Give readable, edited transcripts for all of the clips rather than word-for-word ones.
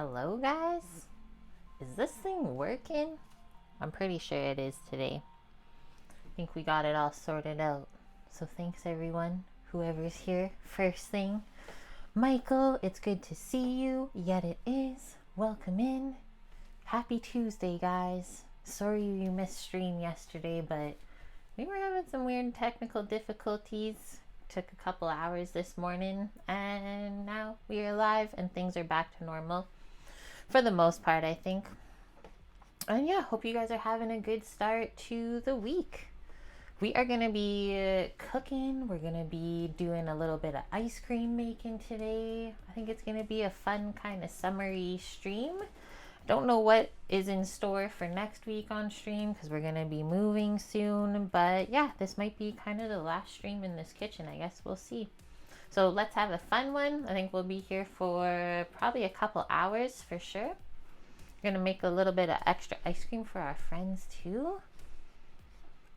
Hello guys? Is this thing working? I'm pretty sure it is today. I think we got it all sorted out. So thanks everyone, whoever's here. First thing, Michael, it's good to see you. Yet it is. Welcome in. Happy Tuesday, guys. Sorry you missed stream yesterday, but we were having some weird technical difficulties. Took a couple hours this morning, and now we are live and things are back to normal for the most part, I think. And yeah, hope you guys are having a good start to the week. We are going to be cooking. We're going to be doing a little bit of ice cream making today. I think it's going to be a fun kind of summery stream. Don't know what is in store for next week on stream because we're going to be moving soon. But yeah, this might be kind of the last stream in this kitchen. I guess we'll see. So let's have a fun one. I think we'll be here for probably a couple hours for sure. We're going to make a little bit of extra ice cream for our friends too.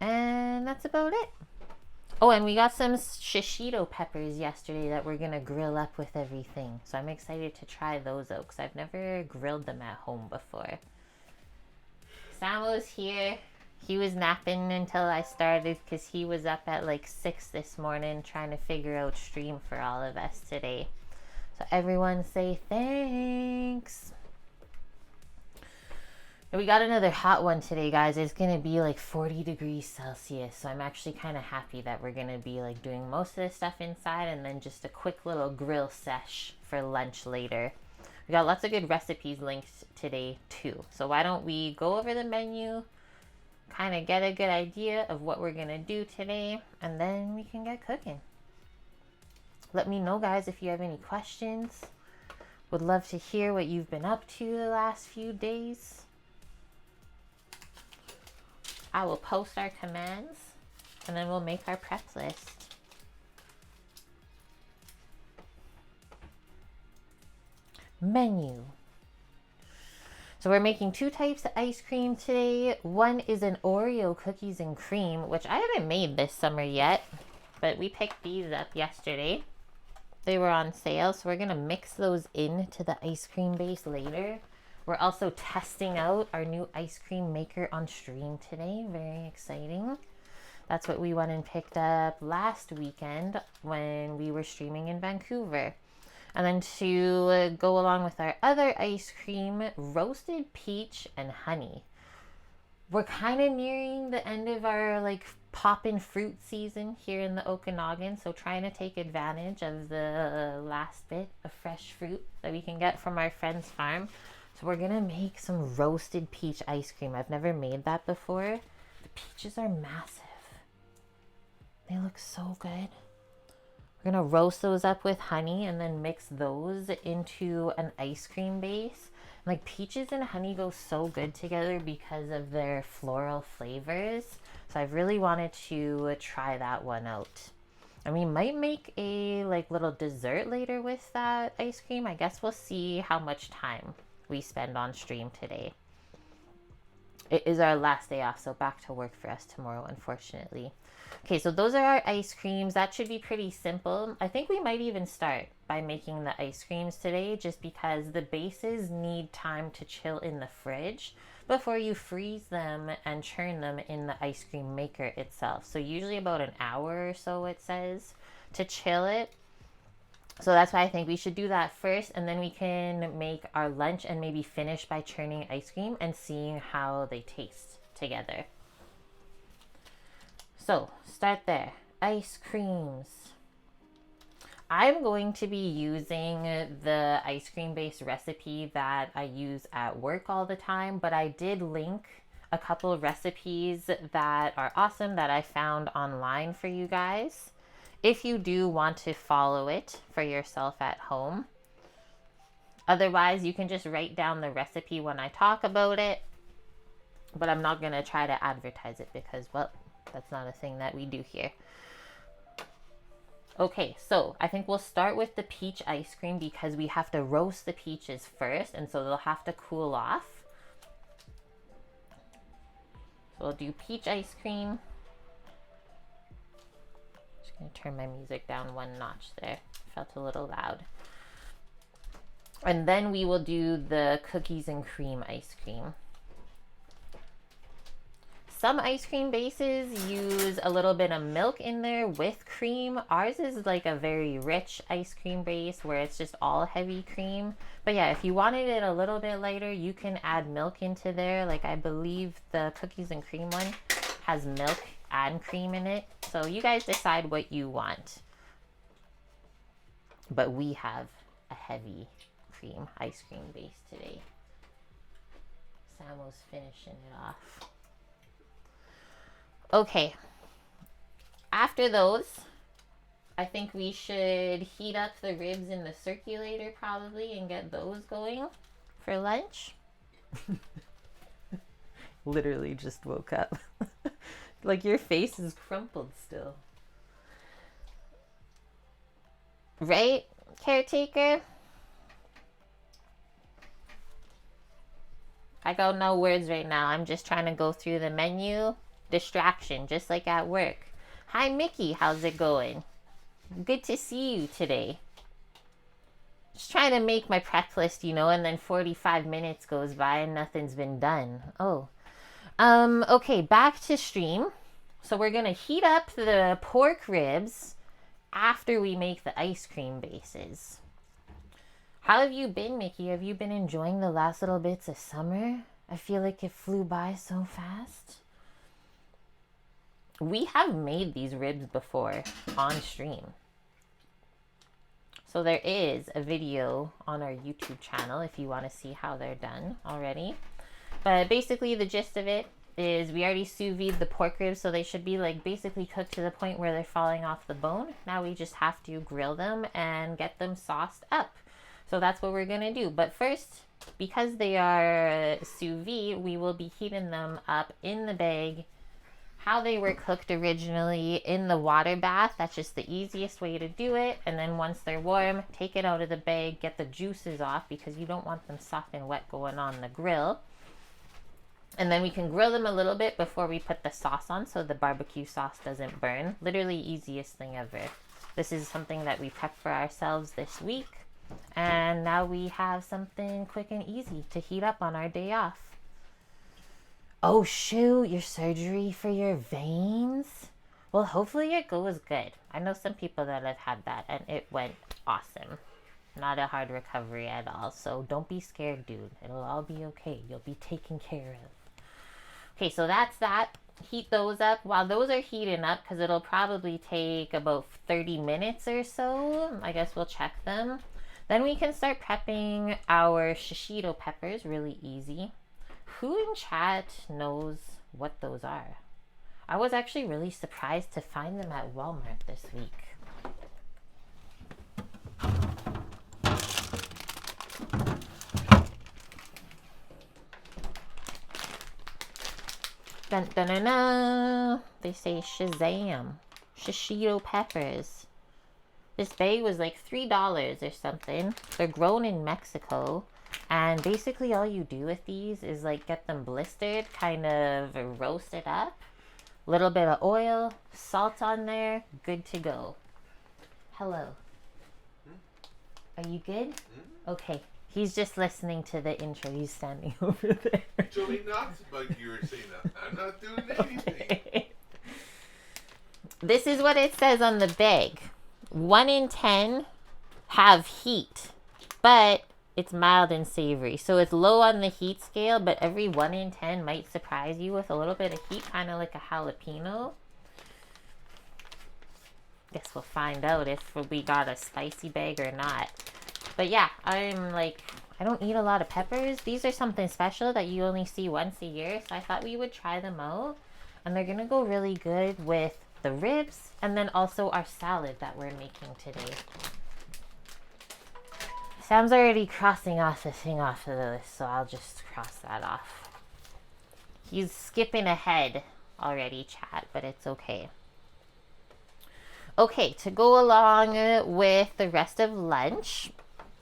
And that's about it. Oh, and we got some shishito peppers yesterday that we're going to grill up with everything. So I'm excited to try those out because I've never grilled them at home before. Samo's here. He was napping until I started because he was up at like 6 this morning trying to figure out stream for all of us today. So everyone say thanks. We got another hot one today, guys. It's going to be like 40 degrees Celsius. So I'm actually kind of happy that we're going to be like doing most of this stuff inside and then just a quick little grill sesh for lunch later. We got lots of good recipes linked today too. So why don't we go over the menu, kind of get a good idea of what we're going to do today, and then we can get cooking. Let me know, guys, if you have any questions. Would love to hear what you've been up to the last few days. I will post our commands and then we'll make our prep list. Menu. So we're making 2 types of ice cream today. One is an Oreo cookies and cream, which I haven't made this summer yet, but we picked these up yesterday. They were on sale, so we're gonna mix those into the ice cream base later. We're also testing out our new ice cream maker on stream today. Very exciting. That's what we went and picked up last weekend when we were streaming in Vancouver. And then to go along with our other ice cream, roasted peach and honey. We're kind of nearing the end of our like poppin' fruit season here in the Okanagan. So trying to take advantage of the last bit of fresh fruit that we can get from our friend's farm. So we're gonna make some roasted peach ice cream. I've never made that before. The peaches are massive. They look so good. We're gonna roast those up with honey and then mix those into an ice cream base. Like peaches and honey go so good together because of their floral flavors. So I've really wanted to try that one out. And we might make a like little dessert later with that ice cream. I guess we'll see how much time we spend on stream today. It is our last day off, so back to work for us tomorrow, unfortunately. Okay, so those are our ice creams. That should be pretty simple. I think we might even start by making the ice creams today just because the bases need time to chill in the fridge before you freeze them and churn them in the ice cream maker itself. So usually about an hour or so it says to chill it. So that's why I think we should do that first, and then we can make our lunch and maybe finish by churning ice cream and seeing how they taste together. So start there. Ice creams. I'm going to be using the ice cream based recipe that I use at work all the time, but I did link a couple of recipes that are awesome that I found online for you guys, if you do want to follow it for yourself at home. Otherwise, you can just write down the recipe when I talk about it, but I'm not going to try to advertise it because, well, that's not a thing that we do here. Okay, so I think we'll start with the peach ice cream because we have to roast the peaches first, and so they'll have to cool off. So we'll do peach ice cream. Just gonna turn my music down one notch there. Felt a little loud. And then we will do the cookies and cream ice cream. Some ice cream bases use a little bit of milk in there with cream. Ours is like a very rich ice cream base where it's just all heavy cream. But yeah, if you wanted it a little bit lighter, you can add milk into there. Like I believe the cookies and cream one has milk and cream in it. So you guys decide what you want. But we have a heavy cream ice cream base today. Samo's finishing it off. Okay, after those, I think we should heat up the ribs in the circulator probably and get those going for lunch. Literally just woke up. Like your face is crumpled still. Right, caretaker? I got no words right now. I'm just trying to go through the menu. Distraction, just like at work. Hi, Mickey. How's it going? Good to see you today. Just trying to make my prep list, you know, and then 45 minutes goes by and nothing's been done. Oh. Okay, back to stream. So we're going to heat up the pork ribs after we make the ice cream bases. How have you been, Mickey? Have you been enjoying the last little bits of summer? I feel like it flew by so fast. We have made these ribs before on stream. So there is a video on our YouTube channel if you want to see how they're done already. But basically the gist of it is we already sous vide the pork ribs, so they should be like basically cooked to the point where they're falling off the bone. Now we just have to grill them and get them sauced up. So that's what we're going to do. But first, because they are sous vide, we will be heating them up in the bag how they were cooked originally in the water bath. That's just the easiest way to do it. And then once they're warm, take it out of the bag, get the juices off because you don't want them soft and wet going on the grill. And then we can grill them a little bit before we put the sauce on so the barbecue sauce doesn't burn. Literally easiest thing ever. This is something that we prepped for ourselves this week. And now we have something quick and easy to heat up on our day off. Oh shoot, your surgery for your veins? Well, hopefully it goes good. I know some people that have had that and it went awesome. Not a hard recovery at all. So don't be scared, dude. It'll all be okay. You'll be taken care of. Okay, so that's that. Heat those up. While those are heating up, because it'll probably take about 30 minutes or so. I guess we'll check them. Then we can start prepping our shishito peppers. Really easy. Who in chat knows what those are? I was actually really surprised to find them at Walmart this week. Dun, dun, dun, dun. They say Shazam. Shishito peppers. This bag was like $3 or something. They're grown in Mexico. And basically all you do with these is like get them blistered, kind of roast it up. Little bit of oil, salt on there, good to go. Hello. Are you good? Okay. He's just listening to the intro. He's standing over there. Actually not, but you were saying that. I'm not doing anything. Okay. This is what it says on the bag. 1 in 10 have heat, but it's mild and savory. So it's low on the heat scale, but every 1 in 10 might surprise you with a little bit of heat, kind of like a jalapeno. Guess we'll find out if we got a spicy bag or not. But yeah, I'm like, I don't eat a lot of peppers. These are something special that you only see once a year. So I thought we would try them out. And they're going to go really good with the ribs and then also our salad that we're making today. Sam's already crossing off the thing off of the list, so I'll just cross that off. He's skipping ahead already, chat, but it's okay. Okay, to go along with the rest of lunch,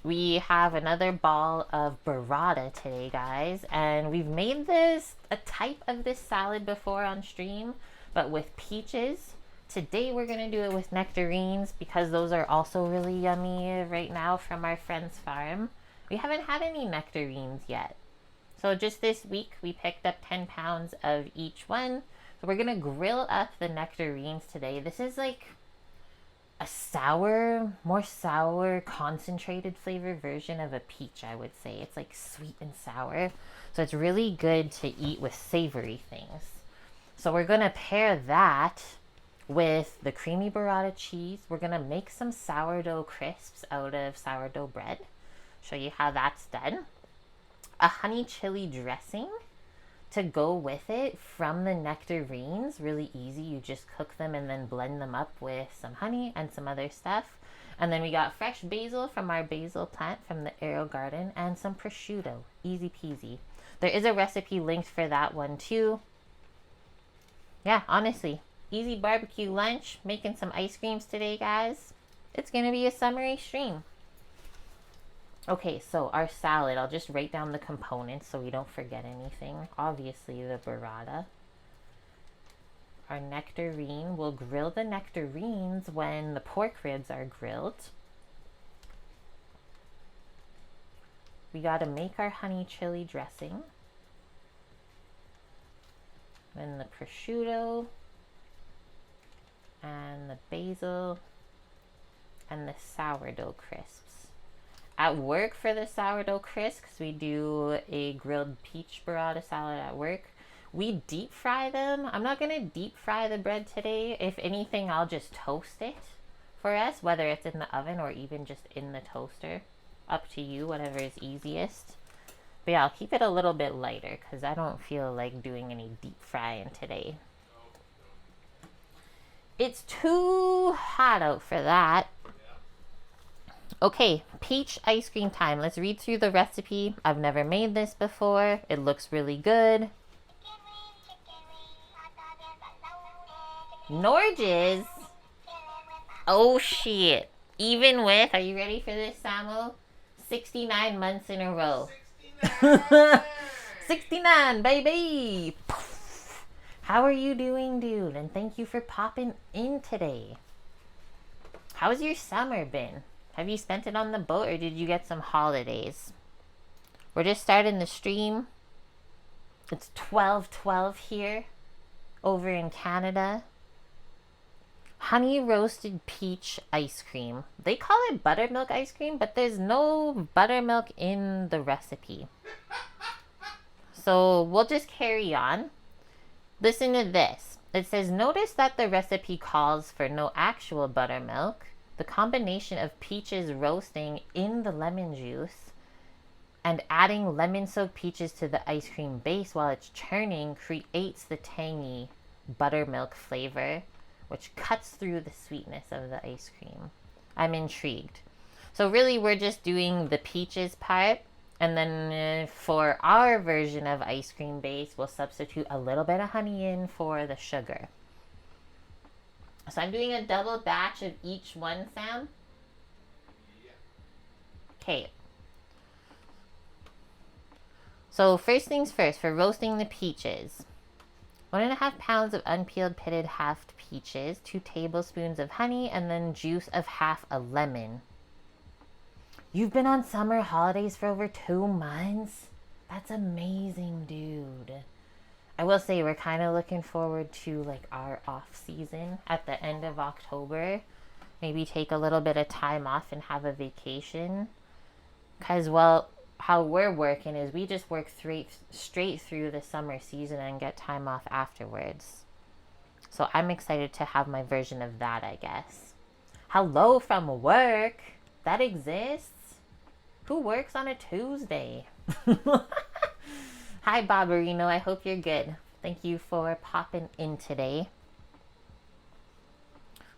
we have another ball of burrata today, guys. And we've made this, a type of this salad before on stream, but with peaches. Today we're going to do it with nectarines because those are also really yummy right now from our friend's farm. We haven't had any nectarines yet. So just this week, we picked up 10 pounds of each one. So we're gonna grill up the nectarines today. This is like a sour, more sour, concentrated flavor version of a peach, I would say. It's like sweet and sour. So it's really good to eat with savory things. So we're gonna pair that with the creamy burrata cheese. We're gonna make some sourdough crisps out of sourdough bread. Show you how that's done. A honey chili dressing to go with it from the nectarines. Really easy. You just cook them and then blend them up with some honey and some other stuff. And then we got fresh basil from our basil plant from the Oreo garden and some prosciutto. Easy peasy. There is a recipe linked for that one too. Yeah, honestly, easy barbecue lunch. Making some ice creams today, guys. It's gonna be a summery stream. Okay, so our salad, I'll just write down the components so we don't forget anything. Obviously, the burrata. Our nectarine, we'll grill the nectarines when the pork ribs are grilled. We gotta make our honey chili dressing. Then the prosciutto and the basil and the sourdough crisps. At work for the sourdough crisps, because we do a grilled peach burrata salad at work, we deep fry them. I'm not going to deep fry the bread today. If anything, I'll just toast it for us, whether it's in the oven or even just in the toaster. Up to you, whatever is easiest. But yeah, I'll keep it a little bit lighter because I don't feel like doing any deep frying today. It's too hot out for that. Okay, peach ice cream time. Let's read through the recipe. I've never made this before. It looks really good. Norges? Oh shit. Even with, are you ready for this, Samo? 69 months in a row. 69! 69, baby! How are you doing, dude? And thank you for popping in today. How's your summer been? Have you spent it on the boat or did you get some holidays? We're just starting the stream. It's 12:12 here over in Canada. Honey roasted peach ice cream. They call it buttermilk ice cream, but there's no buttermilk in the recipe. So we'll just carry on. Listen to this. It says, notice that the recipe calls for no actual buttermilk. The combination of peaches roasting in the lemon juice and adding lemon-soaked peaches to the ice cream base while it's churning creates the tangy buttermilk flavor, which cuts through the sweetness of the ice cream. I'm intrigued. So really, we're just doing the peaches part, and then for our version of ice cream base, we'll substitute a little bit of honey in for the sugar. So I'm doing a double batch of each one, Sam. Okay. So first things first, for roasting the peaches. 1.5 pounds of unpeeled pitted half peaches, 2 tablespoons of honey, and then juice of half a lemon. You've been on summer holidays for over 2 months? That's amazing, dude. I will say we're kind of looking forward to like our off season at the end of October. Maybe take a little bit of time off and have a vacation. Because, well, how we're working is we just work straight through the summer season and get time off afterwards. So I'm excited to have my version of that, I guess. Hello from work. That exists? Who works on a Tuesday? Hi, Barbarino. I hope you're good. Thank you for popping in today.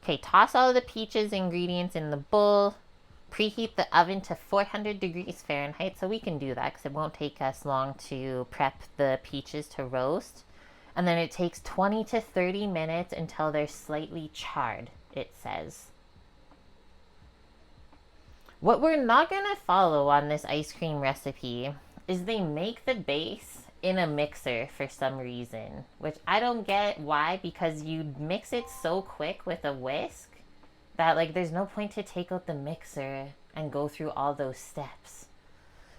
Okay, toss all of the peaches ingredients in the bowl. Preheat the oven to 400 degrees Fahrenheit, so we can do that because it won't take us long to prep the peaches to roast. And then it takes 20 to 30 minutes until they're slightly charred, it says. What we're not going to follow on this ice cream recipe is they make the base in a mixer for some reason, which I don't get why, because you mix it so quick with a whisk that like there's no point to take out the mixer and go through all those steps.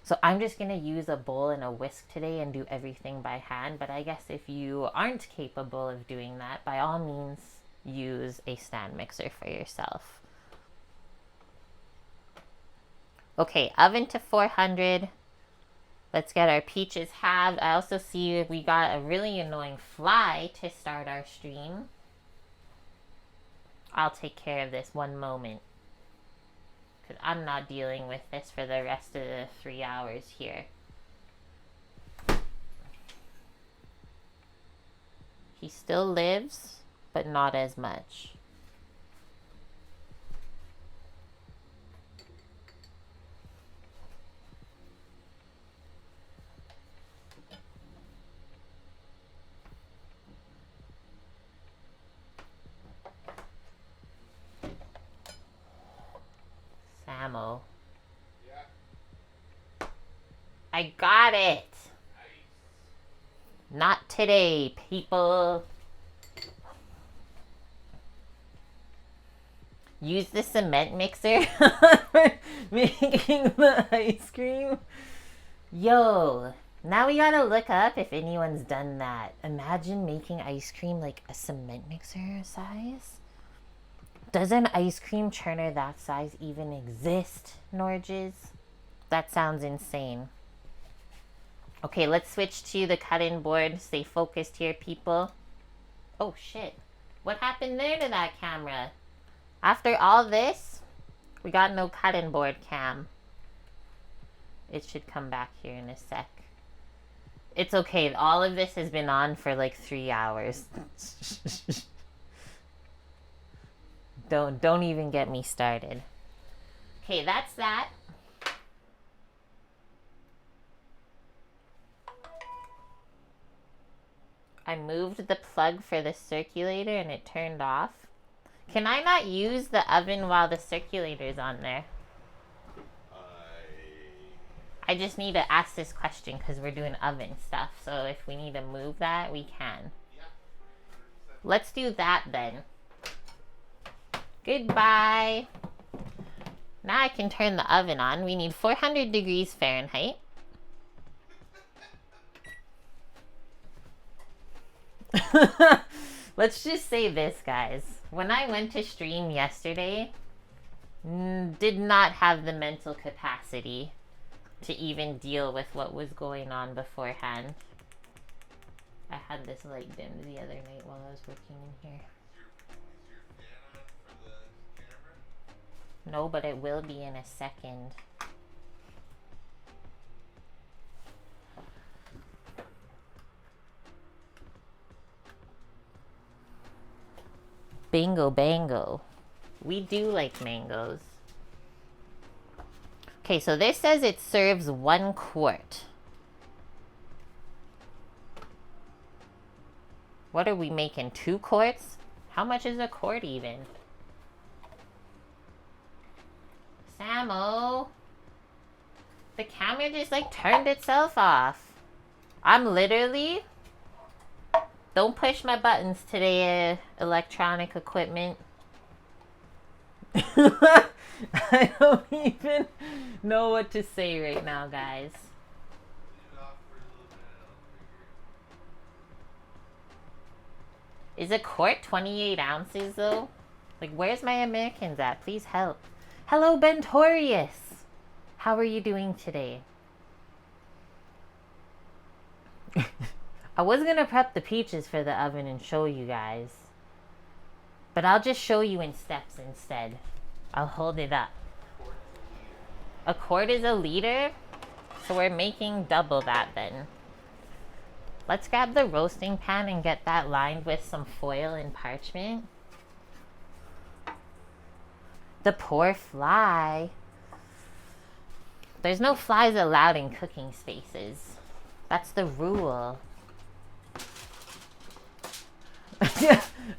So I'm just going to use a bowl and a whisk today and do everything by hand. But I guess if you aren't capable of doing that, by all means, use a stand mixer for yourself. Okay, oven to 400. Let's get our peaches halved. I also see we got a really annoying fly to start our stream. I'll take care of this one moment, because I'm not dealing with this for the rest of the 3 hours here. He still lives, but not as much. Samo. Yeah. I got it. Nice. Not today, people. Use the cement mixer for making the ice cream. Yo, now we gotta look up if anyone's done that. Imagine making ice cream like a cement mixer size. Does an ice cream churner that size even exist, Norges? That sounds insane. Okay, let's switch to the cutting board. Stay focused here, people. Oh, shit. What happened there to that camera? After all this, we got no cutting board cam. It should come back here in a sec. It's okay. All of this has been on for like 3 hours. Don't even get me started. Okay, that's that. I moved the plug for the circulator and it turned off. Can I not use the oven while the circulator's on there? I just need to ask this question because we're doing oven stuff. So if we need to move that, we can. Yeah. Let's do that then. Goodbye. Now I can turn the oven on. We need 400 degrees Fahrenheit. Let's just say this, guys. When I went to stream yesterday, did not have the mental capacity to even deal with what was going on beforehand. I had this light dimmed the other night while I was working in here. Is your fan on for the camera? No, but it will be in a second. Bingo bango. We do like mangoes. Okay, so this says it serves 1 quart. What are we making? 2 quarts? How much is a quart even? Samo. The camera just like turned itself off. I'm literally... Don't push my buttons today, electronic equipment. I don't even know what to say right now, guys. Is a quart 28 ounces, though? Like, where's my Americans at? Please help. Hello, Bentorius. How are you doing today? I was going to prep the peaches for the oven and show you guys. But I'll just show you in steps instead. I'll hold it up. A quart is a liter? So we're making double that then. Let's grab the roasting pan and get that lined with some foil and parchment. The poor fly. There's no flies allowed in cooking spaces. That's the rule.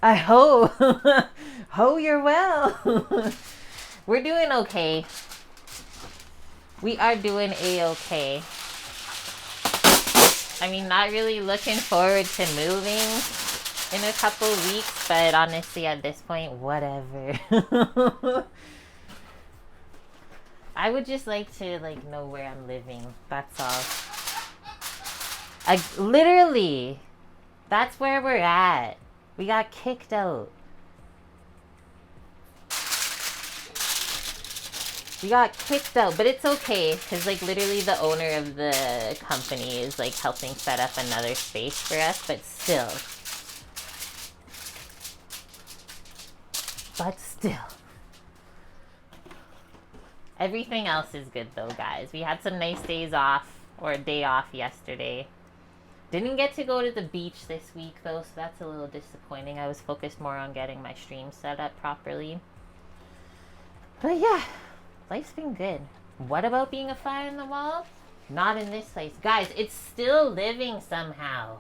I hope. Ho, you're well. We're doing okay. We are doing a-okay. I mean, not really looking forward to moving in a couple weeks, but honestly, at this point, whatever. I would just like to like know where I'm living. That's all. Literally, that's where we're at. We got kicked out. We got kicked out, but it's okay because like literally the owner of the company is like helping set up another space for us, but still. Everything else is good though, guys. We had some nice days off, or a day off yesterday. Didn't get to go to the beach this week though, so that's a little disappointing. I was focused more on getting my stream set up properly. But yeah, life's been good. What about being a fly on the wall? Not in this place. Guys, it's still living somehow.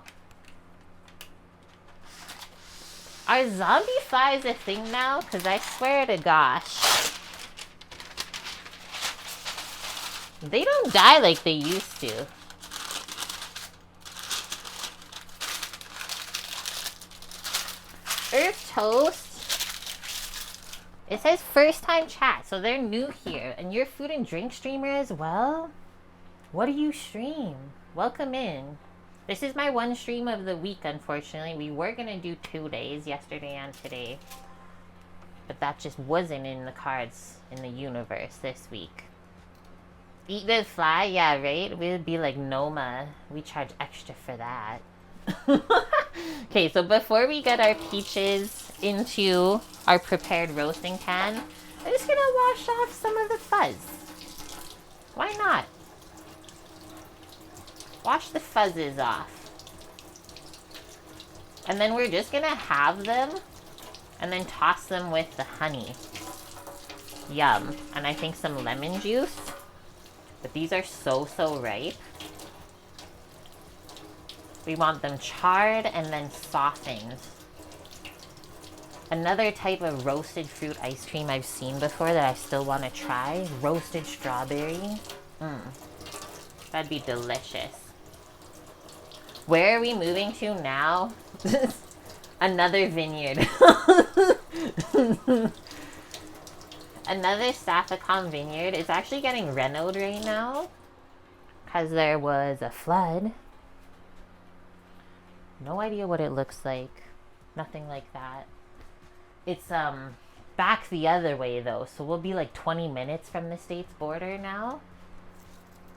Are zombie flies a thing now? Because I swear to gosh, they don't die like they used to. Earth Toast. It says first time chat, so they're new here. And you're a food and drink streamer as well? What do you stream? Welcome in. This is my one stream of the week, unfortunately. We were going to do 2 days, yesterday and today. But that just wasn't in the cards in the universe this week. Eat the fly? Yeah, right? We would be like Noma. We charge extra for that. Okay, so before we get our peaches into our prepared roasting pan, I'm just gonna wash off some of the fuzz. Why not? Wash the fuzzes off. And then we're just gonna have them and then toss them with the honey. Yum. And I think some lemon juice. But these are so ripe. We want them charred and then softened. Another type of roasted fruit ice cream I've seen before that I still want to try. Roasted strawberry. That'd be delicious. Where are we moving to now? Another vineyard. Another Saffacon vineyard. It's actually getting renoed right now because there was a flood. No idea what it looks like. Nothing like that. It's back the other way though, so we'll be like 20 minutes from the state's border now.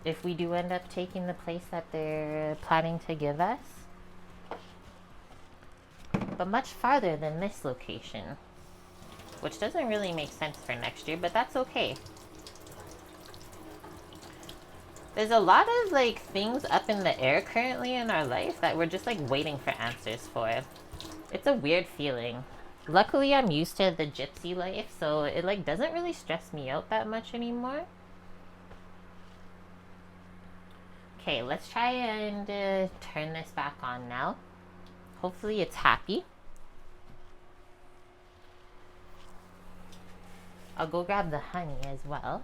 If we do end up taking the place that they're planning to give us. But much farther than this location. Which doesn't really make sense for next year, but that's okay. There's a lot of like things up in the air currently in our life that we're just like waiting for answers for. It's a weird feeling. Luckily I'm used to the gypsy life, so it like doesn't really stress me out that much anymore. Okay, let's try and turn this back on now. Hopefully it's happy. I'll go grab the honey as well.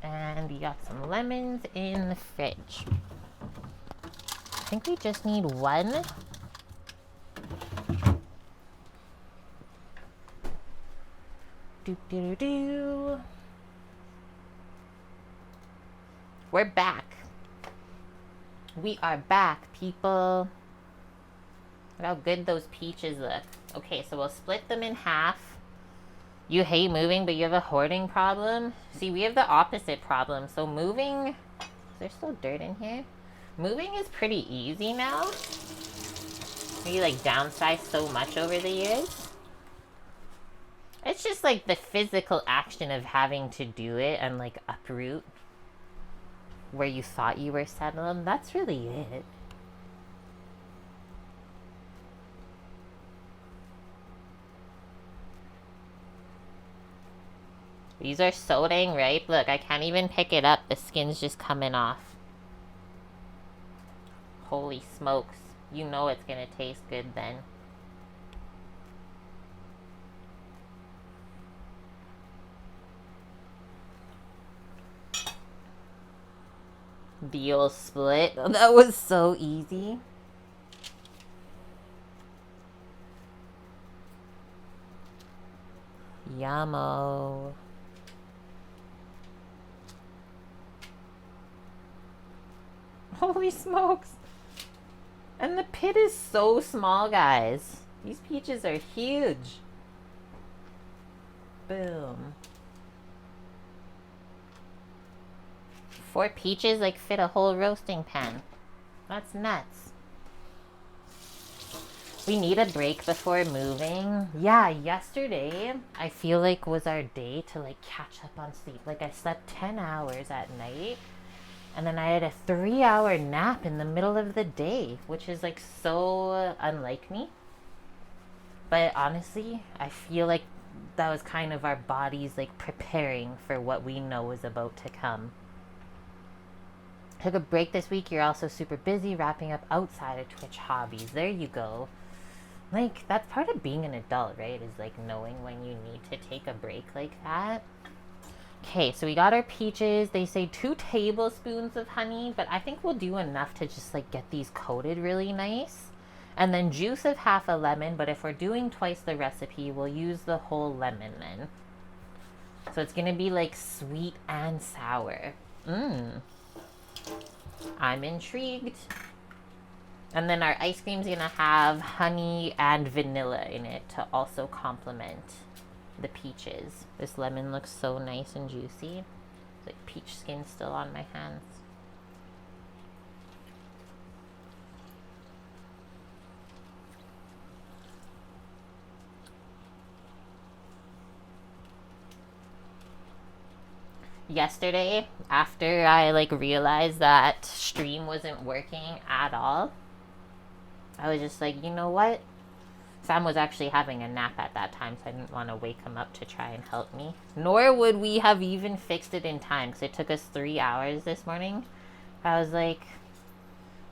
And we got some lemons in the fridge. I think we just need one. Do. We're back. We are back, people. Look how good those peaches look. Okay, so we'll split them in half. You hate moving, but you have a hoarding problem? See, we have the opposite problem. So moving... Is there still dirt in here? Moving is pretty easy now. We like downsized so much over the years. It's just like the physical action of having to do it and like uproot where you thought you were settled. That's really it. These are so dang ripe. Look, I can't even pick it up. The skin's just coming off. Holy smokes. You know it's gonna taste good then. The old split. That was so easy. Yummo. Holy smokes. And the pit is so small, guys. These peaches are huge. Boom. 4 peaches like fit a whole roasting pan. That's nuts. We need a break before moving. Yeah, yesterday I feel like was our day to like catch up on sleep. Like I slept 10 hours at night and then I had a 3-hour nap in the middle of the day, which is like so unlike me. But honestly, I feel like that was kind of our bodies like preparing for what we know is about to come. Took a break this week. You're also super busy wrapping up outside of Twitch hobbies. There you go. Like, that's part of being an adult, right? Is like knowing when you need to take a break like that. Okay, so we got our peaches. They say 2 tablespoons of honey, but I think we'll do enough to just like get these coated really nice. And then juice of half a lemon, but if we're doing twice the recipe, we'll use the whole lemon then. So it's gonna be like sweet and sour. I'm intrigued. And then our ice cream's gonna have honey and vanilla in it to also complement the peaches. This lemon looks so nice and juicy. It's like peach skin still on my hands. Yesterday, after I like realized that stream wasn't working at all, I was just like, you know what? Sam was actually having a nap at that time, so I didn't want to wake him up to try and help me. Nor would we have even fixed it in time, because it took us 3 hours this morning. I was like,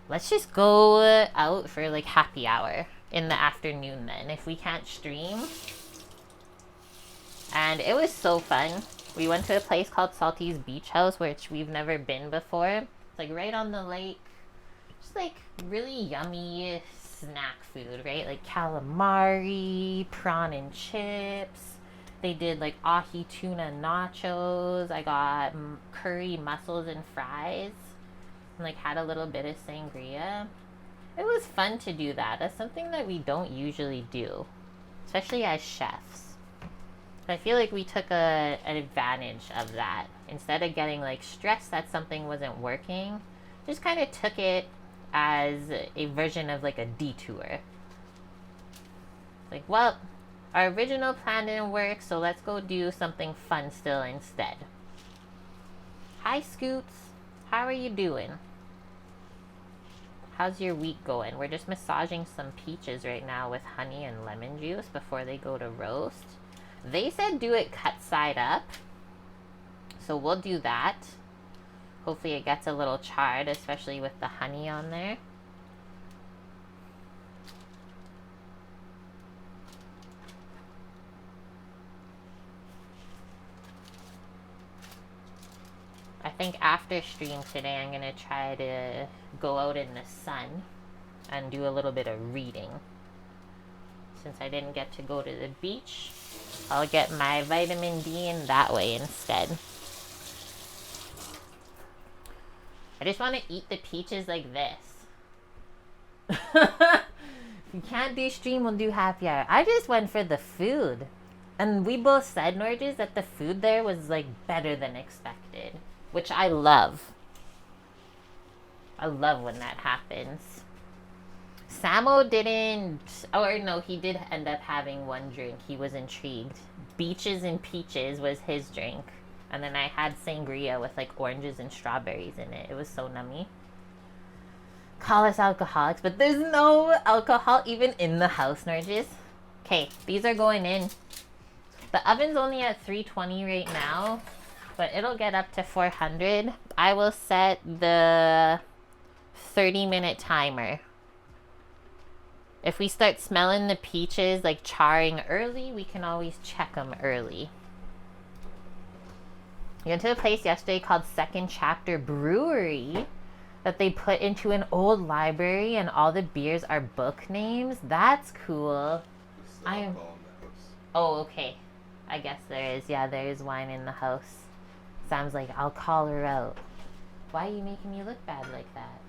let's just go out for like happy hour in the afternoon then, if we can't stream. And it was so fun. We went to a place called Salty's Beach House, which we've never been before. It's like right on the lake. Just like really yummy snack food, right? Like calamari, prawn and chips. They did like ahi tuna nachos. I got curry mussels and fries. And like had a little bit of sangria. It was fun to do that. That's something that we don't usually do, especially as chefs. I feel like we took an advantage of that. Instead of getting like stressed that something wasn't working, just kind of took it as a version of like a detour. Like, well, our original plan didn't work, so let's go do something fun still instead. Hi, Scoots. How are you doing? How's your week going? We're just massaging some peaches right now with honey and lemon juice before they go to roast. They said do it cut side up, so we'll do that. Hopefully it gets a little charred, especially with the honey on there. I think after stream today, I'm going to try to go out in the sun and do a little bit of reading. Since I didn't get to go to the beach, I'll get my vitamin D in that way instead. I just want to eat the peaches like this. If you can't do stream, we'll do happy hour. I just went for the food. And we both said, Norges, that the food there was like better than expected. Which I love. I love when that happens. Samo didn't, or no, he did end up having one drink. He was intrigued. Beaches and peaches was his drink. And then I had sangria with like oranges and strawberries in it. It was so nummy. Call us alcoholics, but there's no alcohol even in the house, Norges. Okay, these are going in. The oven's only at 320 right now, but it'll get up to 400. I will set the 30-minute timer. If we start smelling the peaches like charring early, we can always check them early. We went to a place yesterday called Second Chapter Brewery that they put into an old library and all the beers are book names. That's cool. Oh, okay. I guess there is. Yeah, there is wine in the house. Sam's like, I'll call her out. Why are you making me look bad like that?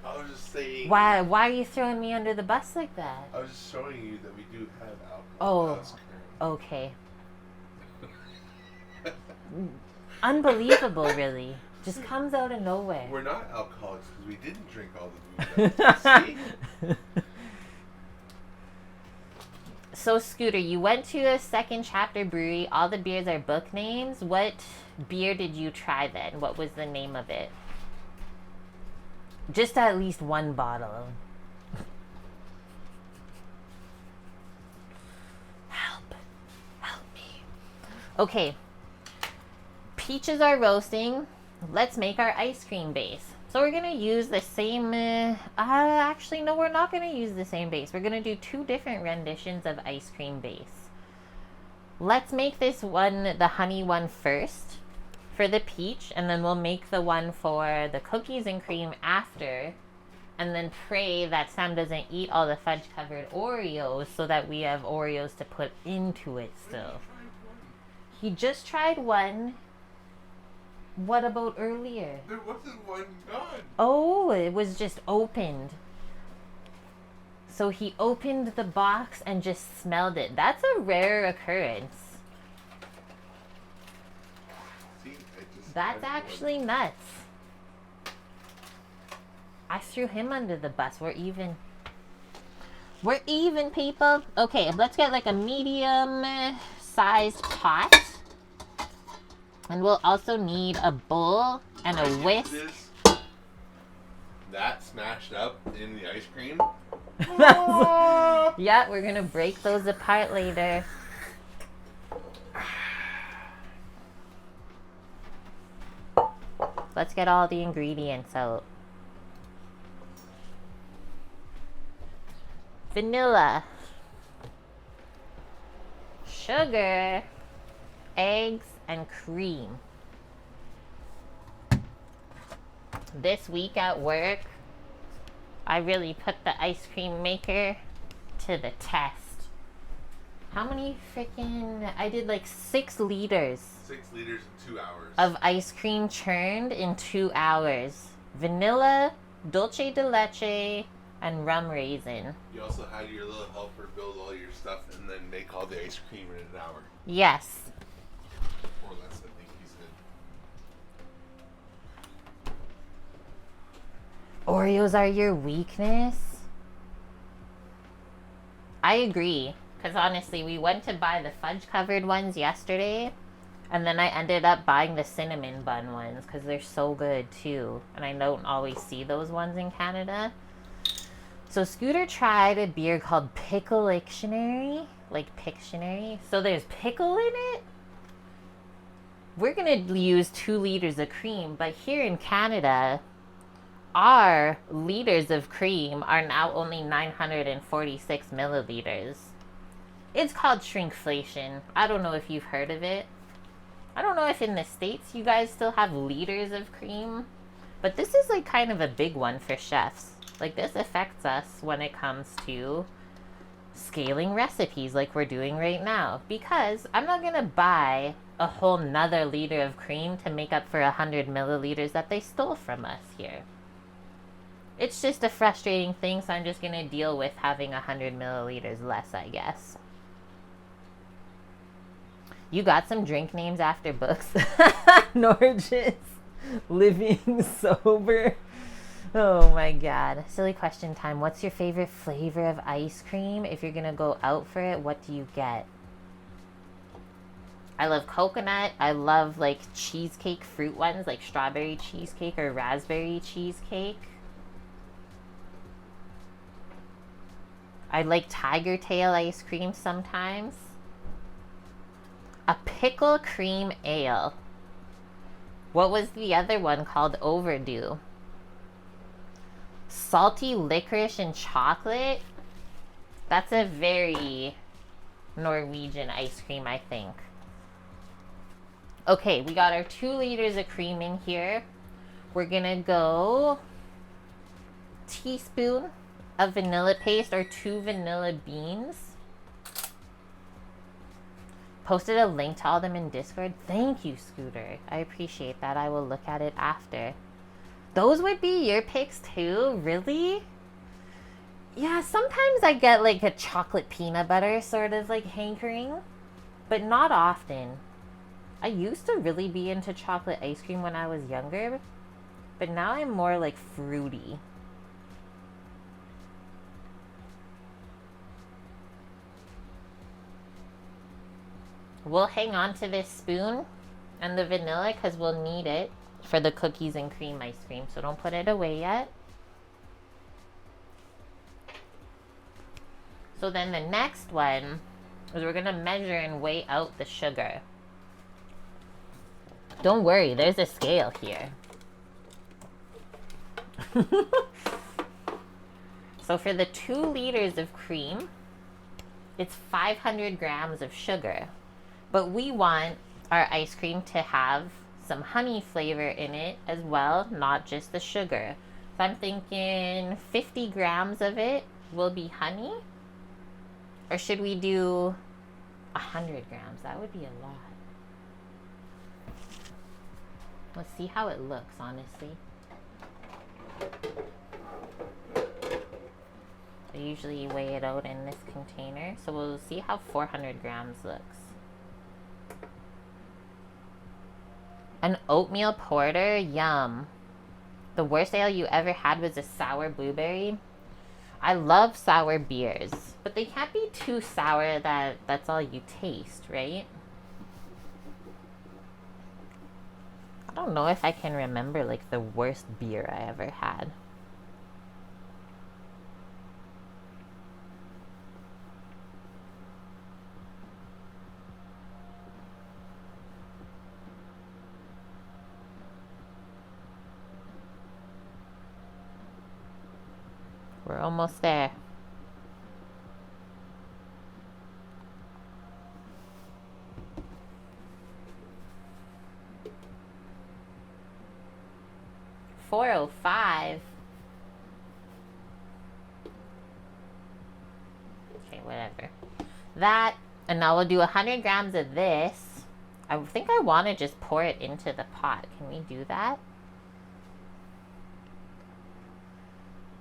I was just saying. Why are you throwing me under the bus like that? I was just showing you that we do have alcohol. Oh, okay. Unbelievable, really. Just comes out of nowhere. We're not alcoholics because we didn't drink all the booze. See? So, Scooter, you went to a Second Chapter Brewery. All the beers are book names. What beer did you try then? What was the name of it? Just at least one bottle. Help me. Okay. Peaches are roasting. Let's make our ice cream base. So we're going to use the same... actually, no, we're not going to use the same base. We're going to do two different renditions of ice cream base. Let's make this one, the honey one, first for the peach. And then we'll make the one for the cookies and cream after. And then pray that Sam doesn't eat all the fudge-covered Oreos so that we have Oreos to put into it still. He just tried one. What about earlier? There wasn't one gone. Oh, it was just opened. So he opened the box and just smelled it. That's a rare occurrence. See, That's actually nuts. I threw him under the bus. We're even. We're even, people. Okay, let's get like a medium-sized pot. And we'll also need a bowl and a whisk. That smashed up in the ice cream. Yeah, we're gonna break those apart later. Let's get all the ingredients out. Vanilla, sugar, eggs, and cream. This week at work, I really put the ice cream maker to the test. How many freaking... I did like 6 liters. 6 liters in 2 hours. Of ice cream churned in 2 hours. Vanilla, dulce de leche, and rum raisin. You also had your little helper build all your stuff and then make all the ice cream in an hour. Yes. Or less, I think he said. Oreos are your weakness? I agree. Because honestly, we went to buy the fudge-covered ones yesterday. And then I ended up buying the cinnamon bun ones. Because they're so good, too. And I don't always see those ones in Canada. So Scooter tried a beer called Pickle-ictionary. Like Pictionary. So there's pickle in it? We're going to use 2 liters of cream. But here in Canada, our liters of cream are now only 946 milliliters. It's called shrinkflation. I don't know if you've heard of it. I don't know if in the States you guys still have liters of cream. But this is like kind of a big one for chefs. Like this affects us when it comes to scaling recipes like we're doing right now. Because I'm not going to buy a whole nother liter of cream to make up for 100 milliliters that they stole from us here. It's just a frustrating thing, so I'm just going to deal with having 100 milliliters less, I guess. You got some drink names after books? Norges. Living sober. Oh my god. Silly question time. What's your favorite flavor of ice cream? If you're going to go out for it, what do you get? I love coconut. I love like cheesecake fruit ones, like strawberry cheesecake or raspberry cheesecake. I like tiger tail ice cream sometimes. A pickle cream ale. What was the other one called? Overdue. Salty licorice and chocolate. That's a very Norwegian ice cream, I think. Okay, we got our 2 liters of cream in here. We're gonna go teaspoon of vanilla paste or 2 vanilla beans. Posted a link to all them in Discord. Thank you, Scooter. I appreciate that. I will look at it after. Those would be your picks too? Really? Yeah, sometimes I get like a chocolate peanut butter sort of like hankering, but not often. I used to really be into chocolate ice cream when I was younger, but now I'm more like fruity. We'll hang on to this spoon and the vanilla because we'll need it for the cookies and cream ice cream, so don't put it away yet. So then the next one is we're gonna measure and weigh out the sugar. Don't worry, there's a scale here. So for the 2 liters of cream, it's 500 grams of sugar. But we want our ice cream to have some honey flavor in it as well, not just the sugar. So I'm thinking 50 grams of it will be honey. Or should we do 100 grams? That would be a lot. Let's see how it looks, honestly. I usually weigh it out in this container, so we'll see how 400 grams looks. An oatmeal porter? Yum. The worst ale you ever had was a sour blueberry. I love sour beers, but they can't be too sour that that's all you taste, right? I don't know if I can remember like the worst beer I ever had. We're almost there. $4.05. Okay, whatever. That, and now we'll do 100 grams of this. I think I want to just pour it into the pot. Can we do that?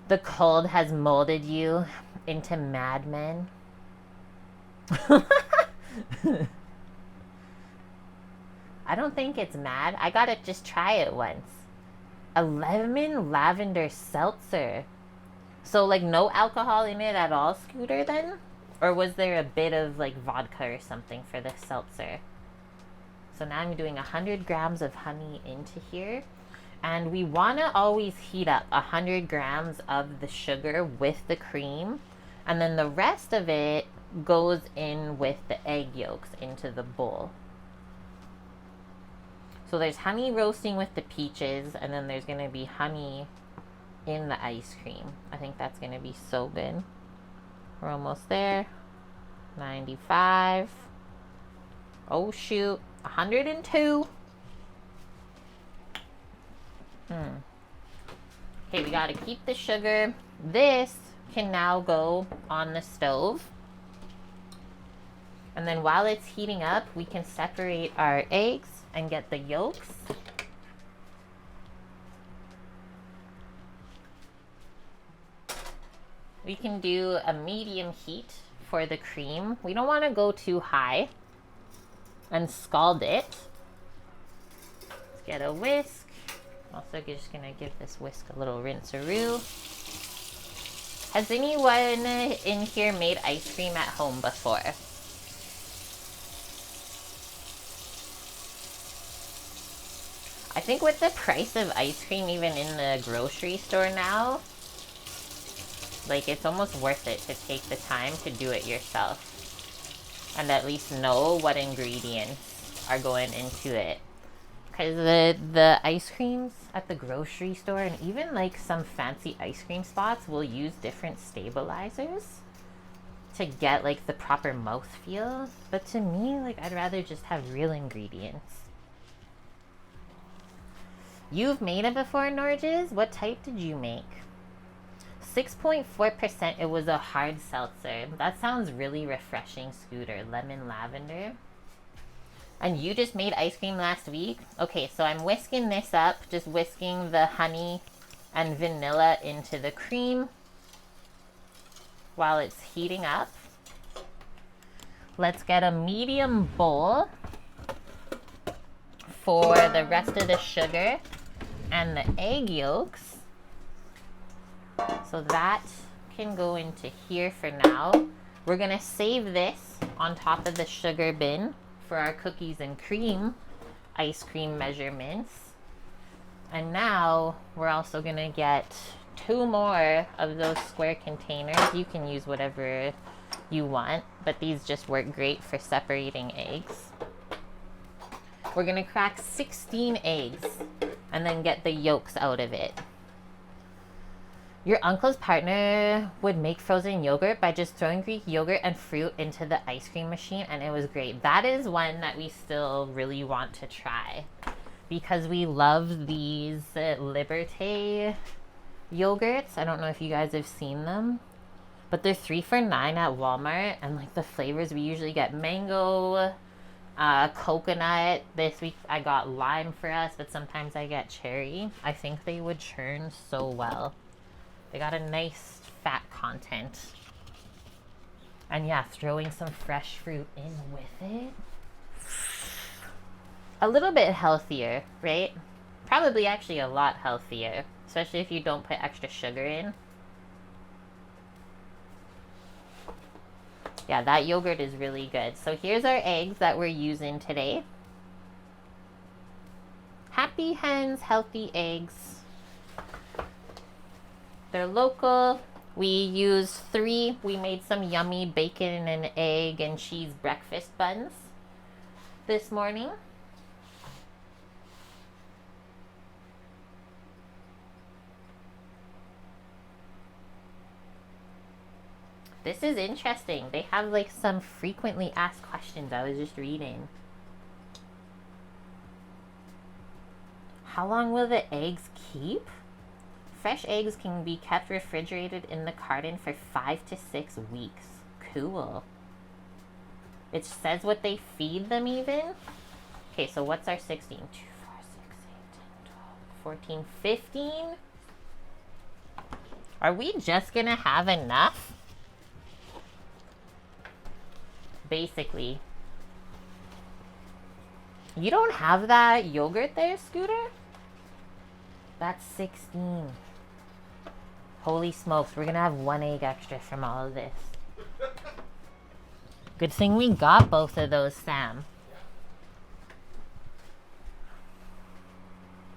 The cold has molded you into madmen. I don't think it's mad. I gotta just try it once. A lemon lavender seltzer. So like no alcohol in it at all, Scooter, then? Or was there a bit of like vodka or something for the seltzer? So now I'm doing 100 grams of honey into here. And we want to always heat up 100 grams of the sugar with the cream. And then the rest of it goes in with the egg yolks into the bowl. So there's honey roasting with the peaches. And then there's going to be honey in the ice cream. I think that's going to be so good. We're almost there. 95. Oh, shoot. 102. Okay, we gotta keep the sugar. This can now go on the stove. And then while it's heating up, we can separate our eggs and get the yolks. We can do a medium heat for the cream. We don't want to go too high and scald it. Let's get a whisk. Also just gonna give this whisk a little rinse-a-roo. Has anyone in here made ice cream at home before? I think with the price of ice cream even in the grocery store now, like it's almost worth it to take the time to do it yourself and at least know what ingredients are going into it. Because the ice creams at the grocery store and even like some fancy ice cream spots will use different stabilizers to get like the proper mouthfeel. But to me, like I'd rather just have real ingredients. You've made it before, Norges? What type did you make? 6.4%. It was a hard seltzer. That sounds really refreshing, Scooter. Lemon lavender. And you just made ice cream last week? Okay, so I'm whisking this up. Just whisking the honey and vanilla into the cream while it's heating up. Let's get a medium bowl for the rest of the sugar and the egg yolks. So that can go into here for now. We're gonna save this on top of the sugar bin for our cookies and cream ice cream measurements. And now we're also gonna get 2 more of those square containers. You can use whatever you want, but these just work great for separating eggs. We're gonna crack 16 eggs and then get the yolks out of it. Your uncle's partner would make frozen yogurt by just throwing Greek yogurt and fruit into the ice cream machine, and it was great. That is one that we still really want to try because we love these Liberté yogurts. I don't know if you guys have seen them, but they're 3 for $9 at Walmart, and like the flavors, we usually get mango, coconut. This week I got lime for us, but sometimes I get cherry. I think they would churn so well. They got a nice fat content. And yeah, throwing some fresh fruit in with it. A little bit healthier, right? Probably actually a lot healthier, especially if you don't put extra sugar in. Yeah, that yogurt is really good. So here's our eggs that we're using today. Happy Hens healthy eggs. They're local. We used 3. We made some yummy bacon and egg and cheese breakfast buns this morning. This is interesting. They have like some frequently asked questions I was just reading. How long will the eggs keep? Fresh eggs can be kept refrigerated in the carton for 5 to 6 weeks. Cool. It says what they feed them even. Okay, so what's our 16? 2, 4, 6, 8, 10, 12, 14, 15? Are we just gonna have enough? Basically. You don't have that yogurt there, Scooter? That's 16. Holy smokes, we're gonna have 1 egg extra from all of this. Good thing we got both of those, Sam.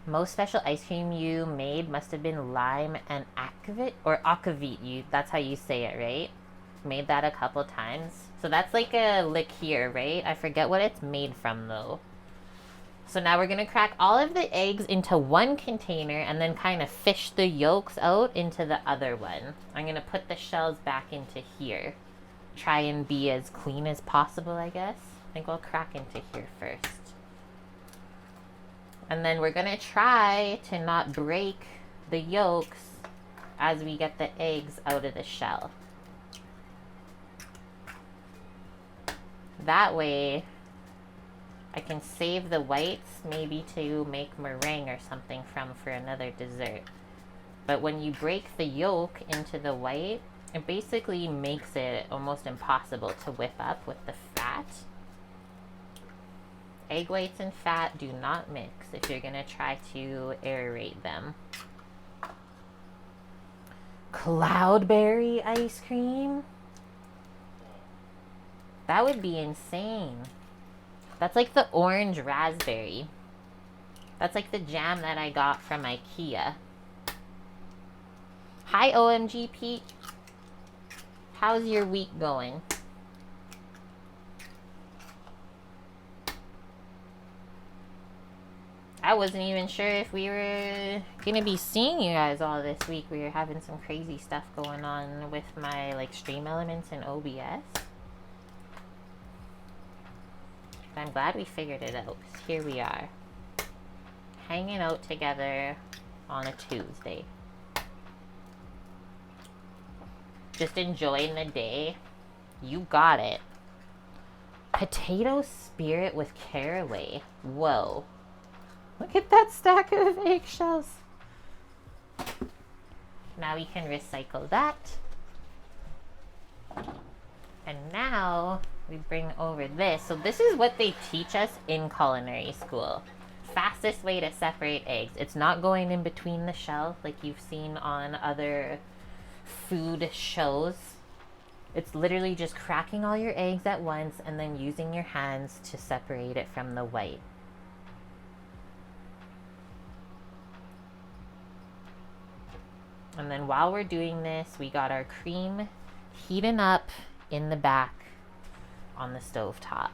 Most special ice cream you made must have been lime and akvavit, or akvavit. That's how you say it, right? Made that a couple times. So that's like a liqueur, right? I forget what it's made from though. So now we're gonna crack all of the eggs into 1 container and then kind of fish the yolks out into the other one. I'm gonna put the shells back into here. Try and be as clean as possible, I guess. I think we'll crack into here first. And then we're gonna try to not break the yolks as we get the eggs out of the shell. That way I can save the whites maybe to make meringue or something from for another dessert. But when you break the yolk into the white, it basically makes it almost impossible to whip up with the fat. Egg whites and fat do not mix if you're gonna try to aerate them. Cloudberry ice cream? That would be insane. That's like the orange raspberry. That's like the jam that I got from IKEA. Hi, OMG Pete. How's your week going? I wasn't even sure if we were gonna be seeing you guys all this week. We were having some crazy stuff going on with my like stream elements and OBS. I'm glad we figured it out. Here we are, hanging out together on a Tuesday. Just enjoying the day. You got it. Potato spirit with caraway. Whoa. Look at that stack of eggshells. Now we can recycle that. And now we bring over this. So this is what they teach us in culinary school. Fastest way to separate eggs. It's not going in between the shell like you've seen on other food shows. It's literally just cracking all your eggs at once and then using your hands to separate it from the white. And then while we're doing this, we got our cream heating up in the back on the stove top.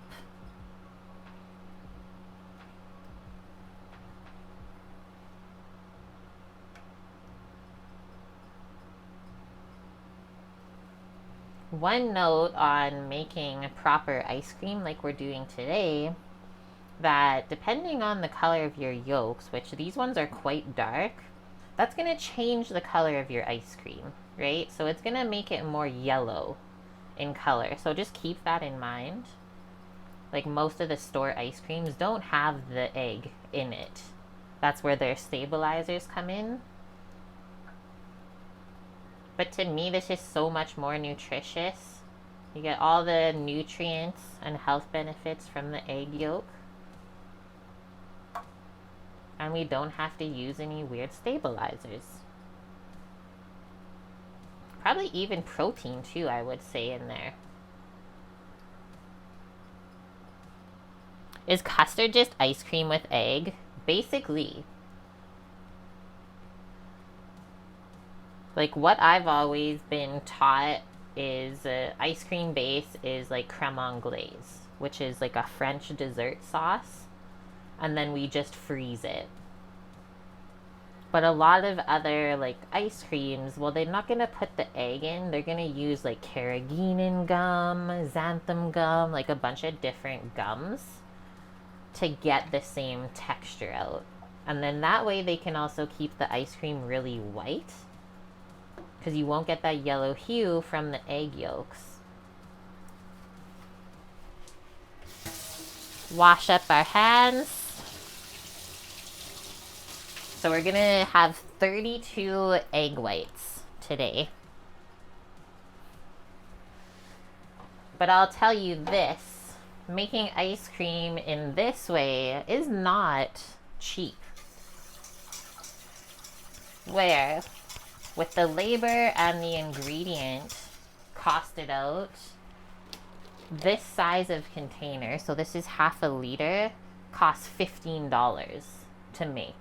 One note on making proper ice cream like we're doing today, that depending on the color of your yolks, which these ones are quite dark, that's going to change the color of your ice cream, right? So it's going to make it more yellow in color. So just keep that in mind. Like most of the store ice creams don't have the egg in it. That's where their stabilizers come in. But to me, this is so much more nutritious. You get all the nutrients and health benefits from the egg yolk. And we don't have to use any weird stabilizers. Probably even protein too, I would say, in there. Is custard just ice cream with egg? Basically. Like what I've always been taught is ice cream base is like creme anglaise, which is like a French dessert sauce. And then we just freeze it. But a lot of other like ice creams, well, they're not going to put the egg in. They're going to use like carrageenan gum, xanthan gum, like a bunch of different gums to get the same texture out. And then that way they can also keep the ice cream really white, because you won't get that yellow hue from the egg yolks. Wash up our hands. So we're gonna have 32 egg whites today. But I'll tell you this, making ice cream in this way is not cheap. Where with the labor and the ingredient costed out, this size of container, so this is half a liter, costs $15 to make.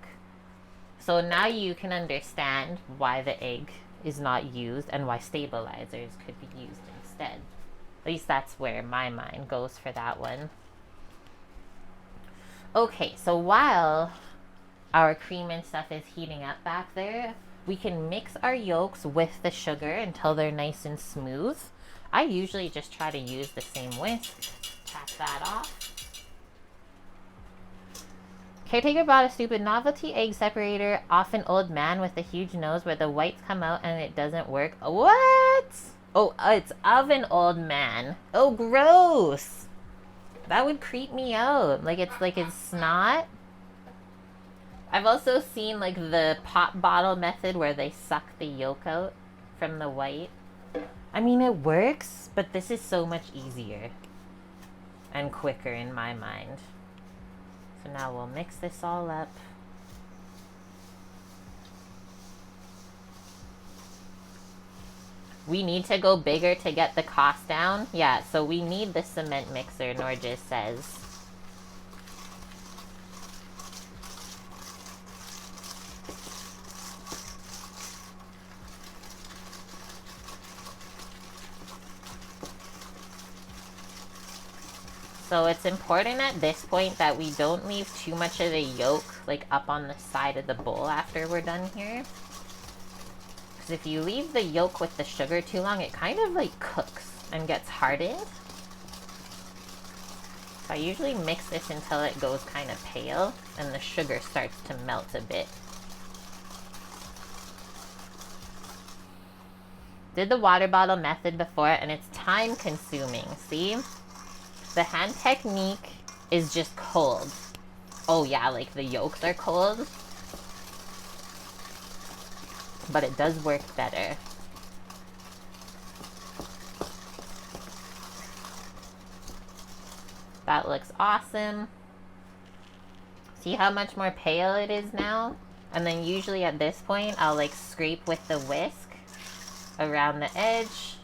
So now you can understand why the egg is not used and why stabilizers could be used instead. At least that's where my mind goes for that one. Okay, so while our cream and stuff is heating up back there, we can mix our yolks with the sugar until they're nice and smooth. I usually just try to use the same whisk. Tap that off. Caretaker bought a stupid novelty egg separator off an old man with a huge nose where the whites come out and it doesn't work. What? Oh, it's of an old man. Oh, gross. That would creep me out. Like it's snot. I've also seen like the pop bottle method where they suck the yolk out from the white. I mean, it works, but this is so much easier and quicker in my mind. So now we'll mix this all up. We need to go bigger to get the cost down. Yeah, so we need the cement mixer, Nor just says. So it's important at this point that we don't leave too much of the yolk like up on the side of the bowl after we're done here. Because if you leave the yolk with the sugar too long, it kind of like cooks and gets hardened. So I usually mix this until it goes kind of pale and the sugar starts to melt a bit. Did the water bottle method before, and it's time consuming. See? The hand technique is just cold. Oh yeah, like the yolks are cold. But it does work better. That looks awesome. See how much more pale it is now? And then usually at this point, I'll like scrape with the whisk around the edge.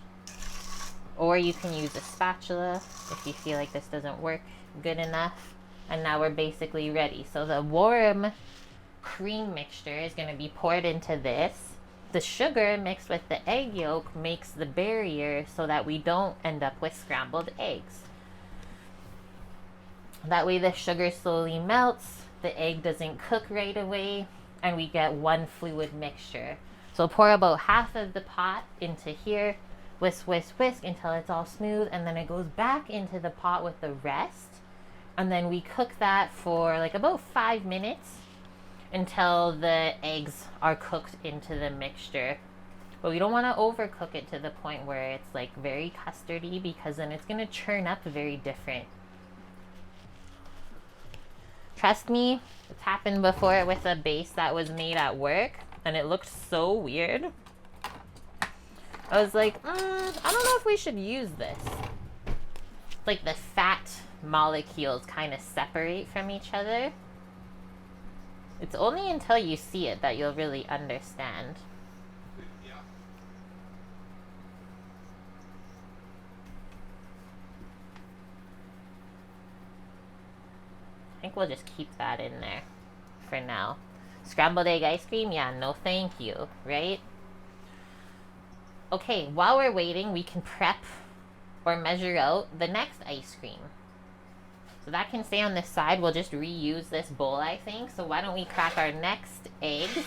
Or you can use a spatula if you feel like this doesn't work good enough. And now we're basically ready. So the warm cream mixture is going to be poured into this. The sugar mixed with the egg yolk makes the barrier so that we don't end up with scrambled eggs. That way the sugar slowly melts, the egg doesn't cook right away, and we get one fluid mixture. So pour about half of the pot into here, whisk, whisk, whisk until it's all smooth, and then it goes back into the pot with the rest. And then we cook that for like about 5 minutes until the eggs are cooked into the mixture. But we don't want to overcook it to the point where it's like very custardy, because then it's going to churn up very different. Trust me, it's happened before with a base that was made at work, and it looked so weird. I was like, I don't know if we should use this. Like the fat molecules kind of separate from each other. It's only until you see it that you'll really understand. Yeah. I think we'll just keep that in there for now. Scrambled egg ice cream? Yeah, no thank you, right? Okay, while we're waiting, we can prep or measure out the next ice cream. So that can stay on this side. We'll just reuse this bowl, I think. So why don't we crack our next eggs?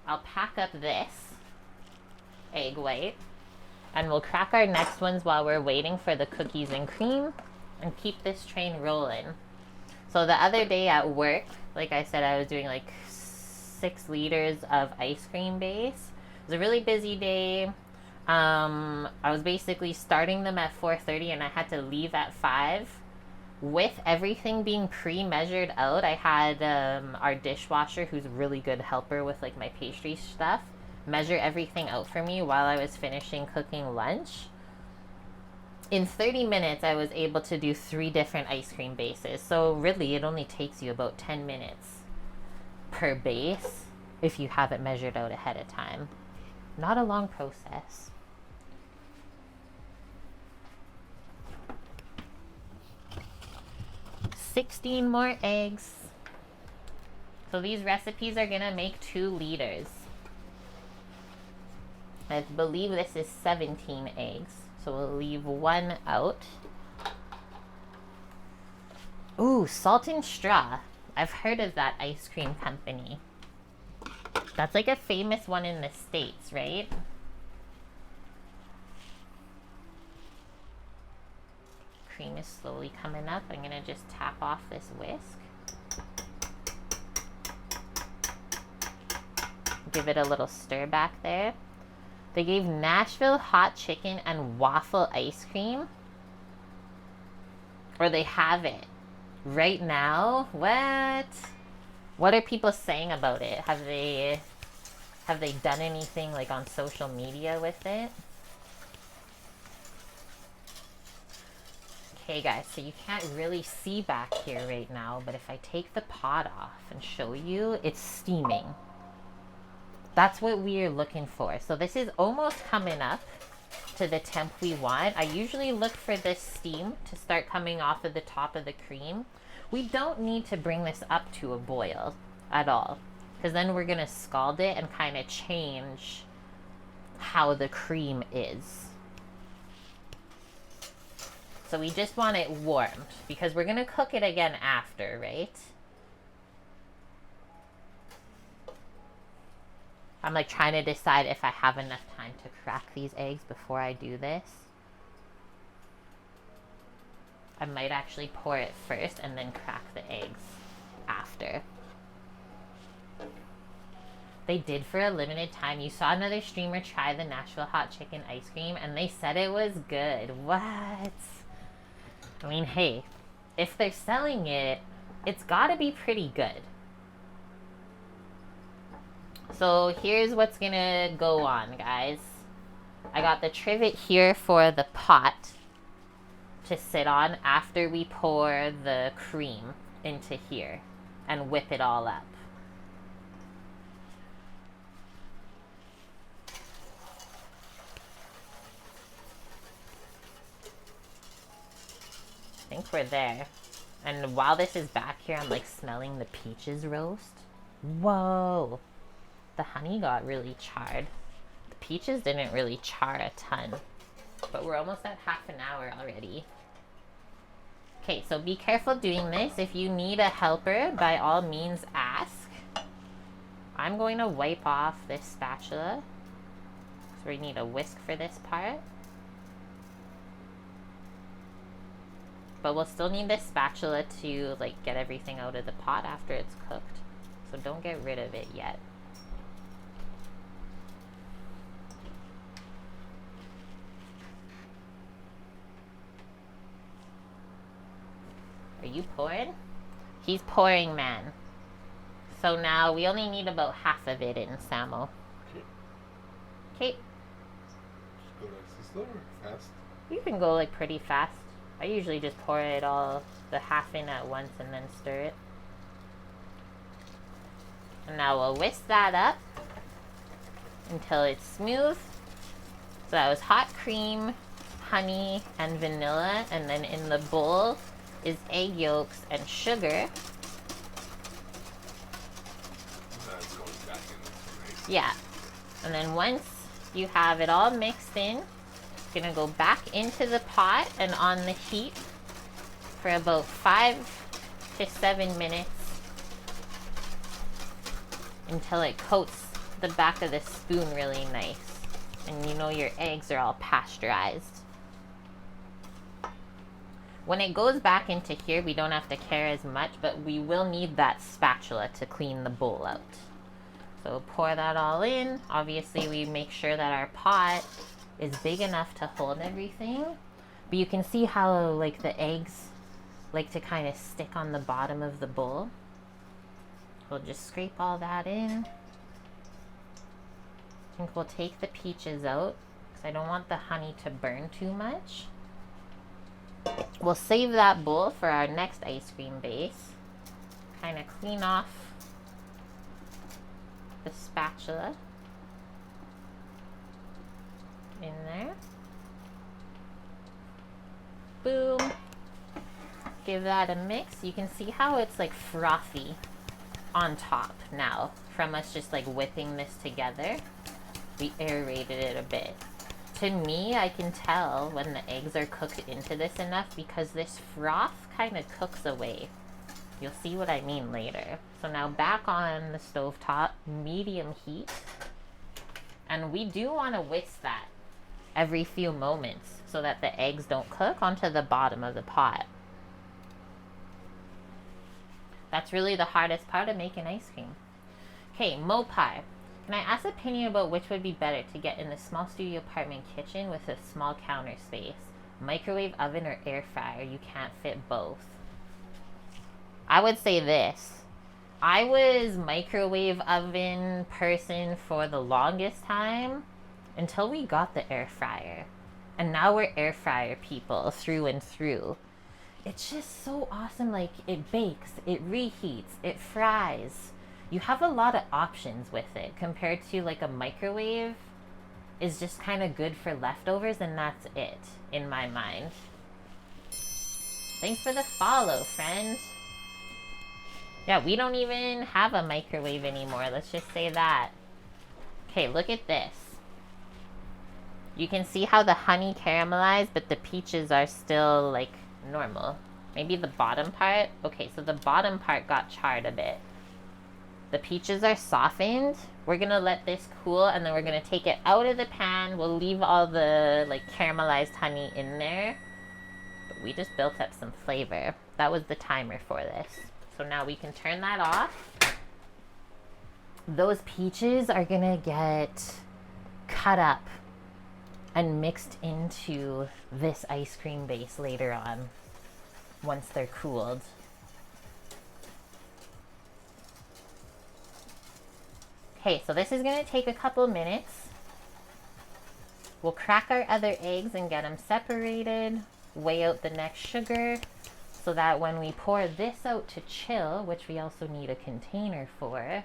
I'll pack up this egg white, and we'll crack our next ones while we're waiting for the cookies and cream, and keep this train rolling. So the other day at work, like I said, I was doing like 6 liters of ice cream base. It was a really busy day. I was basically starting them at 4:30, and I had to leave at 5. With everything being pre-measured out, I had our dishwasher, who's a really good helper with like my pastry stuff, measure everything out for me while I was finishing cooking lunch. In 30 minutes, I was able to do 3 different ice cream bases. So really, it only takes you about 10 minutes per base if you have it measured out ahead of time. Not a long process. $16 more eggs. So these recipes are gonna make 2 liters. I believe this is 17 eggs. So we'll leave 1 out. Ooh, Salt and Straw. I've heard of that ice cream company. That's like a famous one in the States, right? Cream is slowly coming up. I'm gonna just tap off this whisk. Give it a little stir back there. They gave Nashville hot chicken and waffle ice cream. Or they have it right now. What? What are people saying about it? Have they done anything like on social media with it? Okay guys, so you can't really see back here right now, but if I take the pot off and show you, it's steaming. That's what we're looking for. So this is almost coming up to the temp we want. I usually look for this steam to start coming off of the top of the cream. We don't need to bring this up to a boil at all, because then we're gonna scald it and kind of change how the cream is. So we just want it warmed, because we're gonna cook it again after, right? I'm like trying to decide if I have enough time to crack these eggs before I do this. I might actually pour it first and then crack the eggs after. They did for a limited time. You saw another streamer try the Nashville hot chicken ice cream and they said it was good. What? I mean, hey, if they're selling it, it's gotta be pretty good. So here's what's gonna go on, guys. I got the trivet here for the pot to sit on after we pour the cream into here and whip it all up. I think we're there. And while this is back here, I'm like smelling the peaches roast. Whoa. The honey got really charred. The peaches didn't really char a ton. But we're almost at half an hour already. Okay, so be careful doing this. If you need a helper, by all means ask. I'm going to wipe off this spatula. So we need a whisk for this part. But we'll still need this spatula to like get everything out of the pot after it's cooked. So don't get rid of it yet. Are you pouring? He's pouring, man. So now we only need about half of it in, Samo. Okay. Just go nice and slow or fast? You can go like pretty fast. I usually just pour it all, the half in at once and then stir it. And now we'll whisk that up until it's smooth. So that was hot cream, honey, and vanilla. And then in the bowl is egg yolks and sugar. That's going back in. Nice. Yeah. And then once you have it all mixed in, gonna go back into the pot and on the heat for about 5 to 7 minutes until it coats the back of the spoon really nice and you know your eggs are all pasteurized. When it goes back into here, we don't have to care as much, but we will need that spatula to clean the bowl out. So pour that all in. Obviously we make sure that our pot is big enough to hold everything, but you can see how like the eggs like to kind of stick on the bottom of the bowl. We'll just scrape all that in. I think we'll take the peaches out because I don't want the honey to burn too much. We'll save that bowl for our next ice cream base. Kind of clean off the spatula in there. Boom. Give that a mix. You can see how it's like frothy on top now from us just like whipping this together. We aerated it a bit. To me, I can tell when the eggs are cooked into this enough because this froth kind of cooks away. You'll see what I mean later. So now back on the stovetop, medium heat. And we do want to whisk that every few moments so that the eggs don't cook onto the bottom of the pot. That's really the hardest part of making ice cream. Okay, Mopar. Can I ask opinion about which would be better to get in the small studio apartment kitchen with a small counter space? Microwave oven or air fryer? You can't fit both. I would say this. I was microwave oven person for the longest time until we got the air fryer. And now we're air fryer people through and through. It's just so awesome. Like, it bakes, it reheats, it fries. You have a lot of options with it compared to like a microwave is just kind of good for leftovers and that's it in my mind. Thanks for the follow, friend. Yeah, we don't even have a microwave anymore. Let's just say that. Okay, look at this. You can see how the honey caramelized, but the peaches are still like normal. Maybe the bottom part. Okay, so the bottom part got charred a bit. The peaches are softened. We're gonna let this cool and then we're gonna take it out of the pan. We'll leave all the like caramelized honey in there. But we just built up some flavor. That was the timer for this. So now we can turn that off. those peaches are gonna get cut up and mixed into this ice cream base later on once they're cooled. Okay, so this is gonna take a couple minutes. We'll crack our other eggs and get them separated, weigh out the next sugar, so that when we pour this out to chill, which we also need a container for,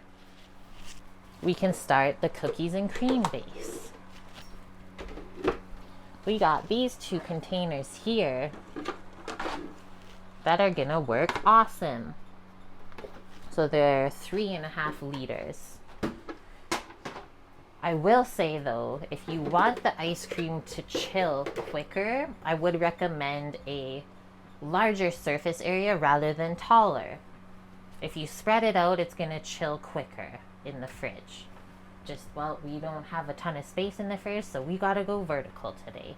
we can start the cookies and cream base. We got these 2 containers here that are gonna work awesome. So they're 3.5 liters. I will say though, if you want the ice cream to chill quicker, I would recommend a larger surface area rather than taller. If you spread it out, it's gonna chill quicker in the fridge. Just, well, we don't have a ton of space in the fridge, so we gotta go vertical today.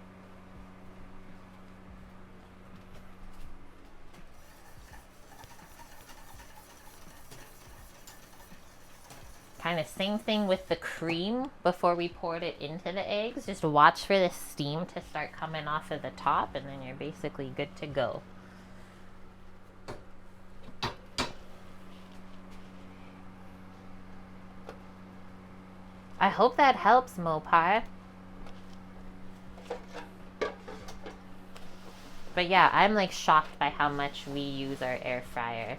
Kind of same thing with the cream before we poured it into the eggs. Just watch for the steam to start coming off of the top, and then you're basically good to go. I hope that helps, Mopar. But yeah, I'm like shocked by how much we use our air fryer.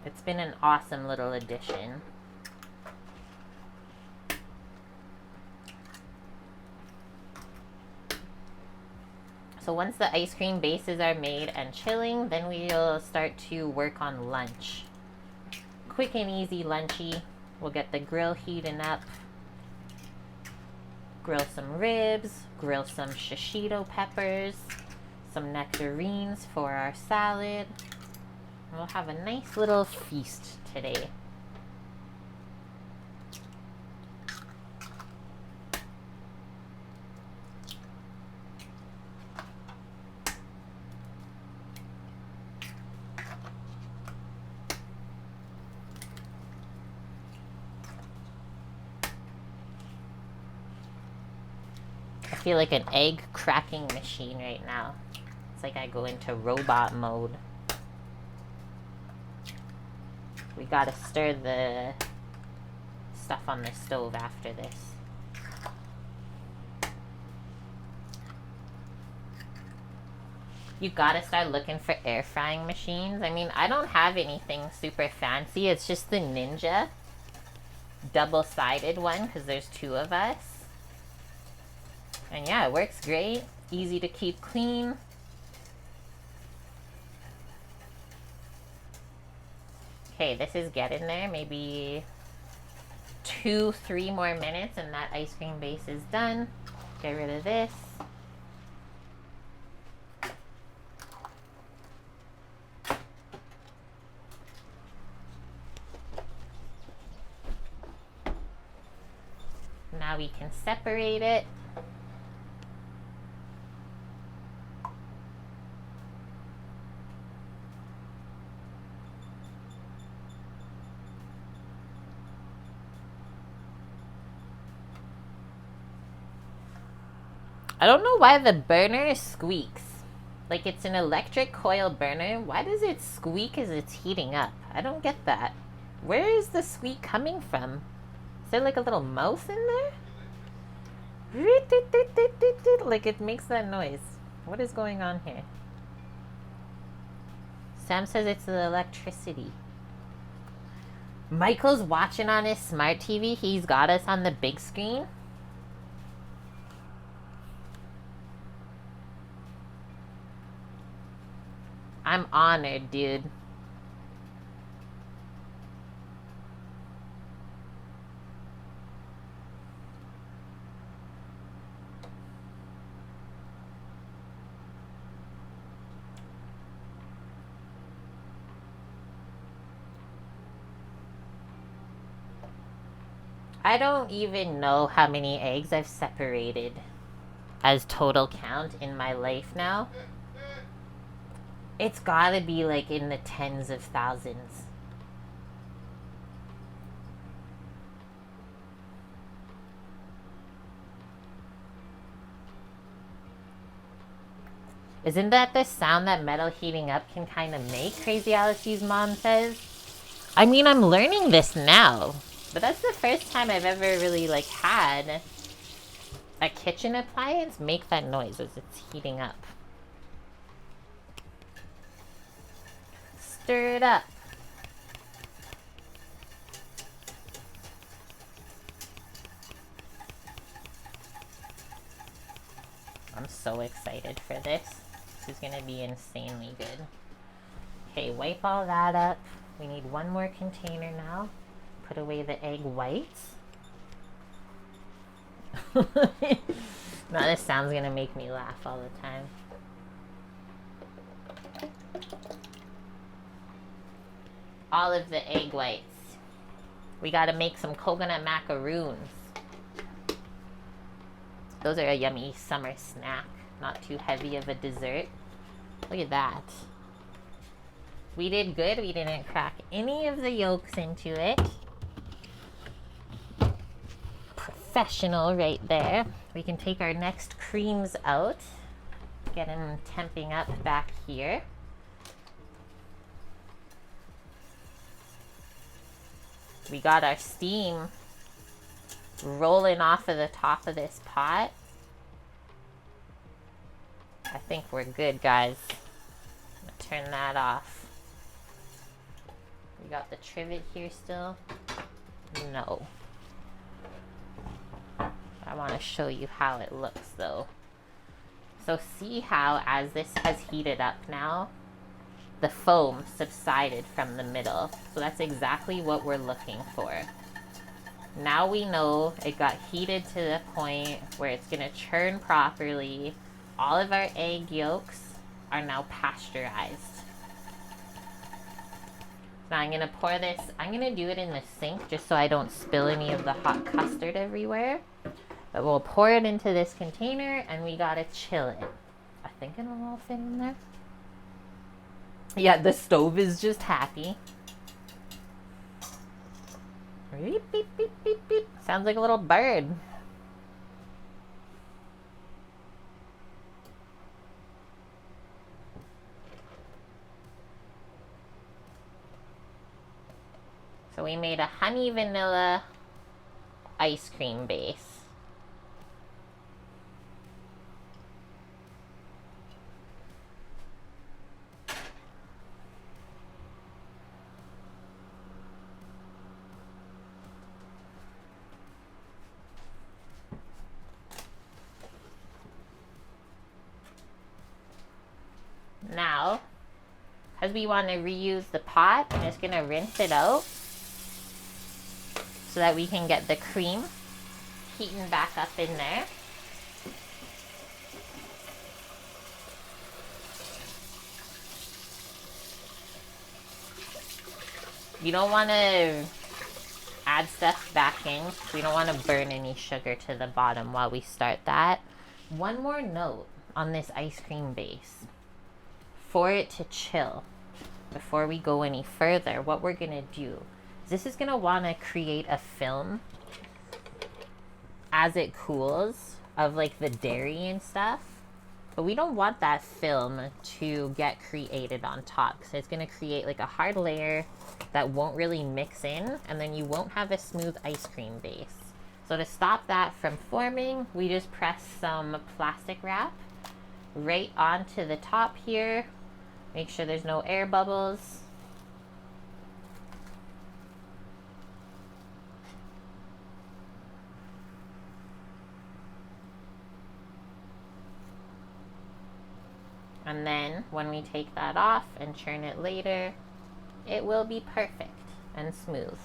It's been an awesome little addition. So once the ice cream bases are made and chilling, then we'll start to work on lunch. Quick and easy lunchy. We'll get the grill heating up. Grill some ribs, grill some shishito peppers, some nectarines for our salad. We'll have a nice little feast today. I feel like an egg cracking machine right now. It's like I go into robot mode. We gotta stir the stuff on the stove after this. You gotta start looking for air frying machines. I mean, I don't have anything super fancy. It's just the Ninja double-sided one because there's 2 of us. And yeah, it works great. Easy to keep clean. Okay, this is getting there. Maybe 2-3 more minutes and that ice cream base is done. Get rid of this. Now we can separate it. I don't know why the burner squeaks. Like it's an electric coil burner. Why does it squeak as it's heating up? I don't get that. Where is the squeak coming from? Is there like a little mouse in there? Like it makes that noise. What is going on here? Sam says it's the electricity. Michael's watching on his smart TV. He's got us on the big screen. I'm honored, dude. I don't even know how many eggs I've separated as total count in my life now. It's gotta be like in the tens of thousands. Isn't that the sound that metal heating up can kind of make, Crazy Alex's mom says? I mean, I'm learning this now, but that's the first time I've ever really, like, had a kitchen appliance make that noise as it's heating up. Stir it up. I'm so excited for this. This is gonna be insanely good. Okay, wipe all that up. We need one more container now. Put away the egg whites. Now this sound's gonna make me laugh all the time. All of the egg whites. We gotta make some coconut macaroons. Those are a yummy summer snack. Not too heavy of a dessert. Look at that. We did good. We didn't crack any of the yolks into it. Professional right there. We can take our next creams out. Get them temping up back here. We got our steam rolling off of the top of this pot. I think we're good, guys. I'm gonna turn that off. We got the trivet here still. No. I want to show you how it looks though. So see how as this has heated up now, the foam subsided from the middle. So that's exactly what we're looking for. Now we know it got heated to the point where it's going to churn properly. All of our egg yolks are now pasteurized. Now I'm going to pour this, I'm going to do it in the sink just so I don't spill any of the hot custard everywhere. But we'll pour it into this container and we got to chill it. I think it'll all fit in there. Yeah, the stove is just happy. Beep, beep, beep, beep, beep. Sounds like a little bird. So we made a honey vanilla ice cream base. Now, because we want to reuse the pot, I'm just going to rinse it out so that we can get the cream heating back up in there. You don't want to add stuff back in. We don't want to burn any sugar to the bottom while we start that. One more note on this ice cream base. For it to chill, before we go any further, what we're going to do is this is going to want to create a film as it cools of like the dairy and stuff. But we don't want that film to get created on top because it's going to create like a hard layer that won't really mix in, and then you won't have a smooth ice cream base. So to stop that from forming, we just press some plastic wrap right onto the top here. Make sure there's no air bubbles. And then when we take that off and churn it later, it will be perfect and smooth.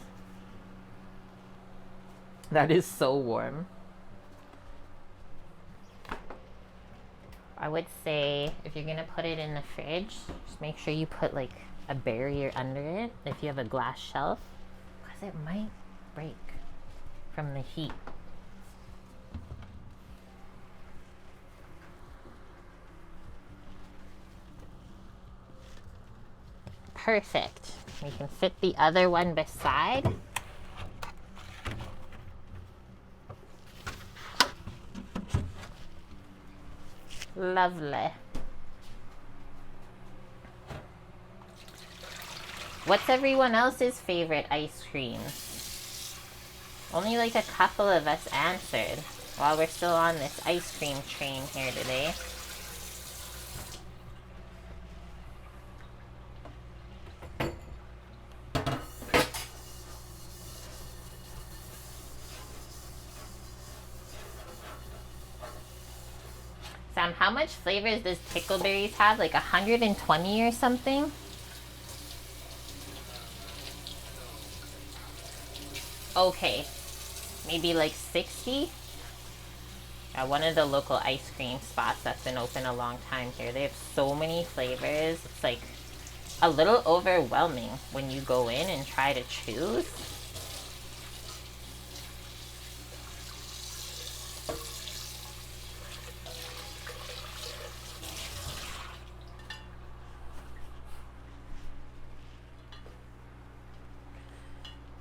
That is so warm. I would say if you're gonna put it in the fridge, just make sure you put like a barrier under it if you have a glass shelf, because it might break from the heat. Perfect. We can fit the other one beside. Lovely. What's everyone else's favorite ice cream? Only like a couple of us answered while we're still on this ice cream train here today. Sam, how much flavors does Pickleberries have? Like 120 or something? Okay. Maybe like 60? At one of the local ice cream spots that's been open a long time here. They have so many flavors. It's like a little overwhelming when you go in and try to choose.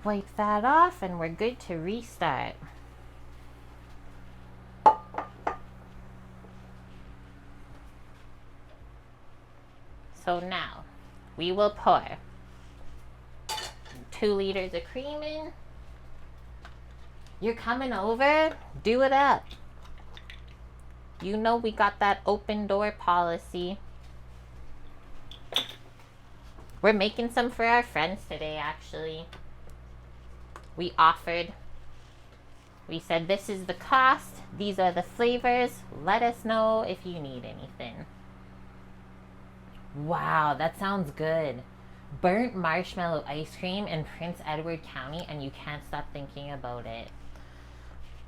Wipe that off and we're good to restart. So now we will pour 2 liters of cream in. You're coming over? Do it up. You know we got that open door policy. We're making some for our friends today, actually. We offered. We said this is the cost. These are the flavors. Let us know if you need anything. Wow, that sounds good. Burnt marshmallow ice cream in Prince Edward County, and you can't stop thinking about it.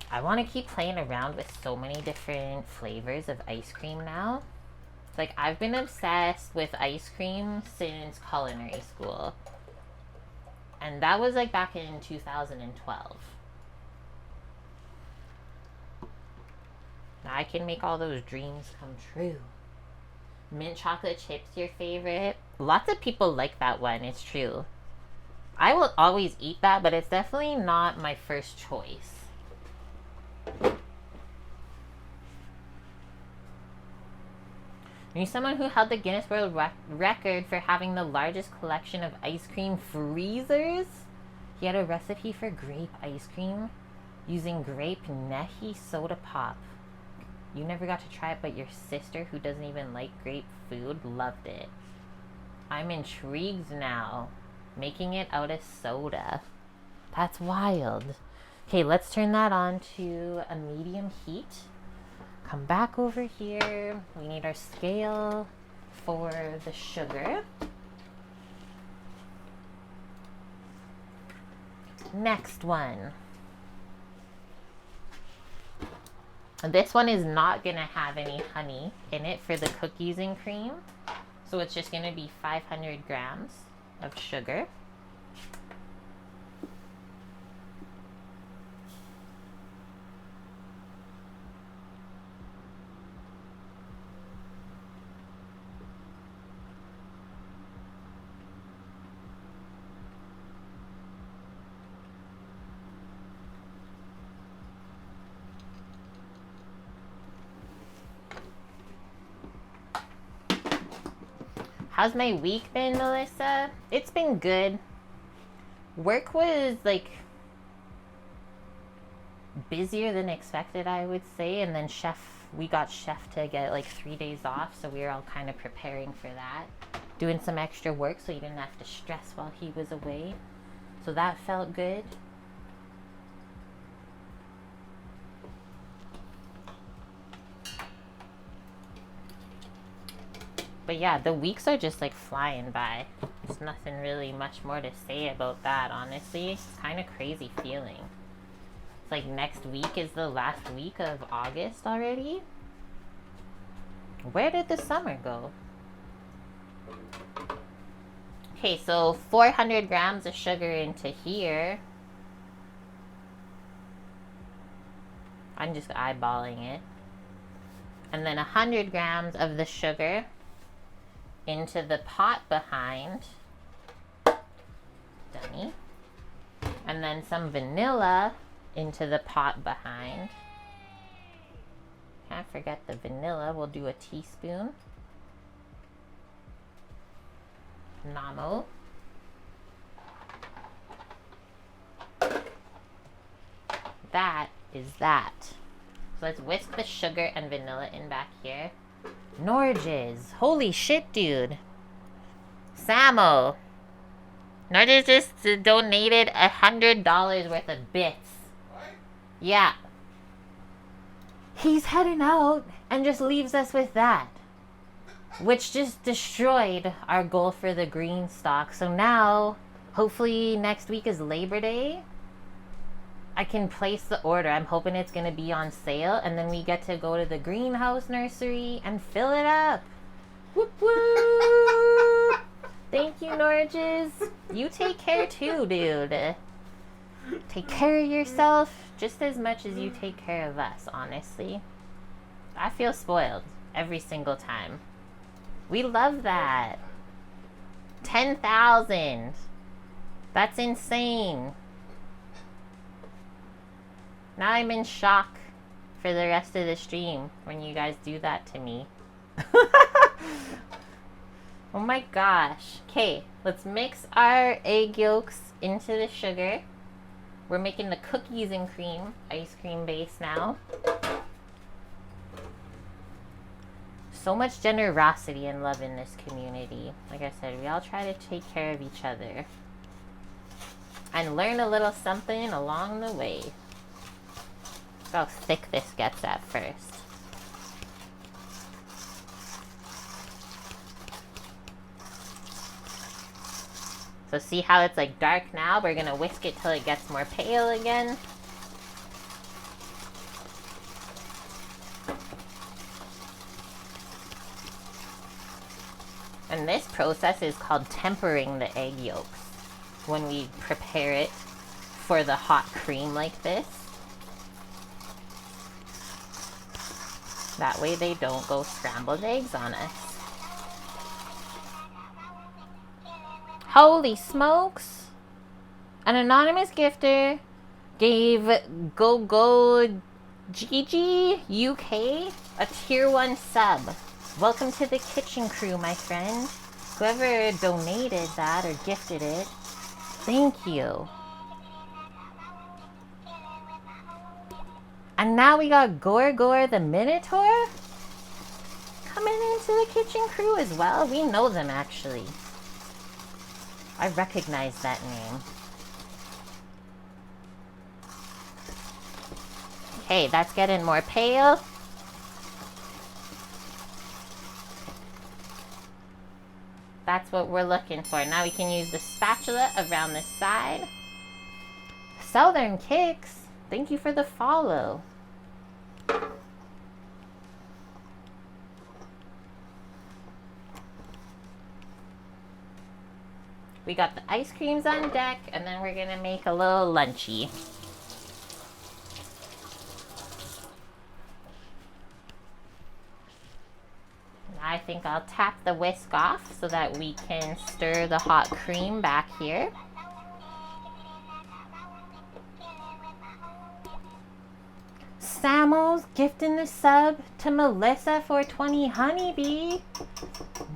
I want to keep playing around with so many different flavors of ice cream now. Like, I've been obsessed with ice cream since culinary school. And that was like back in 2012. Now I can make all those dreams come true. Mint chocolate chips your favorite? Lots of people like that one, it's true. I will always eat that, but it's definitely not my first choice. Are you someone who held the Guinness World Record for having the largest collection of ice cream freezers? He had a recipe for grape ice cream using grape Nehi soda pop. You never got to try it, but your sister, who doesn't even like grape food, loved it. I'm intrigued now. Making it out of soda. That's wild. Okay, let's turn that on to a medium heat. Come back over here. We need our scale for the sugar. Next one. This one is not going to have any honey in it for the cookies and cream. So it's just going to be 500 grams of sugar. How's my week been, Melissa? It's been good. Work was like busier than expected, I would say, and then we got chef to get like 3 days off, so we were all kind of preparing for that, doing some extra work so he didn't have to stress while he was away, so that felt good. But yeah, the weeks are just like flying by. There's nothing really much more to say about that, honestly. It's kind of crazy feeling. It's like next week is the last week of August already. Where did the summer go? Okay, so 400 grams of sugar into here. I'm just eyeballing it. And then 100 grams of the sugar into the pot behind. Dunny. And then some vanilla into the pot behind. Can't forget the vanilla. We'll do a teaspoon. Namo. that is that. So let's whisk the sugar and vanilla in back here. Norges. Holy shit, dude. Samo. Norges just donated $100 worth of bits. What? Yeah. He's heading out and just leaves us with that. Which just destroyed our goal for the green stock. So now, hopefully next week is Labor Day. I can place the order. I'm hoping it's going to be on sale. And then we get to go to the greenhouse nursery and fill it up. Whoop whoop. Thank you, Norges. You take care too, dude. Take care of yourself just as much as you take care of us, honestly. I feel spoiled every single time. We love that. 10,000. That's insane. Now I'm in shock for the rest of the stream when you guys do that to me. Oh my gosh. Okay, let's mix our egg yolks into the sugar. We're making the cookies and cream ice cream base now. So much generosity and love in this community. Like I said, we all try to take care of each other and learn a little something along the way. Look how thick this gets at first. So see how it's like dark now? We're gonna whisk it till it gets more pale again. And this process is called tempering the egg yolks when we prepare it for the hot cream like this. That way they don't go scrambled eggs on us. Holy smokes! An anonymous gifter gave Go Gigi UK a tier 1 sub. Welcome to the kitchen crew, my friend. Whoever donated that or gifted it, thank you. And now we got Gorgor the Minotaur coming into the kitchen crew as well. We know them, actually. I recognize that name. Okay, that's getting more pale. That's what we're looking for. Now we can use the spatula around the side. Southern Kicks, thank you for the follow. We got the ice creams on deck, and then we're gonna make a little lunchy. I think I'll tap the whisk off so that we can stir the hot cream back here. Samuel's gifting the sub to Melissa for 20 honeybee.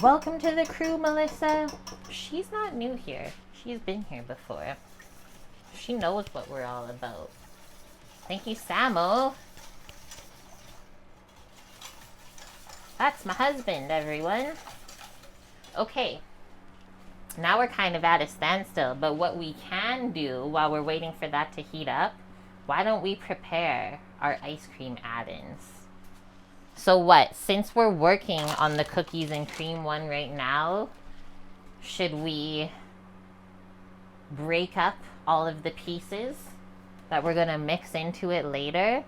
Welcome to the crew, Melissa. She's not new here. She's been here before. She knows what we're all about. Thank you, Samuel. That's my husband, everyone. Okay. Now we're kind of at a standstill, but what we can do while we're waiting for that to heat up, why don't we prepare our ice cream add-ins? So what, since we're working on the cookies and cream one right now, should we break up all of the pieces that we're gonna mix into it later?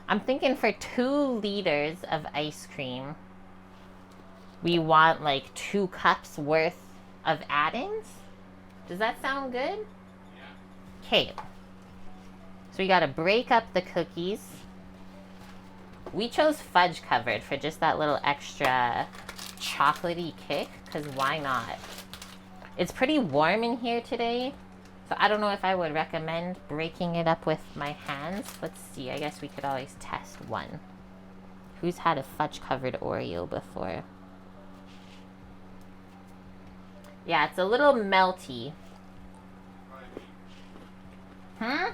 I'm thinking for 2 liters of ice cream, we want like 2 cups worth of add-ins. Does that sound good? Yeah. Okay. So we gotta break up the cookies. We chose fudge covered for just that little extra chocolatey kick, because why not? It's pretty warm in here today, so I don't know if I would recommend breaking it up with my hands. Let's see, I guess we could always test one. Who's had a fudge covered Oreo before? Yeah, it's a little melty. Hmm?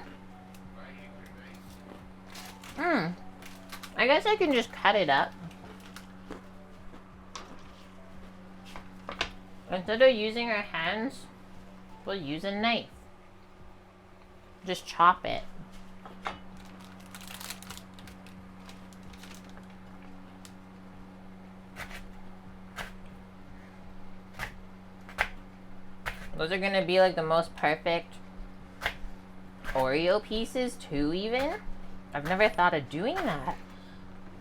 I guess I can just cut it up. Instead of using our hands, we'll use a knife. Just chop it. Those are gonna be like the most perfect Oreo pieces too, even. I've never thought of doing that.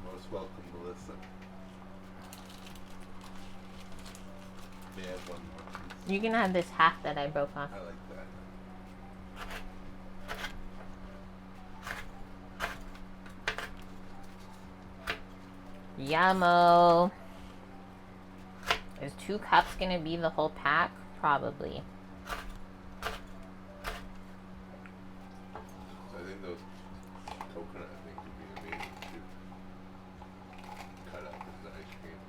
Most welcome, Melissa. May I have one more, please? You can have this half that I broke off. I like that. Yummo. Is 2 cups gonna be the whole pack? Probably. So I think those coconut things would be amazing to cut up as ice cream.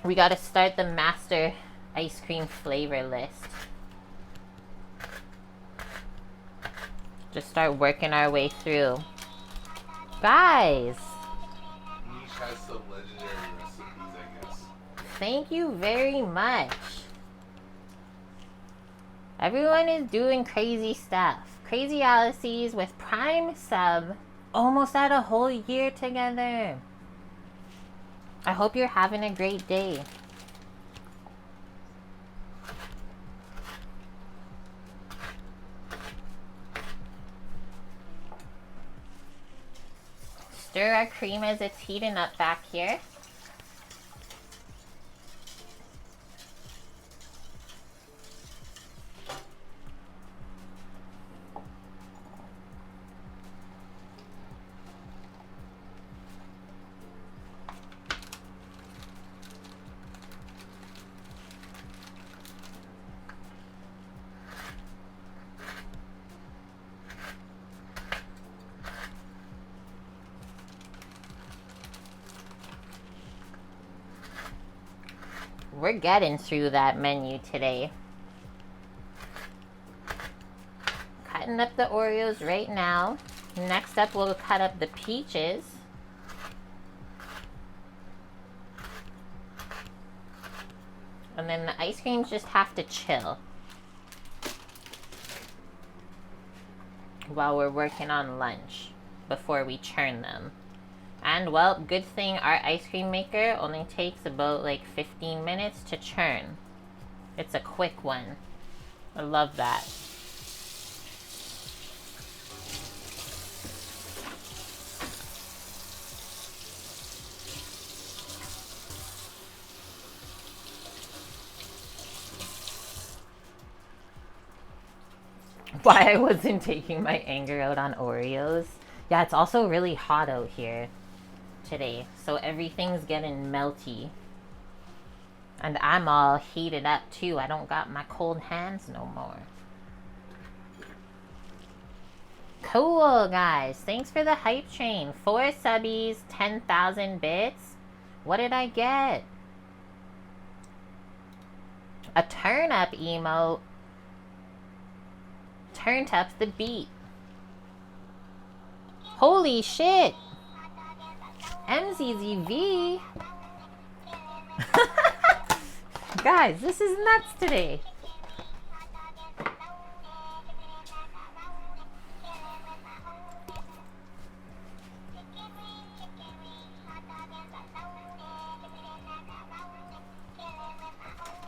We gotta start the master ice cream flavor list. Just start working our way through. Guys! Each has some legendary recipes, I guess. Thank you very much. Everyone is doing crazy stuff. Crazy Alice's with Prime sub. Almost at a whole year together. I hope you're having a great day. Stir our cream as it's heating up back here. We're getting through that menu today. Cutting up the Oreos right now. Next up, we'll cut up the peaches. And then the ice creams just have to chill while we're working on lunch before we churn them. And well, good thing our ice cream maker only takes about like 15 minutes to churn. It's a quick one. I love that. Why I wasn't taking my anger out on Oreos. Yeah, it's also really hot out here today, so everything's getting melty. And I'm all heated up too. I don't got my cold hands no more. Cool, guys. Thanks for the hype train. 4 subbies, 10,000 bits. What did I get? A turn up emote. Turned up the beat. Holy shit. MZZV. Guys, this is nuts today.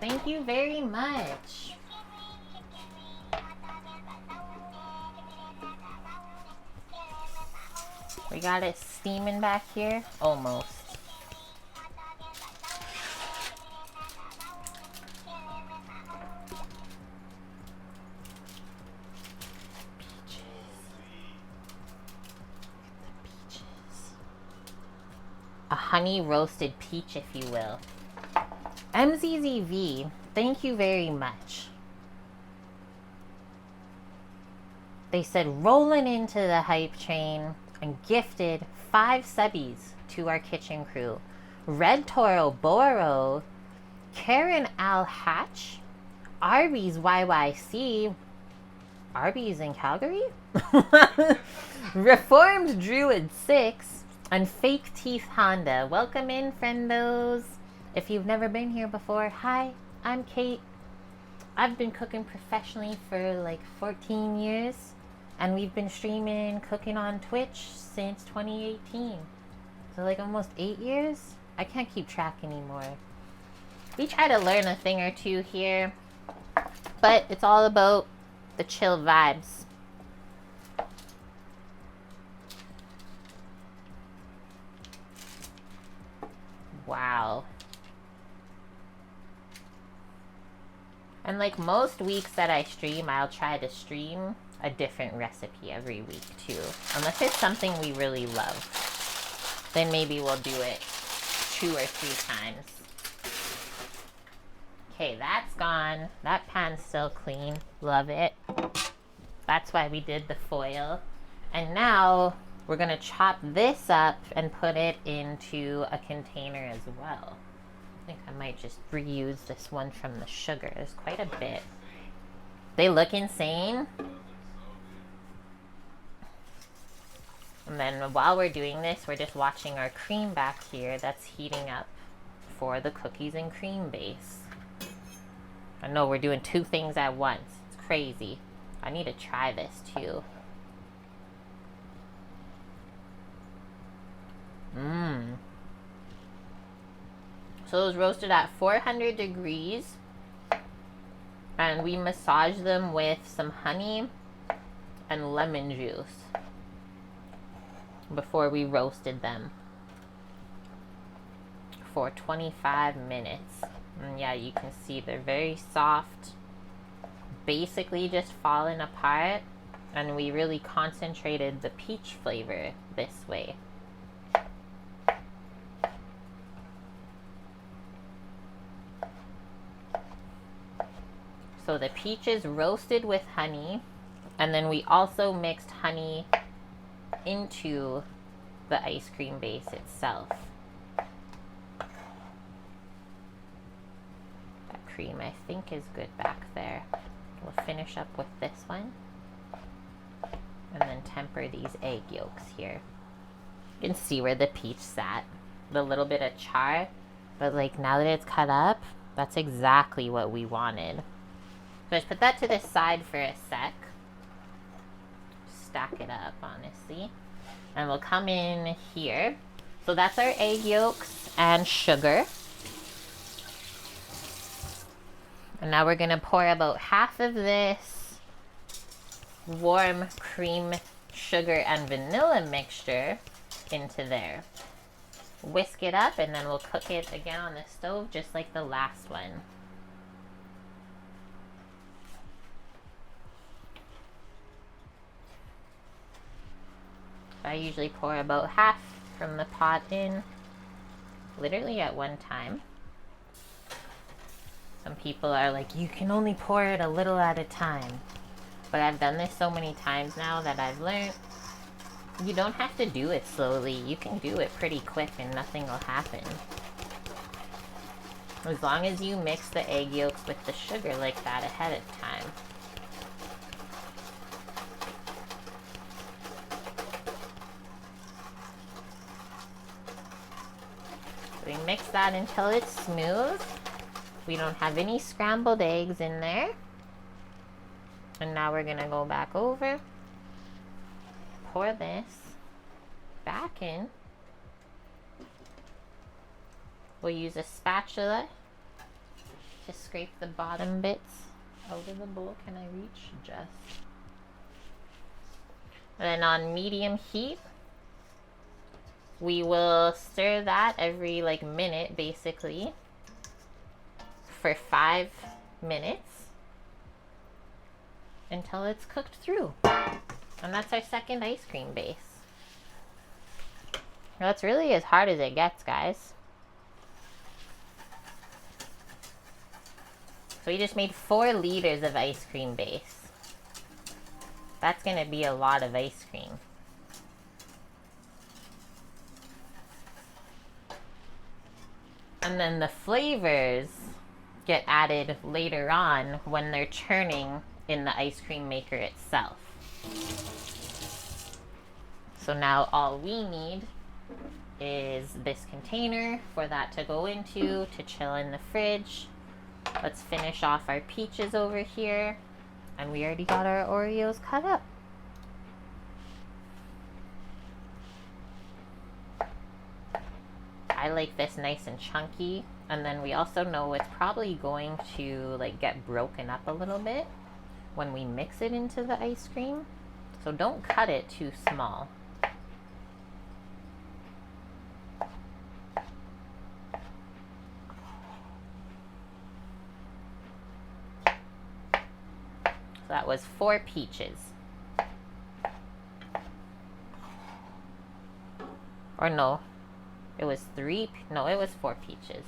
Thank you very much. We got it steaming back here. Almost. A honey roasted peach, if you will. MZZV, thank you very much. They said rolling into the hype train and gifted 5 subbies to our kitchen crew. Red Toro Boro, Karen Al Hatch, Arby's YYC. Arby's in Calgary? Reformed Druid 6 and Fake Teeth Honda. Welcome in, friendos. If you've never been here before, hi, I'm Kate. I've been cooking professionally for like 14 years, and we've been streaming cooking on Twitch since 2018. So like almost 8 years? I can't keep track anymore. We try to learn a thing or two here, but it's all about the chill vibes. Wow. And like most weeks that I stream, I'll try to stream a different recipe every week too. Unless it's something we really love. Then maybe we'll do it 2 or 3 times. Okay, that's gone. That pan's still clean. Love it. That's why we did the foil. And now we're gonna chop this up and put it into a container as well. I think I might just reuse this one from the sugar. There's quite a bit. They look insane. And then while we're doing this, we're just watching our cream back here that's heating up for the cookies and cream base. I know we're doing 2 things at once. It's crazy. I need to try this too. So it was roasted at 400 degrees. And we massaged them with some honey and lemon juice before we roasted them for 25 minutes. And yeah, you can see they're very soft, basically just falling apart, and we really concentrated the peach flavor this way. So the peaches roasted with honey, and then we also mixed honey into the ice cream base itself. Cream I think is good back there. We'll finish up with this one and then temper these egg yolks here. You can see where the peach sat, the little bit of char, but like now that it's cut up, that's exactly what we wanted. So just put that to the side for a sec. Stack it up, honestly, and we'll come in here. So that's our egg yolks and sugar. And now we're gonna pour about half of this warm cream, sugar, and vanilla mixture into there. Whisk it up, and then we'll cook it again on the stove just like the last one. I usually pour about half from the pot in, literally at one time. Some people are like, you can only pour it a little at a time. But I've done this so many times now that I've learned you don't have to do it slowly. You can do it pretty quick and nothing will happen. As long as you mix the egg yolks with the sugar like that ahead of time. So we mix that until it's smooth. We don't have any scrambled eggs in there. And now we're gonna go back over, pour this back in. We'll use a spatula to scrape the bottom bits out of the bowl. Can I reach? Just. And then on medium heat, we will stir that every like minute basically for 5 minutes until it's cooked through. And that's our second ice cream base. That's really as hard as it gets, guys. So we just made 4 liters of ice cream base. That's gonna be a lot of ice cream. And then the flavors get added later on when they're churning in the ice cream maker itself. So now all we need is this container for that to go into, to chill in the fridge. Let's finish off our peaches over here. And we already got our Oreos cut up. I like this nice and chunky. And then we also know it's probably going to like get broken up a little bit when we mix it into the ice cream. So don't cut it too small. So that was 4 peaches. Or no, it was 3, no, it was 4 peaches.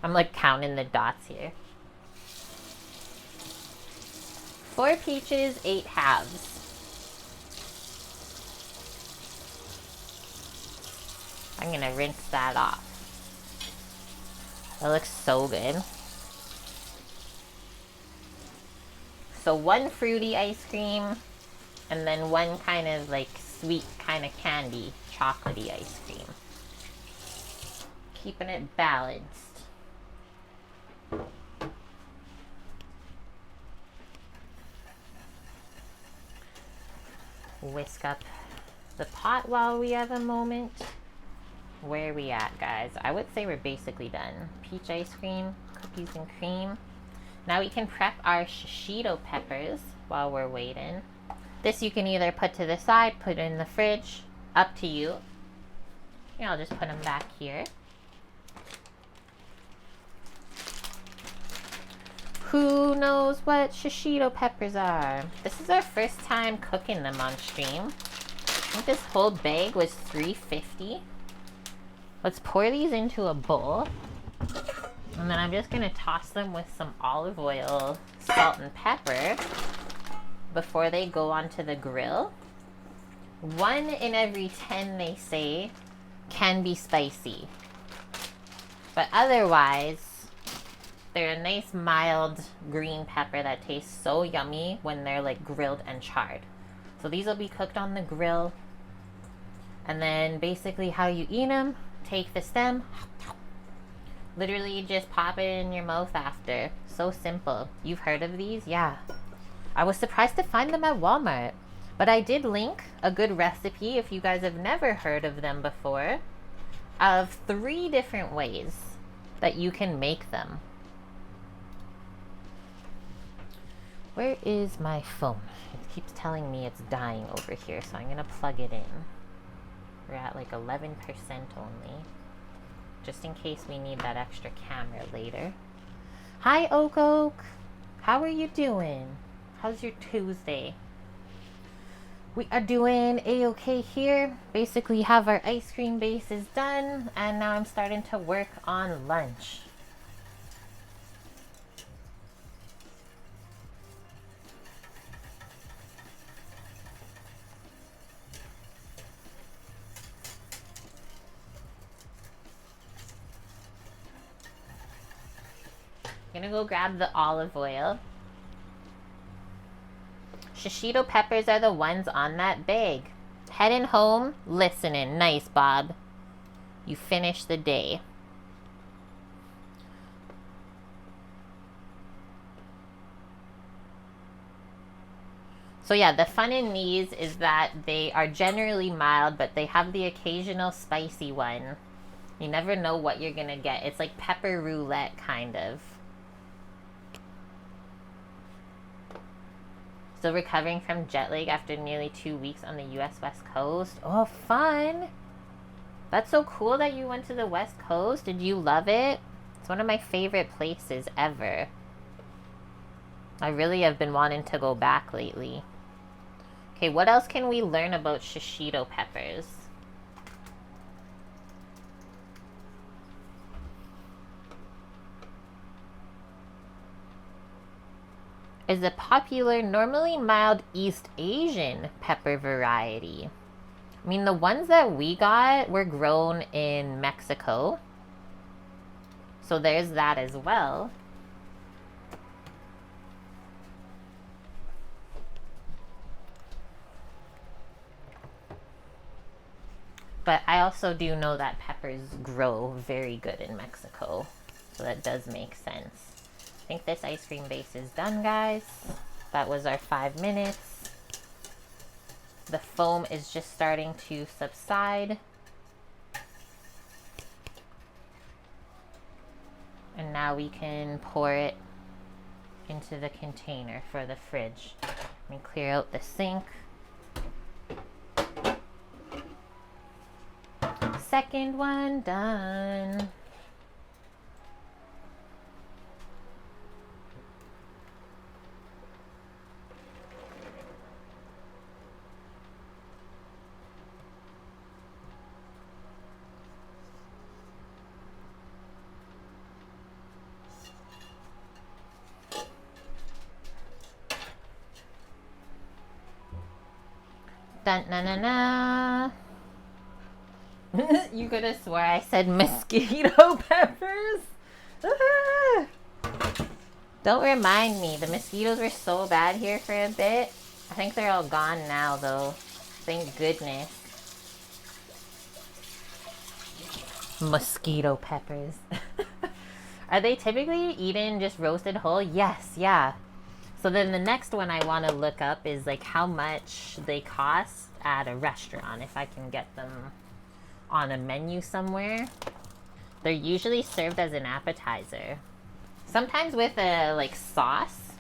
I'm like counting the dots here. 4 peaches, 8 halves. I'm gonna rinse that off. That looks so good. So 1 fruity ice cream, and then 1 kind of like sweet kind of candy, chocolatey ice cream. Keeping it balanced. Whisk up the pot while we have a moment. Where are we at, guys? I would say we're basically done. Peach ice cream, cookies and cream. Now we can prep our shishito peppers while we're waiting. This you can either put to the side, put it in the fridge, up to you. I'll just put them back here. Who knows what shishito peppers are? This is our first time cooking them on stream. I think this whole bag was $3.50. Let's pour these into a bowl. And then I'm just going to toss them with some olive oil, salt, and pepper before they go onto the grill. 1 in every 10, they say, can be spicy. But otherwise, they're a nice mild green pepper that tastes so yummy when they're like grilled and charred. So these will be cooked on the grill. And then basically how you eat them, take the stem, literally just pop it in your mouth after. So simple. You've heard of these? Yeah. I was surprised to find them at Walmart. But I did link a good recipe, if you guys have never heard of them before, of 3 different ways that you can make them. Where is my phone? It keeps telling me it's dying over here, so I'm going to plug it in. We're at like 11% only, just in case we need that extra camera later. Hi, Oak Oak. How are you doing? How's your Tuesday? We are doing a-okay here. Basically have our ice cream bases done, and now I'm starting to work on lunch. Gonna go grab the olive oil. Shishito peppers are the ones on that bag. Heading home, listening. Nice, Bob. You finished the day. So yeah, the fun in these is that they are generally mild, but they have the occasional spicy one. You never know what you're gonna get. It's like pepper roulette, kind of. Still recovering from jet lag after nearly 2 weeks on the US West Coast. Oh, fun! That's so cool that you went to the West Coast. Did you love it? It's one of my favorite places ever. I really have been wanting to go back lately. Okay, what else can we learn about shishito peppers? Is a popular, normally mild East Asian pepper variety. I mean, the ones that we got were grown in Mexico. So there's that as well. But I also do know that peppers grow very good in Mexico. So that does make sense. I think this ice cream base is done, guys. That was our 5 minutes. The foam is just starting to subside. And now we can pour it into the container for the fridge. Let me clear out the sink. Second one done. Dun na na na. You could have swore I said mosquito peppers. Don't remind me. The mosquitoes were so bad here for a bit. I think they're all gone now, though. Thank goodness. Mosquito peppers. Are they typically eaten just roasted whole? Yes, yeah. So then the next one I want to look up is like how much they cost at a restaurant, if I can get them on a menu somewhere. They're usually served as an appetizer. Sometimes with a like sauce,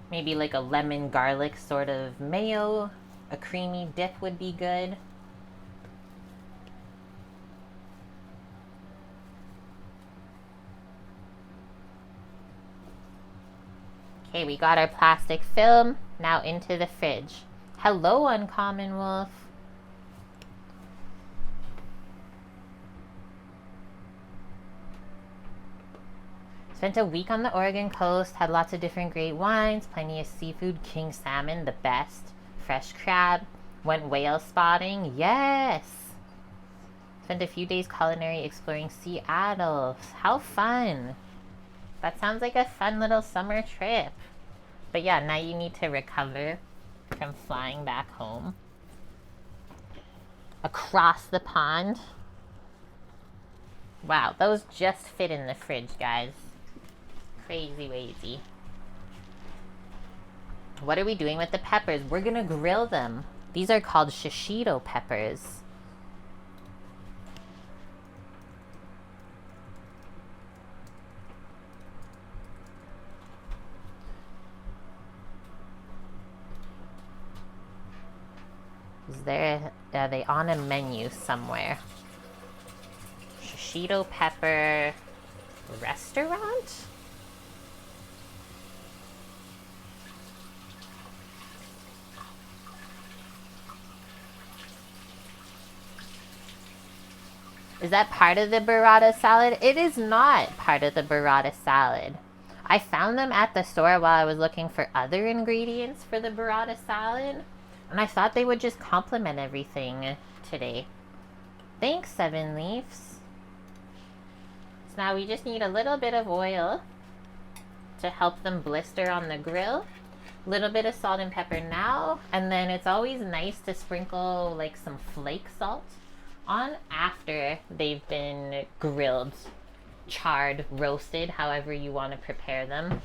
maybe like a lemon garlic sort of mayo, a creamy dip would be good. Okay, we got our plastic film. Now into the fridge. Hello, Uncommon Wolf. Spent a week on the Oregon coast, had lots of different great wines, plenty of seafood, king salmon, the best, fresh crab, went whale spotting, yes! Spent a few days culinary exploring Seattle. How fun! That sounds like a fun little summer trip. But yeah, now you need to recover from flying back home. Across the pond. Wow, those just fit in the fridge, guys. Crazy wazy. What are we doing with the peppers? We're gonna grill them. These are called shishito peppers. Are they on a menu somewhere? Shishito pepper restaurant? Is that part of the burrata salad? It is not part of the burrata salad. I found them at the store while I was looking for other ingredients for the burrata salad. And I thought they would just complement everything today. Thanks, 7 Leaves. So now we just need a little bit of oil to help them blister on the grill. A little bit of salt and pepper now. And then it's always nice to sprinkle like some flake salt on after they've been grilled, charred, roasted, however you want to prepare them.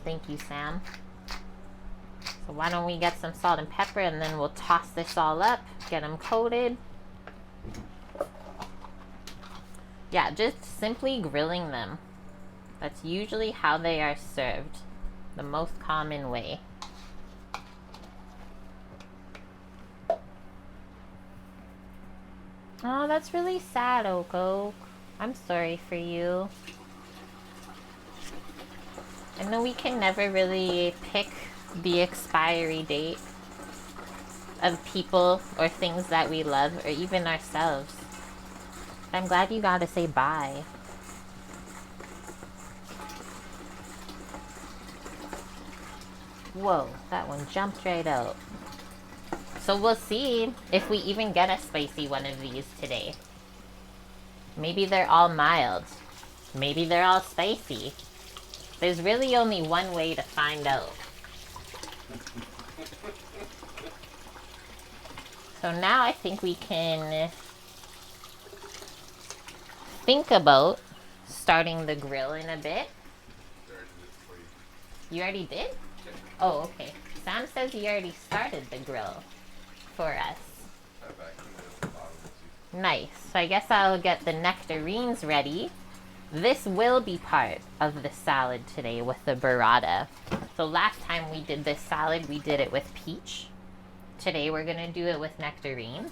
Thank you, Sam. So why don't we get some salt and pepper and then we'll toss this all up, get them coated. Yeah, just simply grilling them. That's usually how they are served. The most common way. Oh, that's really sad, Oak Oak. I'm sorry for you. I know we can never really pick the expiry date of people or things that we love, or even ourselves. I'm glad you got to say bye. Whoa, that one jumped right out. So we'll see if we even get a spicy one of these today. Maybe they're all mild. Maybe they're all spicy. There's really only one way to find out. So now I think we can think about starting the grill in a bit. You already did? Oh, okay. Sam says he already started the grill for us. Nice. So I guess I'll get the nectarines ready. This will be part of the salad today with the burrata. So last time we did this salad, we did it with peach. Today we're going to do it with nectarine.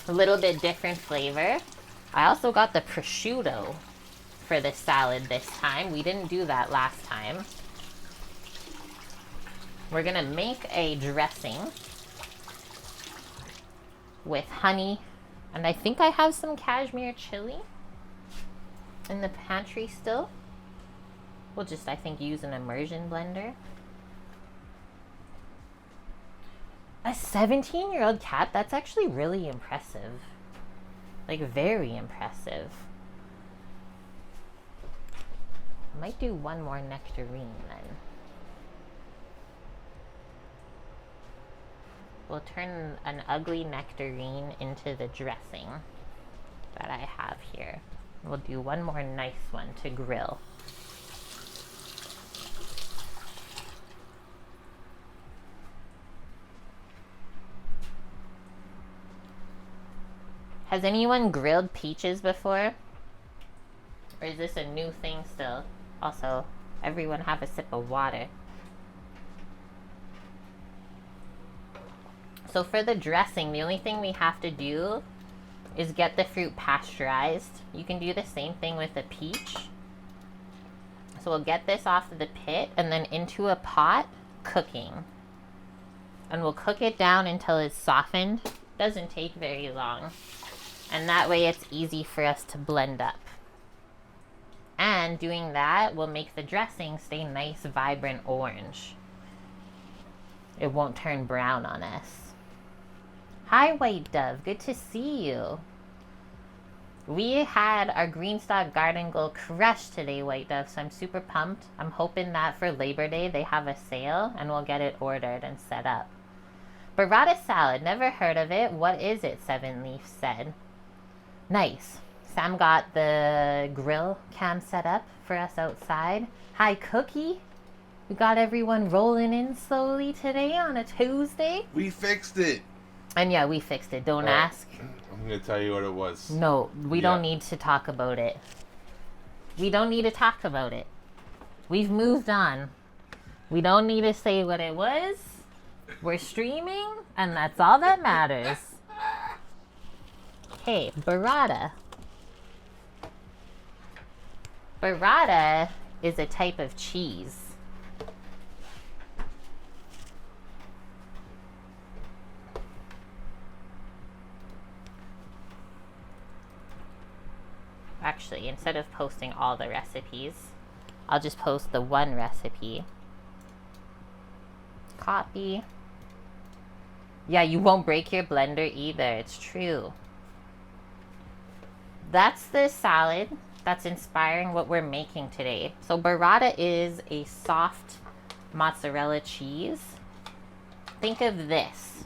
A little bit different flavor. I also got the prosciutto for the salad this time. We didn't do that last time. We're going to make a dressing with honey. And I think I have some cashmere chili in the pantry still. We'll just, I think, use an immersion blender. A 17-year-old cat? That's actually really impressive. Like, very impressive. I might do one more nectarine then. We'll turn an ugly nectarine into the dressing that I have here. We'll do one more nice one to grill. Has anyone grilled peaches before? Or is this a new thing still? Also, everyone have a sip of water. So for the dressing, the only thing we have to do is get the fruit pasteurized. You can do the same thing with the peach. So we'll get this off of the pit and then into a pot cooking. And we'll cook it down until it's softened. Doesn't take very long. And that way it's easy for us to blend up. And doing that will make the dressing stay nice, vibrant orange. It won't turn brown on us. Hi, White Dove. Good to see you. We had our Greenstock Garden Goal crushed today, White Dove, so I'm super pumped. I'm hoping that for Labor Day they have a sale and we'll get it ordered and set up. Burrata salad. Never heard of it. What is it? Seven Leaf said. Nice. Sam got the grill cam set up for us outside. Hi, Cookie. We got everyone rolling in slowly today on a Tuesday. We fixed it. And yeah, we fixed it. Don't ask. I'm going to tell you what it was. No, we don't need to talk about it. We don't need to talk about it. We've moved on. We don't need to say what it was. We're streaming, and that's all that matters. Hey, burrata. Burrata is a type of cheese. Actually, instead of posting all the recipes, I'll just post the one recipe. Copy. Yeah, you won't break your blender either. It's true. That's the salad that's inspiring what we're making today. So burrata is a soft mozzarella cheese. Think of this.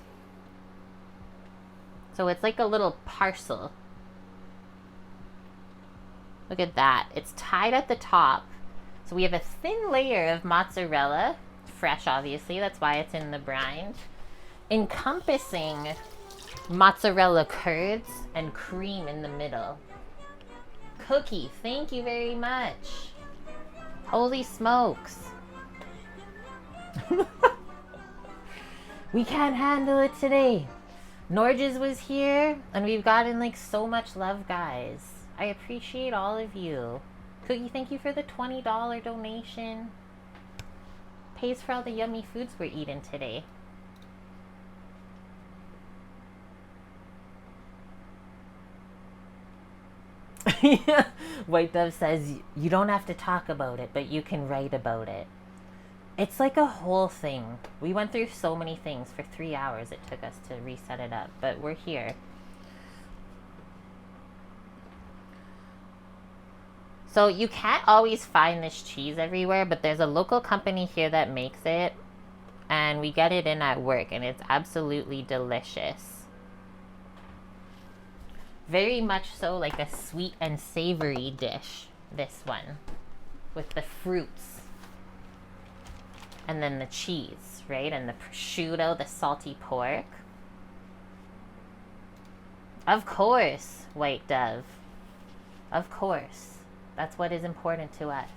So it's like a little parcel. Look at that. It's tied at the top. So we have a thin layer of mozzarella, fresh obviously, that's why it's in the brine, encompassing mozzarella curds and cream in the middle. Cookie, thank you very much. Holy smokes. We can't handle it today. Norges was here, and we've gotten like so much love, guys. I appreciate all of you. Cookie, thank you for the $20 donation. Pays for all the yummy foods we're eating today. White Dove says, you don't have to talk about it, but you can write about it. It's like a whole thing. We went through so many things for 3 hours. It took us to reset it up, but we're here. So you can't always find this cheese everywhere, but there's a local company here that makes it. and we get it in at work, and it's absolutely delicious. Very much so like a sweet and savory dish, this one, with the fruits and then the cheese, right? And the prosciutto, the salty pork. Of course, White Dove. Of course. That's what is important to us.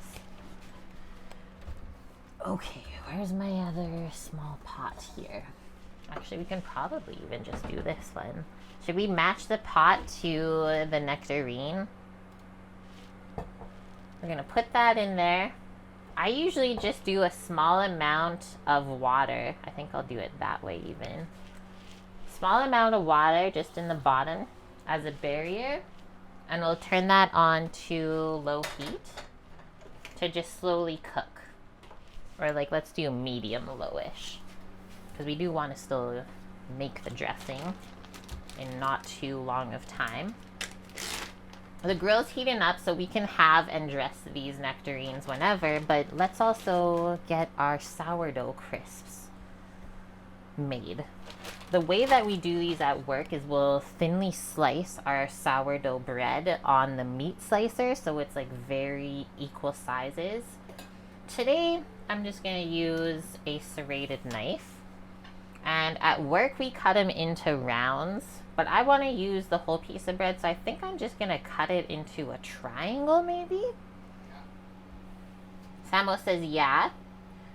Okay, where's my other small pot here? Actually, we can probably even just do this one. Should we match the pot to the nectarine? We're gonna put that in there. I usually just do a small amount of water. I think I'll do it that way even. Small amount of water just in the bottom as a barrier. And we'll turn that on to low heat to just slowly cook. Or like, let's do medium lowish. Because we do want to still make the dressing in not too long of time. The grill's heating up so we can have and dress these nectarines whenever, but let's also get our sourdough crisps made. The way that we do these at work is we'll thinly slice our sourdough bread on the meat slicer so it's like very equal sizes. Today, I'm just going to use a serrated knife. And at work, we cut them into rounds. But I want to use the whole piece of bread, so I think I'm just going to cut it into a triangle, maybe? Samo says, yeah.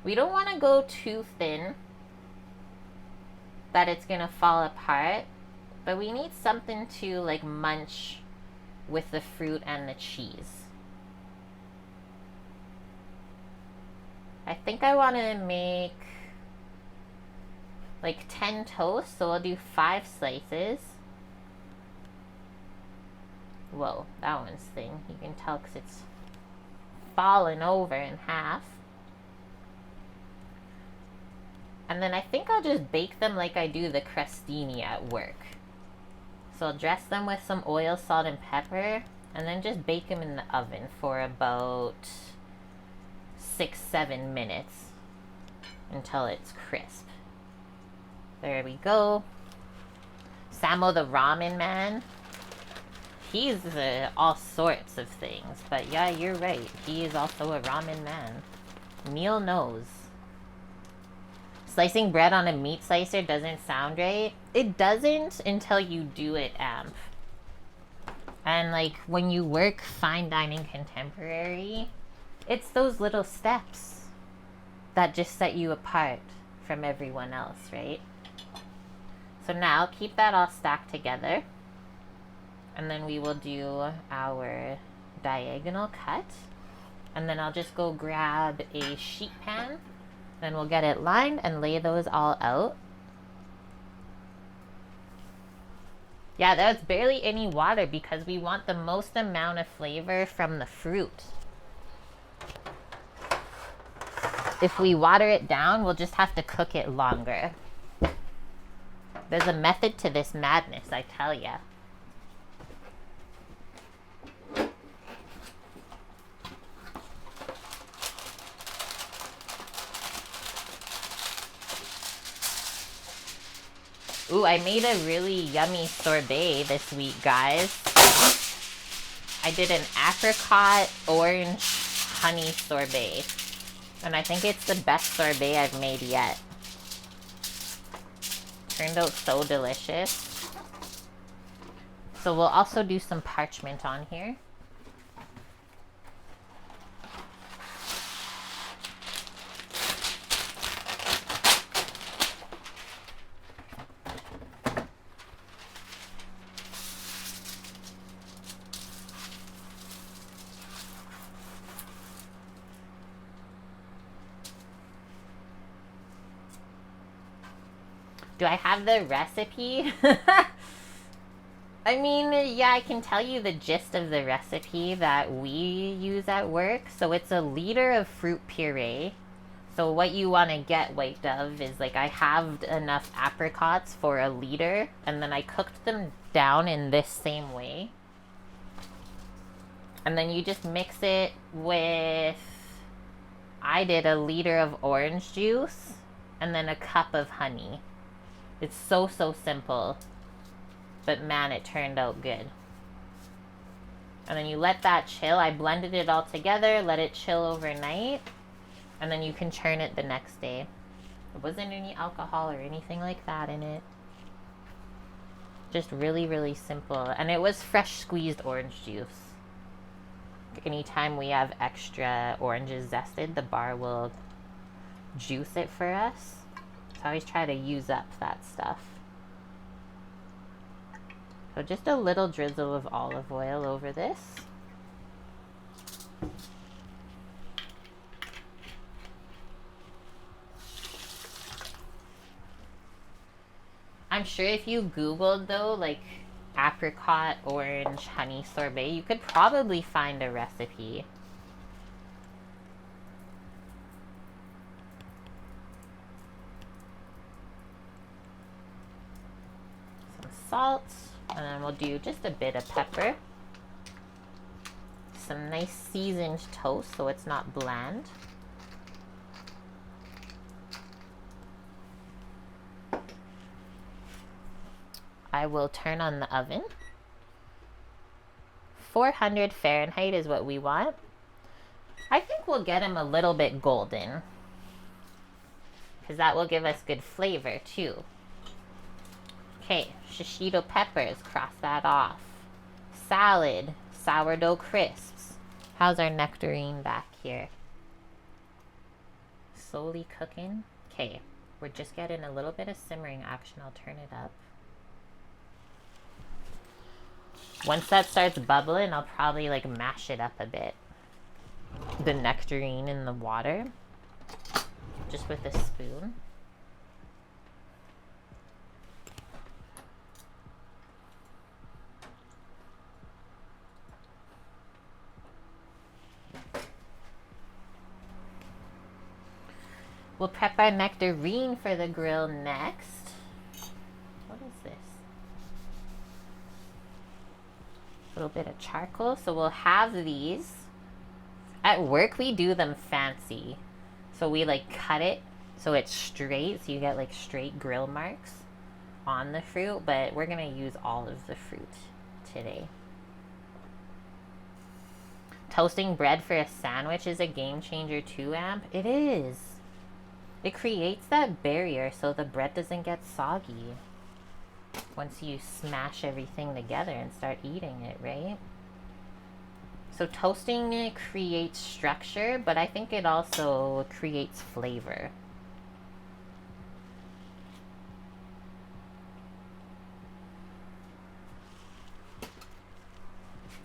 We don't want to go too thin that it's going to fall apart. But we need something to, like, munch with the fruit and the cheese. I think I want to make like 10 toasts, so I'll do 5 slices. Whoa, that one's thin. You can tell because it's fallen over in half. And then I think I'll just bake them like I do the crostini at work. So I'll dress them with some oil, salt, and pepper, and then just bake them in the oven for about 6-7 minutes until it's crisp. There we go. Samo the ramen man. He's all sorts of things, but yeah, you're right. He is also a ramen man. Neil knows. Slicing bread on a meat slicer doesn't sound right. It doesn't until you do it, Amp. And like when you work fine dining contemporary, it's those little steps that just set you apart from everyone else, right? So now keep that all stacked together. And then we will do our diagonal cut. And then I'll just go grab a sheet pan. Then we'll get it lined and lay those all out. Yeah, that's barely any water because we want the most amount of flavor from the fruit. If we water it down, we'll just have to cook it longer. There's a method to this madness, I tell ya. Ooh, I made a really yummy sorbet this week, guys. I did an apricot orange honey sorbet. And I think it's the best sorbet I've made yet. Turned out so delicious. So we'll also do some parchment on here. Do I have the recipe? I mean, yeah, I can tell you the gist of the recipe that we use at work. So it's a liter of fruit puree. So what you want to get, White Dove, is like I have enough apricots for a liter. And then I cooked them down in this same way. And then you just mix it with, I did a liter of orange juice. and then a cup of honey. It's so simple, but man, it turned out good. And then you let that chill. I blended it all together, let it chill overnight, and then you can churn it the next day. There wasn't any alcohol or anything like that in it. Just really simple. And it was fresh squeezed orange juice. Anytime we have extra oranges zested, the bar will juice it for us. So I always try to use up that stuff. So just a little drizzle of olive oil over this. I'm sure if you Googled though, like apricot orange honey sorbet, you could probably find a recipe. Some salt, and then we'll do just a bit of pepper. Some nice seasoned toast so it's not bland. I will turn on the oven. 400 Fahrenheit is what we want. I think we'll get them a little bit golden, because that will give us good flavor too. Okay, shishito peppers, cross that off. Salad, sourdough crisps. How's our nectarine back here? Slowly cooking. Okay, we're just getting a little bit of simmering action. I'll turn it up. Once that starts bubbling, I'll probably like mash it up a bit. The nectarine in the water, just with a spoon. We'll prep our nectarine for the grill next. What is this? A little bit of charcoal. So we'll have these. At work, we do them fancy. So we like cut it so it's straight, so you get like straight grill marks on the fruit, but we're gonna use all of the fruit today. Toasting bread for a sandwich is a game changer too, Amp. It is. It creates that barrier so the bread doesn't get soggy once you smash everything together and start eating it, right? So toasting it creates structure, but I think it also creates flavor.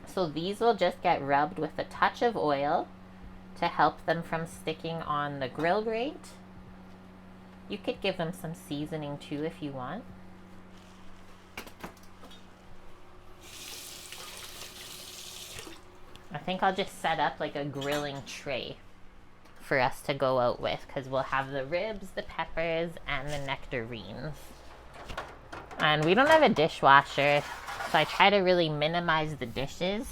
So these will just get rubbed with a touch of oil to help them from sticking on the grill grate. You could give them some seasoning too if you want. I think I'll just set up like a grilling tray for us to go out with, because we'll have the ribs, the peppers, and the nectarines. And we don't have a dishwasher, so I try to really minimize the dishes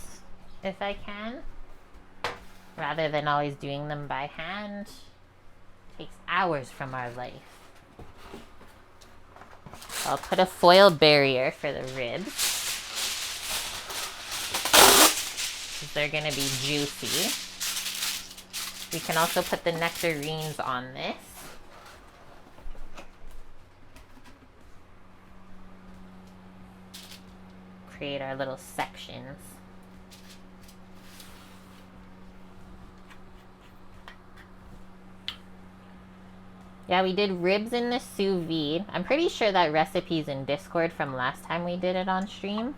if I can, rather than always doing them by hand. Takes hours from our life. I'll put a foil barrier for the ribs. They're going to be juicy. We can also put the nectarines on this. Create our little sections. Yeah, we did ribs in the sous vide. I'm pretty sure that recipe's in Discord from last time we did it on stream.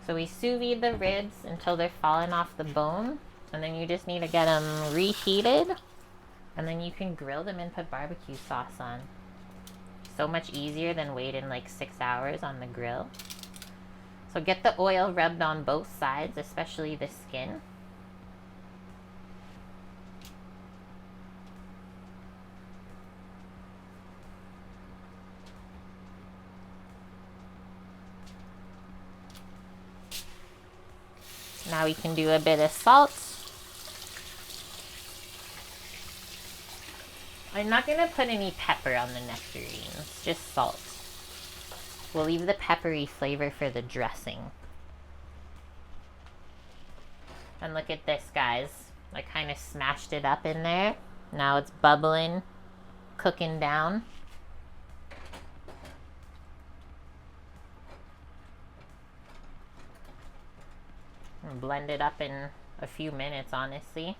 So we sous vide the ribs until they're falling off the bone. And then you just need to get them reheated. And then you can grill them and put barbecue sauce on. So much easier than waiting like 6 hours on the grill. So get the oil rubbed on both sides, especially the skin. Now we can do a bit of salt. I'm not gonna put any pepper on the nectarines, just salt. We'll leave the peppery flavor for the dressing. And look at this, guys. I kind of smashed it up in there. Now it's bubbling, cooking down. And blend it up in a few minutes, honestly.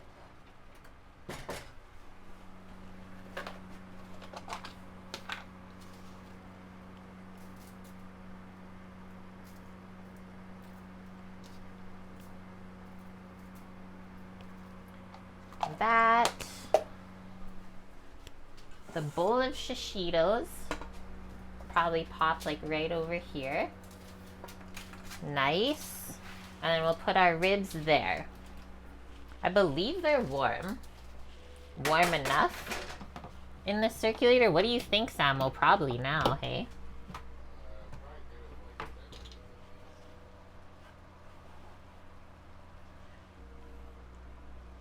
That. The bowl of shishitos. Probably pop like right over here. Nice. And then we'll put our ribs there. I believe they're warm. Warm enough in the circulator. What do you think, Sam? Well, probably now, hey?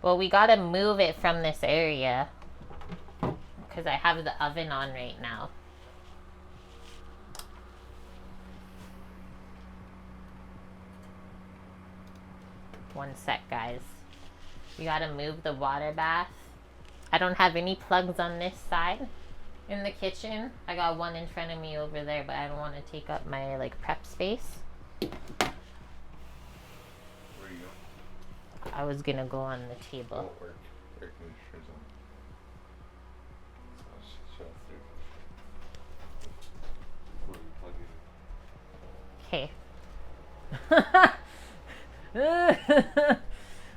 Well, we gotta move it from this area because I have the oven on right now. One sec, guys. We gotta move the water bath. I don't have any plugs on this side in the kitchen. I got one in front of me over there, but I don't want to take up my like prep space. Where you go? I was gonna go on the table. Oh, air conditioner's on. So I'll shut through. Before we plug it in. Okay.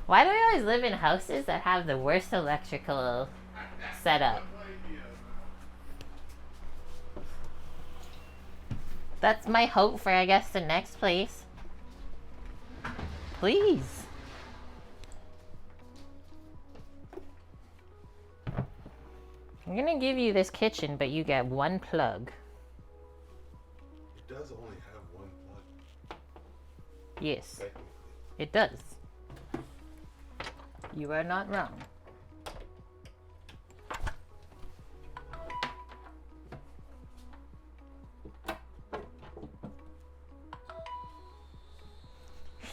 Why do we always live in houses that have the worst electrical setup? That's my hope for, I guess, the next place. Please. I'm gonna give you this kitchen, but you get one plug. It does only have one plug. Yes, Technically. it does. You are not wrong.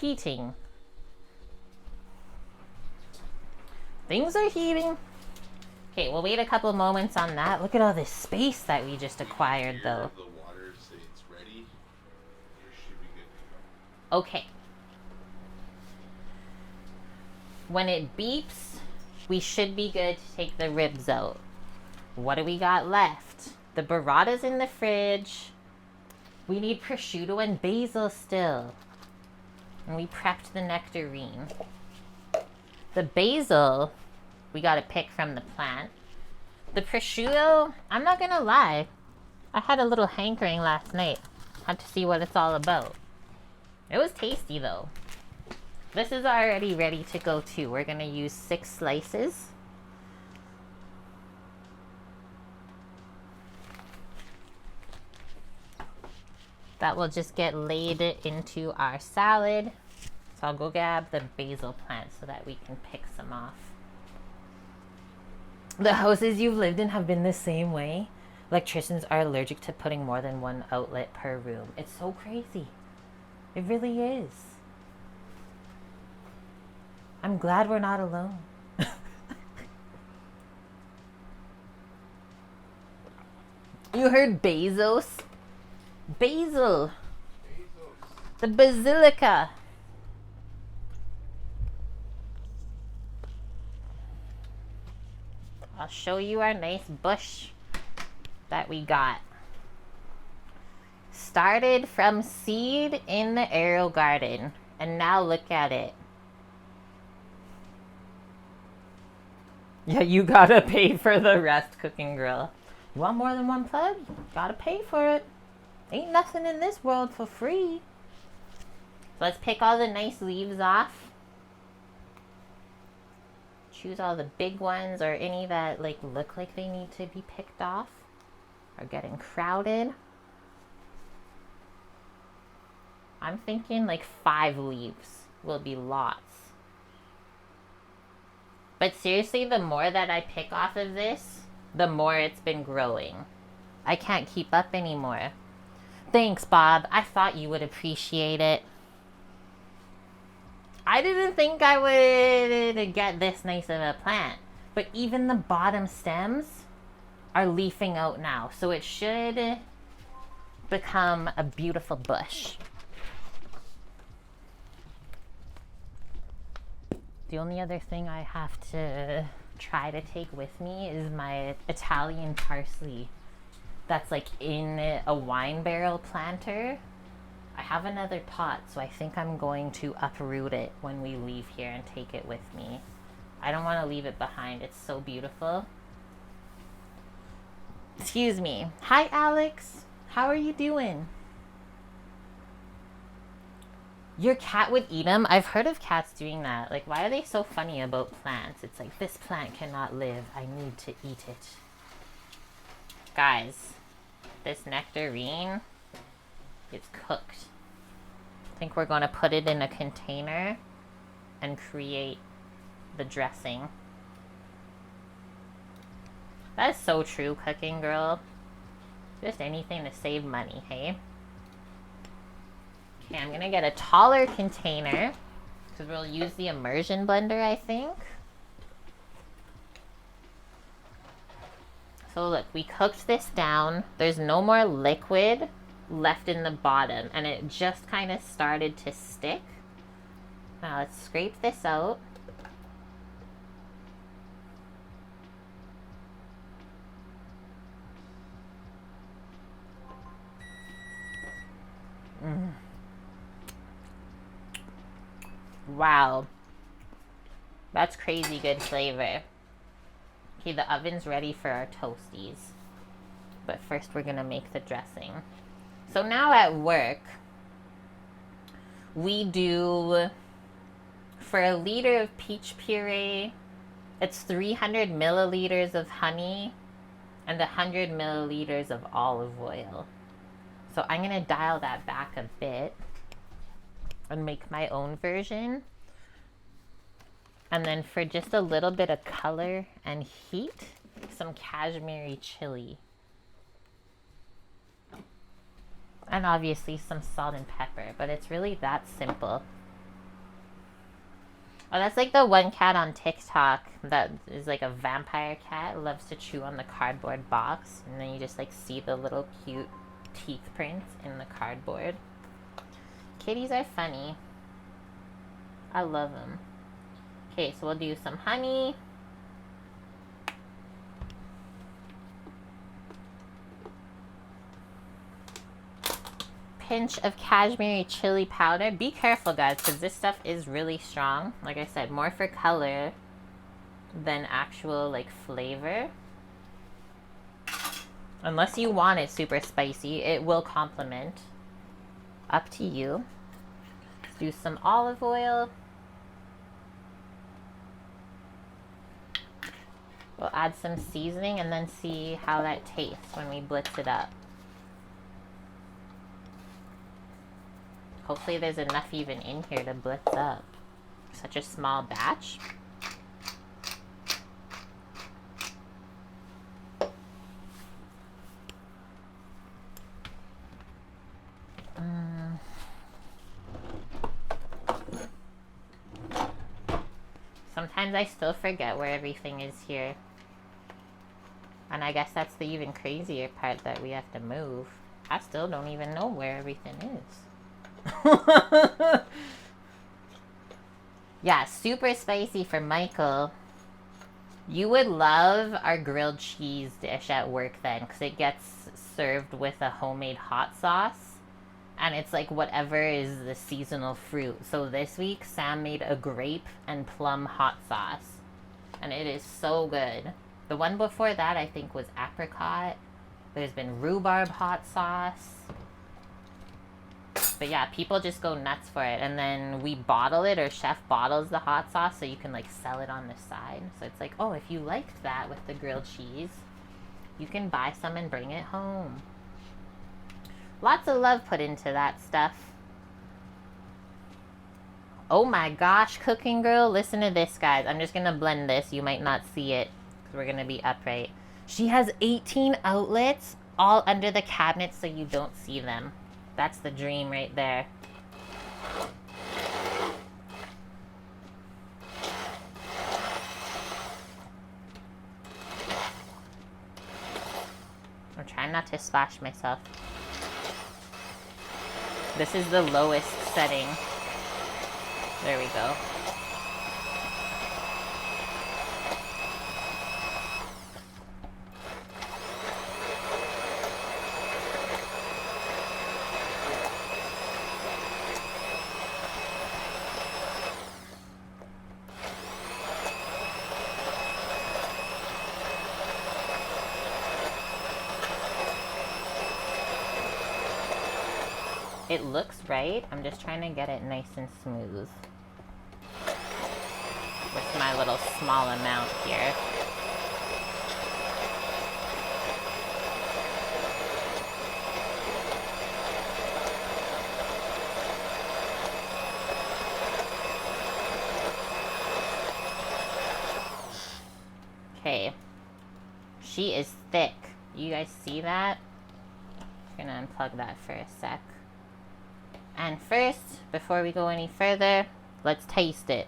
Heating. Things are heating. Okay, we'll wait a couple moments on that. Look at all this space that we just acquired, though. The water say it's ready. You should be good to go. Okay. When it beeps, we should be good to take the ribs out. What do we got left? The burrata's in the fridge. We need prosciutto and basil still. And we prepped the nectarine. The basil, we gotta pick from the plant. The prosciutto, I'm not gonna lie. I had a little hankering last night. Had to see what it's all about. It was tasty though. This is already ready to go too. We're gonna use 6 slices. That will just get laid into our salad. So I'll go grab the basil plant so that we can pick some off. The houses you've lived in have been the same way. Electricians are allergic to putting more than one outlet per room. It's so crazy. It really is. I'm glad we're not alone. You heard Bezos? Basil. The basilica. I'll show you our nice bush that we got. Started from seed in the Oreo garden. And now look at it. Yeah, you gotta pay for the rest, Cooking Grill. You want more than one plug? You gotta pay for it. Ain't nothing in this world for free. So let's pick all the nice leaves off. Choose all the big ones or any that like look like they need to be picked off. Are getting crowded. I'm thinking like 5 leaves will be lots. But seriously, the more that I pick off of this, the more it's been growing. I can't keep up anymore. Thanks, Bob. I thought you would appreciate it. I didn't think I would get this nice of a plant. But even the bottom stems are leafing out now. So it should become a beautiful bush. The only other thing I have to try to take with me is my Italian parsley that's like in a wine barrel planter. I have another pot, so I think I'm going to uproot it when we leave here and take it with me. I don't want to leave it behind. It's so beautiful. Excuse me. Hi, Alex. How are you doing? Your cat would eat them? I've heard of cats doing that. Like, why are they so funny about plants? It's like, this plant cannot live. I need to eat it. Guys, this nectarine, it's cooked. I think we're going to put it in a container and create the dressing. That's so true, cooking girl. Just anything to save money, hey? Okay, I'm gonna get a taller container because we'll use the immersion blender, I think. So look, we cooked this down. There's no more liquid left in the bottom, and it just kind of started to stick. Now let's scrape this out. Wow. That's crazy good flavor. Okay, the oven's ready for our toasties. But first we're gonna make the dressing. So now at work, we do, for a liter of peach puree, it's 300 milliliters of honey and 100 milliliters of olive oil. So I'm gonna dial that back a bit and make my own version. And then for just a little bit of color and heat, some cashmere chili. And obviously some salt and pepper, but it's really that simple. Oh, that's like the one cat on TikTok that is like a vampire cat, loves to chew on the cardboard box, and then you just like see the little cute teeth prints in the cardboard. Kitties are funny. I love them. Okay, so we'll do some honey. Pinch of cashmere chili powder. Be careful, guys, because this stuff is really strong. Like I said, more for color than actual like flavor. Unless you want it super spicy, it will complement. Up to you. Let's do some olive oil. We'll add some seasoning and then see how that tastes when we blitz it up. Hopefully there's enough even in here to blitz up. Such a small batch. Sometimes I still forget where everything is here. And I guess that's the even crazier part, that we have to move. I still don't even know where everything is. Yeah, super spicy for Michael. You would love our grilled cheese dish at work then, because it gets served with a homemade hot sauce. And it's like whatever is the seasonal fruit. So this week, Sam made a grape and plum hot sauce. And it is so good. The one before that, I think, was apricot. There's been rhubarb hot sauce. But yeah, people just go nuts for it. And then we bottle it, or chef bottles the hot sauce so you can like sell it on the side. So it's like, oh, if you liked that with the grilled cheese, you can buy some and bring it home. Lots of love put into that stuff. Oh my gosh, cooking girl. Listen to this, guys. I'm just going to blend this. You might not see it because we're going to be upright. She has 18 outlets all under the cabinet so you don't see them. That's the dream right there. I'm trying not to splash myself. This is the lowest setting. There we go. It looks right. I'm just trying to get it nice and smooth with my little small amount here. Okay. She is thick. You guys see that? I'm gonna unplug that for a sec. And first, before we go any further, let's taste it.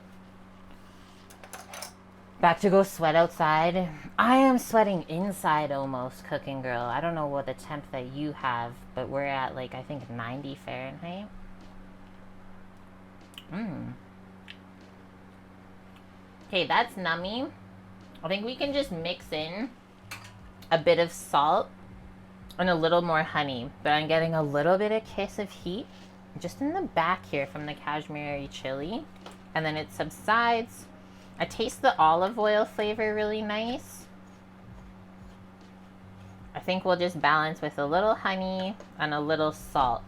Back to go sweat outside. I am sweating inside almost, cooking girl. I don't know what the temp that you have, but we're at like, I think 90 Fahrenheit. Okay, that's nummy. I think we can just mix in a bit of salt and a little more honey, but I'm getting a little bit of kiss of heat just in the back here from the cashmere chili, and then it subsides. I taste the olive oil flavor really nice. I think we'll just balance with a little honey and a little salt.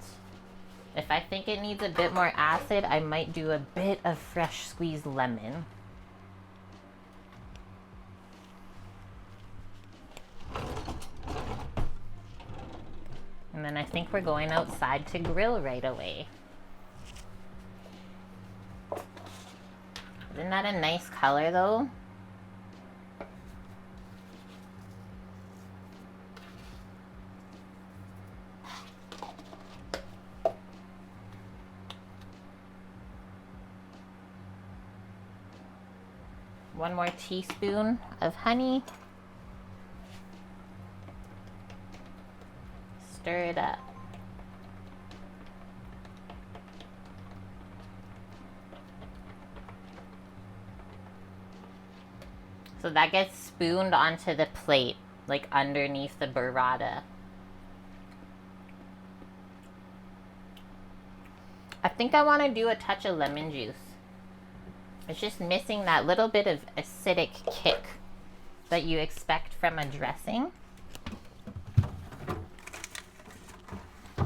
If I think it needs a bit more acid, I might do a bit of fresh squeezed lemon. And then I think we're going outside to grill right away. Isn't that a nice color though? One more teaspoon of honey. Stir it up. So that gets spooned onto the plate, like underneath the burrata. I think I want to do a touch of lemon juice. It's just missing that little bit of acidic kick that you expect from a dressing.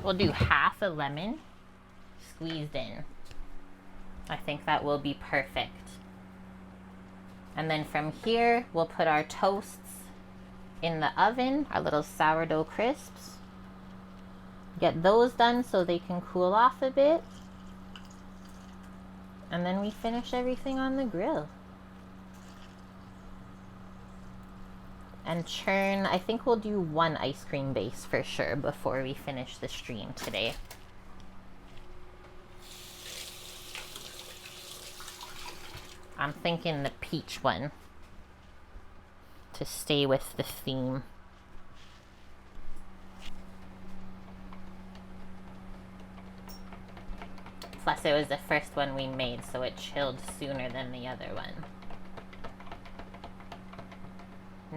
We'll do half a lemon squeezed in. I think that will be perfect. And then from here, we'll put our toasts in the oven, our little sourdough crisps. Get those done so they can cool off a bit. And then we finish everything on the grill. And churn, I think we'll do one ice cream base for sure before we finish the stream today. I'm thinking the peach one to stay with the theme. Plus it was the first one we made, so it chilled sooner than the other one.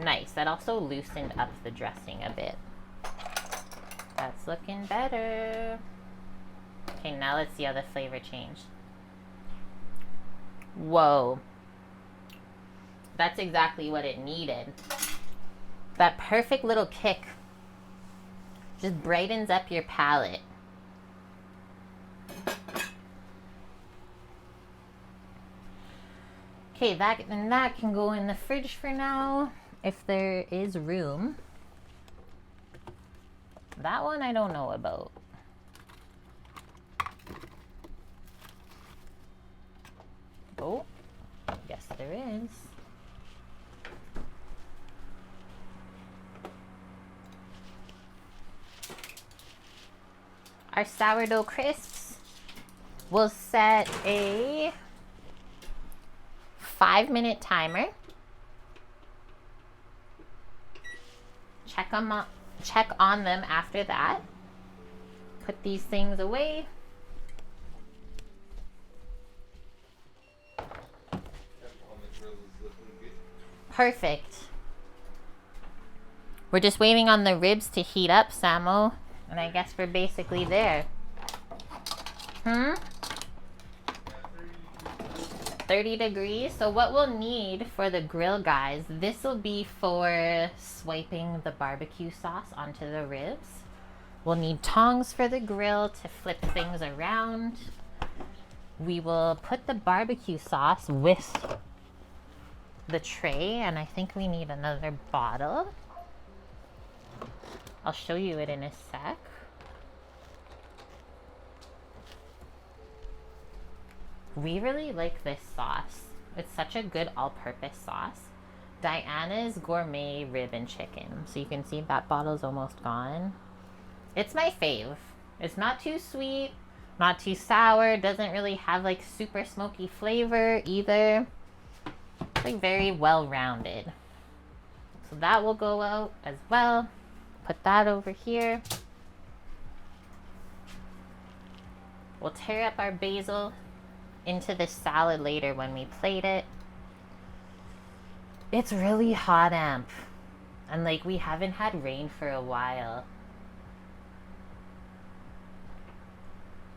Nice, that also loosened up the dressing a bit. That's looking better. Okay, now let's see how the flavor changed. Whoa. That's exactly what it needed. That perfect little kick just brightens up your palate. Okay, that can go in the fridge for now, if there is room. That one I don't know about. Oh, yes there is. our sourdough crisps. We'll set a 5-minute timer. Check on them after that. Put these things away. Perfect. We're just waiting on the ribs to heat up, Samo. And I guess we're basically there. 30 degrees. So what we'll need for the grill, guys, this will be for swiping the barbecue sauce onto the ribs. We'll need tongs for the grill to flip things around. We will put the barbecue sauce with the tray, and I think we need another bottle. I'll show you it in a sec. We really like this sauce. It's such a good all-purpose sauce. Diana's Gourmet Rib and Chicken. So you can see that bottle's almost gone. It's my fave. It's not too sweet, not too sour, doesn't really have like super smoky flavor either. It's like very well-rounded. So that will go out as well. Put that over here. We'll tear up our basil into the salad later when we plate it. It's really hot, Amp. And like we haven't had rain for a while.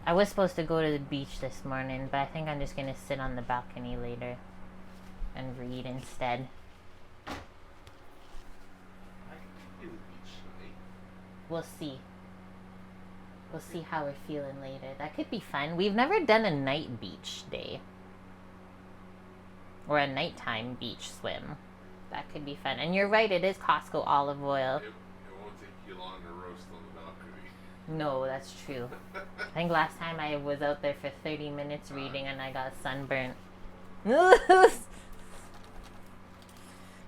I was supposed to go to the beach this morning, but I think I'm just gonna sit on the balcony later and read instead. We'll see. We'll see how we're feeling later. That could be fun. We've never done a night beach day. Or a nighttime beach swim. That could be fun. And you're right, it is Costco olive oil. It won't take you long to roast on the balcony. No, that's true. I think last time I was out there for 30 minutes reading and I got sunburnt.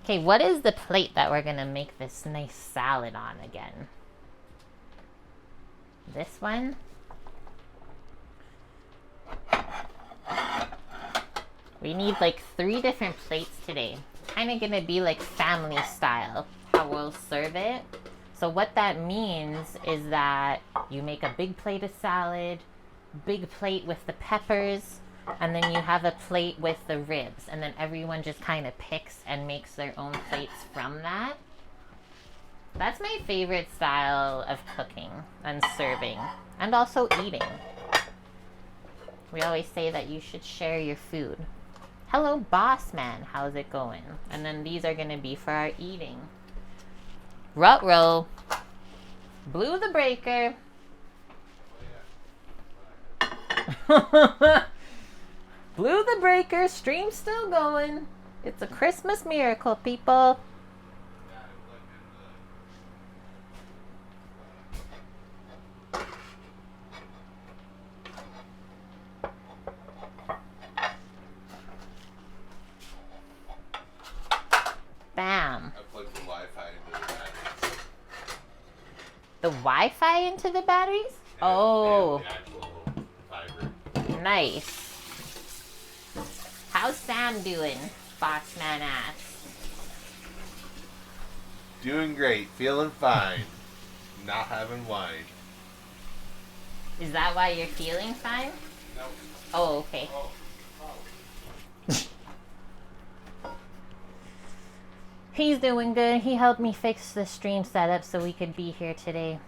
Okay, what is the plate that we're gonna make this nice salad on again? This one? We need like 3 different plates today. Kind of gonna be like family style, how we'll serve it. So what that means is that you make a big plate of salad, big plate with the peppers, and then you have a plate with the ribs. And then everyone just kind of picks and makes their own plates from that. That's my favorite style of cooking and serving, and also eating. We always say that you should share your food. Hello, boss man, how's it going? And then these are gonna be for our eating. Ruh-roh. Blew the breaker. Blew the breaker, stream's still going. It's a Christmas miracle, people. Bam. I plugged the Wi-Fi into the batteries. The Wi-Fi into the batteries? And, oh. and the actual fiber. Nice. How's Sam doing, Bossman ass? Doing great. Feeling fine. Not having wine. Is that why you're feeling fine? No. Oh, okay. Oh. He's doing good. He helped me fix the stream setup so we could be here today.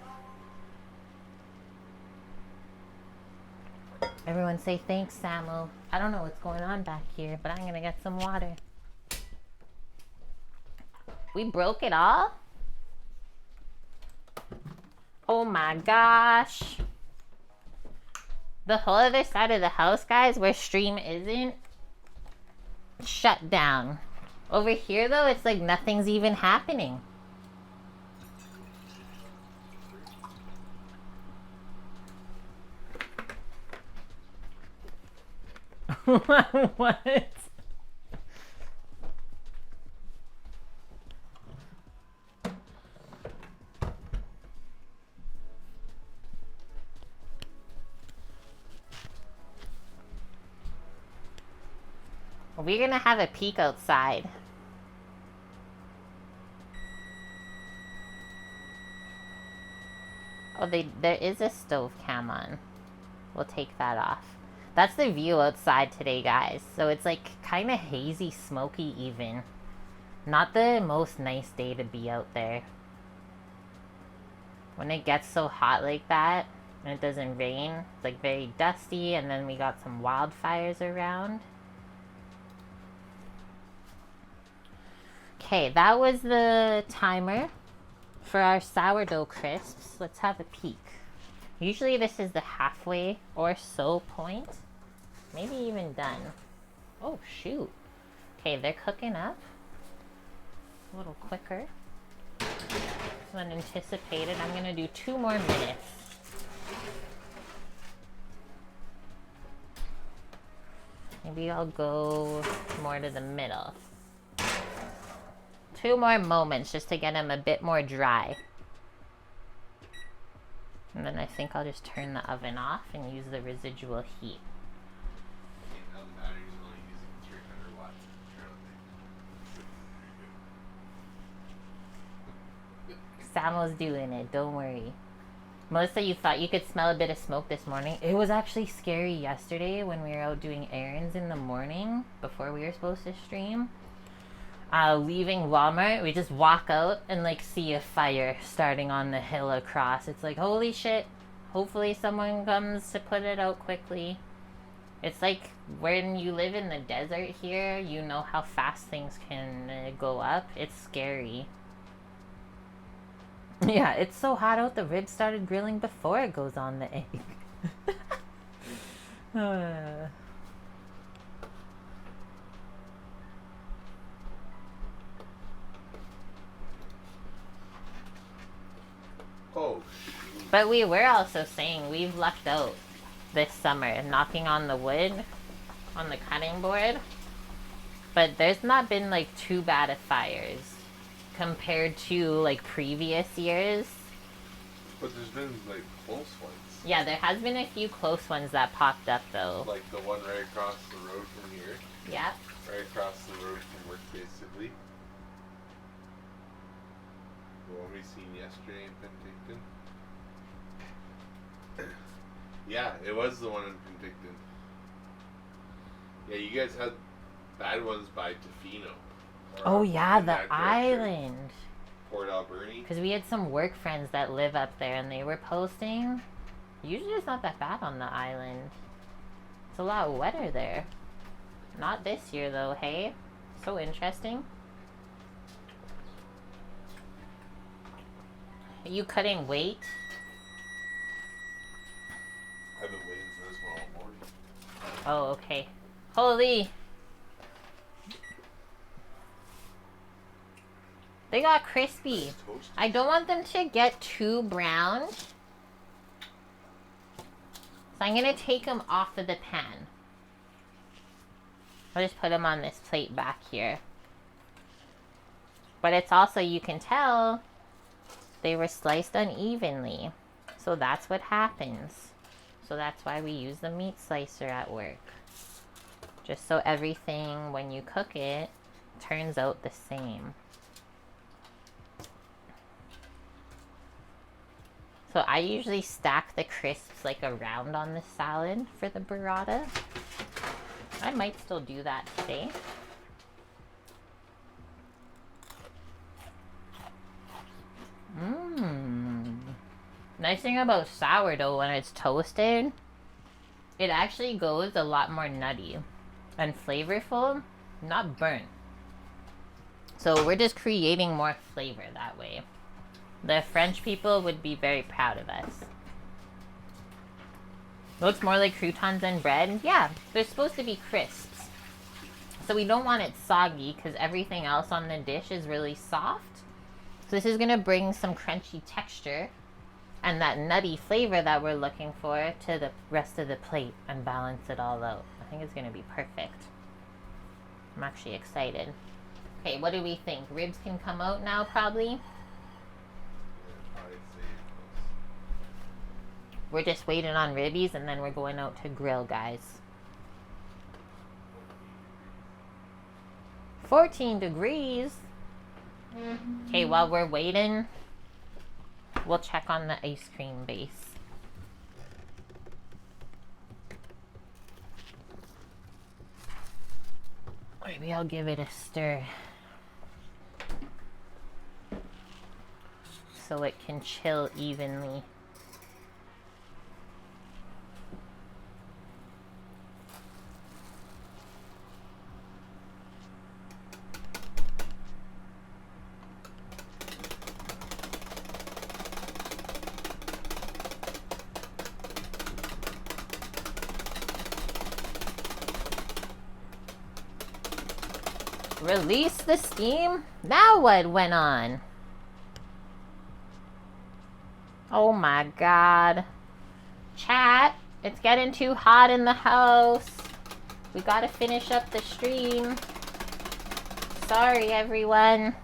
Everyone say thanks, Samu. I don't know what's going on back here, but I'm gonna get some water. We broke it all? Oh my gosh. The whole other side of the house, guys, where stream isn't, shut down. Over here, though, it's like nothing's even happening. What? We're gonna have a peek outside. Oh, there is a stove cam on. We'll take that off. That's the view outside today, guys. So it's like kind of hazy, smoky even. Not the most nice day to be out there. When it gets so hot like that, and it doesn't rain, it's like very dusty, and then we got some wildfires around. Okay, that was the timer for our sourdough crisps. Let's have a peek. Usually this is the halfway or so point. Maybe even done. Oh, shoot. Okay, they're cooking up. A little quicker than anticipated. I'm gonna do 2 more minutes. Maybe I'll go more to the middle. 2 more moments just to get them a bit more dry. And then I think I'll just turn the oven off and use the residual heat. Now the battery's only using 300 watts. Sam was doing it, don't worry. Melissa, you thought you could smell a bit of smoke this morning. It was actually scary yesterday when we were out doing errands in the morning before we were supposed to stream. Leaving Walmart, we just walk out and like see a fire starting on the hill across. It's like, holy shit. Hopefully someone comes to put it out quickly. It's like when you live in the desert here, you know how fast things can go up. It's scary. Yeah, it's so hot out, the ribs started grilling before it goes on the egg. Oh, But we were also saying we've lucked out this summer, knocking on the wood on the cutting board. But there's not been like too bad of fires compared to like previous years. but there's been like close ones. Yeah, there has been a few close ones that popped up though. Like the one right across the road from here. Yeah. Right across the road from work, basically. The one we seen yesterday in Penticton. Yeah, it was the one in Penticton. Yeah, you guys had bad ones by Tofino. Oh yeah, in the that direction. island. Port Alberni. Because we had some work friends that live up there and they were posting. Usually it's not that bad on the island. It's a lot wetter there. Not this year though, hey? So interesting. Are you cutting weight? I've been waiting for this one all morning. Oh, okay. Holy! They got crispy. It's toasty. I don't want them to get too brown. So I'm gonna take them off of the pan. I'll just put them on this plate back here. But it's also, you can tell, they were sliced unevenly. So that's what happens. So that's why we use the meat slicer at work. Just so everything, when you cook it, turns out the same. So I usually stack the crisps like around on the salad for the burrata. I might still do that today. Nice thing about sourdough when it's toasted, it actually goes a lot more nutty and flavorful, not burnt. So we're just creating more flavor that way. The French people would be very proud of us. Looks more like croutons and bread. Yeah, they're supposed to be crisps. So we don't want it soggy because everything else on the dish is really soft. So this is going to bring some crunchy texture and that nutty flavor that we're looking for to the rest of the plate and balance it all out. I think it's going to be perfect. I'm actually excited. Okay, what do we think? Ribs can come out now, probably? We're just waiting on ribbies and then we're going out to grill, guys. 14 degrees. Okay, while we're waiting, we'll check on the ice cream base. Maybe I'll give it a stir so it can chill evenly. Release the steam? Now what went on? Oh my god. Chat, it's getting too hot in the house. We gotta finish up the stream. Sorry, everyone.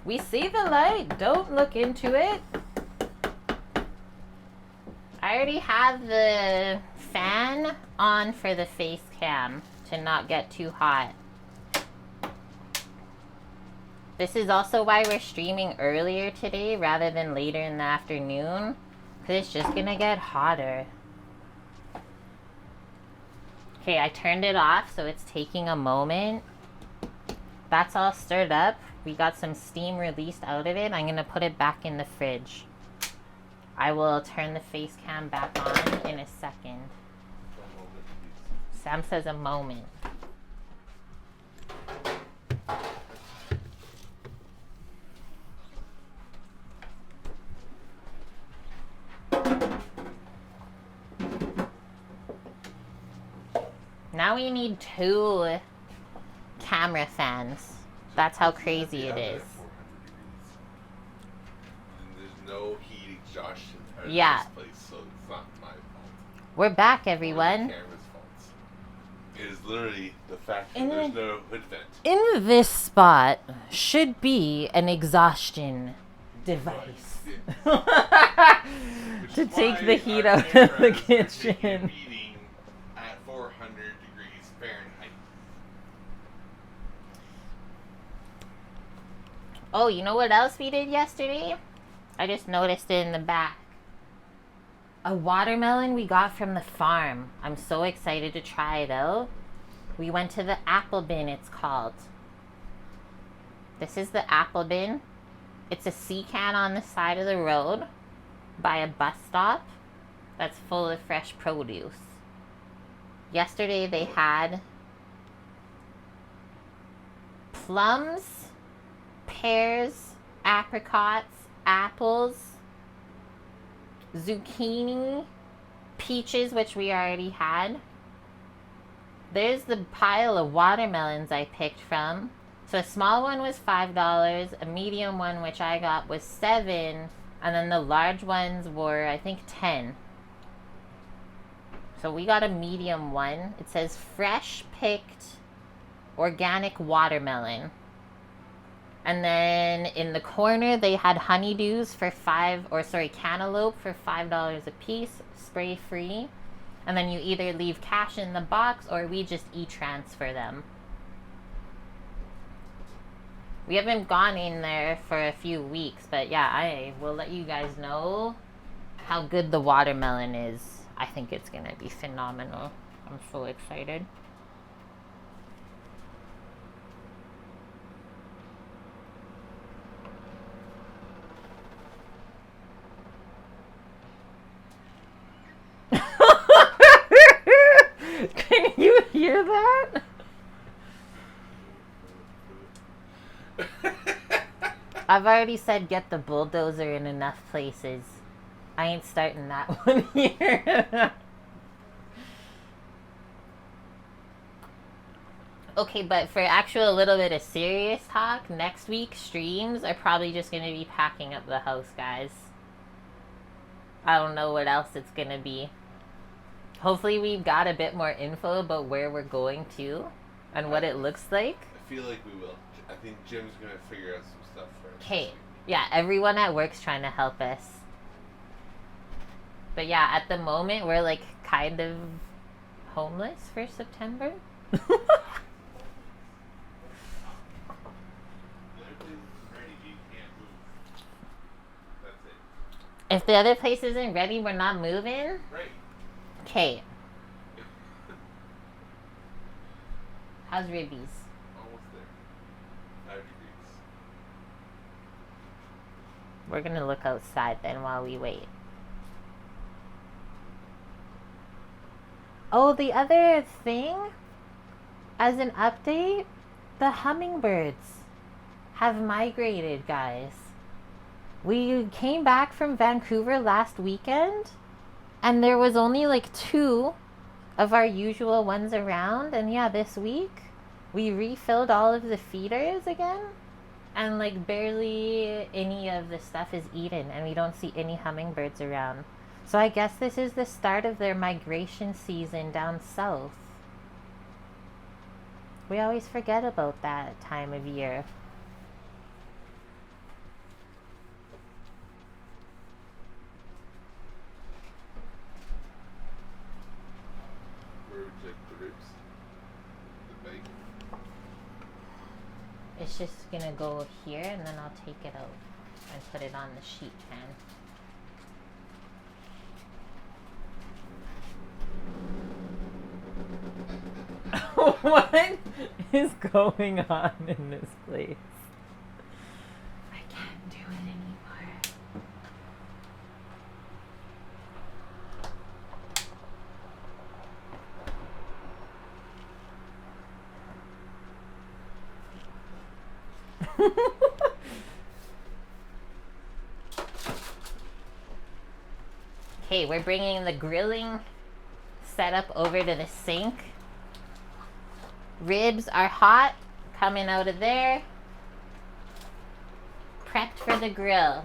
We see the light. Don't look into it. I already have the fan on for the face cam to not get too hot. This is also why we're streaming earlier today rather than later in the afternoon, because it's just gonna get hotter. Okay, I turned it off, so it's taking a moment. That's all stirred up. We got some steam released out of it. I'm gonna put it back in the fridge. I will turn the face cam back on in a second. Sam says a moment. Now we need 2 camera fans. That's how crazy it is. And there's no heat exhaustion out of Yeah. this place, so it's not my fault. We're back, Or everyone. the camera's fault. It is literally the fact that there's no hood vent. In this spot should be an exhaustion device Which to is take why the heat our out of the cameras are taking a kitchen. reading at 400 degrees Fahrenheit. Oh, you know what else we did yesterday? I just noticed it in the back. A watermelon we got from the farm. I'm so excited to try it out. We went to the apple bin, it's called. This is the apple bin. It's a sea can on the side of the road by a bus stop that's full of fresh produce. Yesterday they had plums, pears, apricots, apples, zucchini, peaches, which we already had. There's the pile of watermelons I picked from. So a small one was $5, a medium one, which I got, was $7, and then the large ones were, I think, $10. So we got a medium one. It says fresh picked organic watermelon. And then in the corner, they had honeydews for cantaloupe for $5 a piece, spray free. And then you either leave cash in the box or we just e-transfer them. We haven't gone in there for a few weeks, but yeah, I will let you guys know how good the watermelon is. I think it's gonna be phenomenal. I'm so excited. Can you hear that? I've already said get the bulldozer in enough places. I ain't starting that one here. Okay, but for actual little bit of serious talk, next week's streams are probably just going to be packing up the house, guys. I don't know what else it's going to be. Hopefully we've got a bit more info about where we're going to and what it looks like. I feel like we will. I think Jim's going to figure out some stuff for us. Okay. Yeah, everyone at work's trying to help us. But yeah, at the moment, we're like kind of homeless for September. If the other place isn't ready, we're not moving? Right. Okay. How's Ribbies? Almost there. 5 degrees. We're gonna look outside then while we wait. Oh, the other thing, as an update, the hummingbirds have migrated, guys. We came back from Vancouver last weekend, and there was only like 2 of our usual ones around. And yeah, this week we refilled all of the feeders again, and like barely any of the stuff is eaten, and we don't see any hummingbirds around. So I guess this is the start of their migration season down south. We always forget about that time of year. Where would you like the ribs? The bacon? It's just gonna go here, and then I'll take it out and put it on the sheet pan. What is going on in this place? I can't do it anymore. Okay, we're bringing the grilling setup over to the sink. Ribs are hot, coming out of there. Prepped for the grill.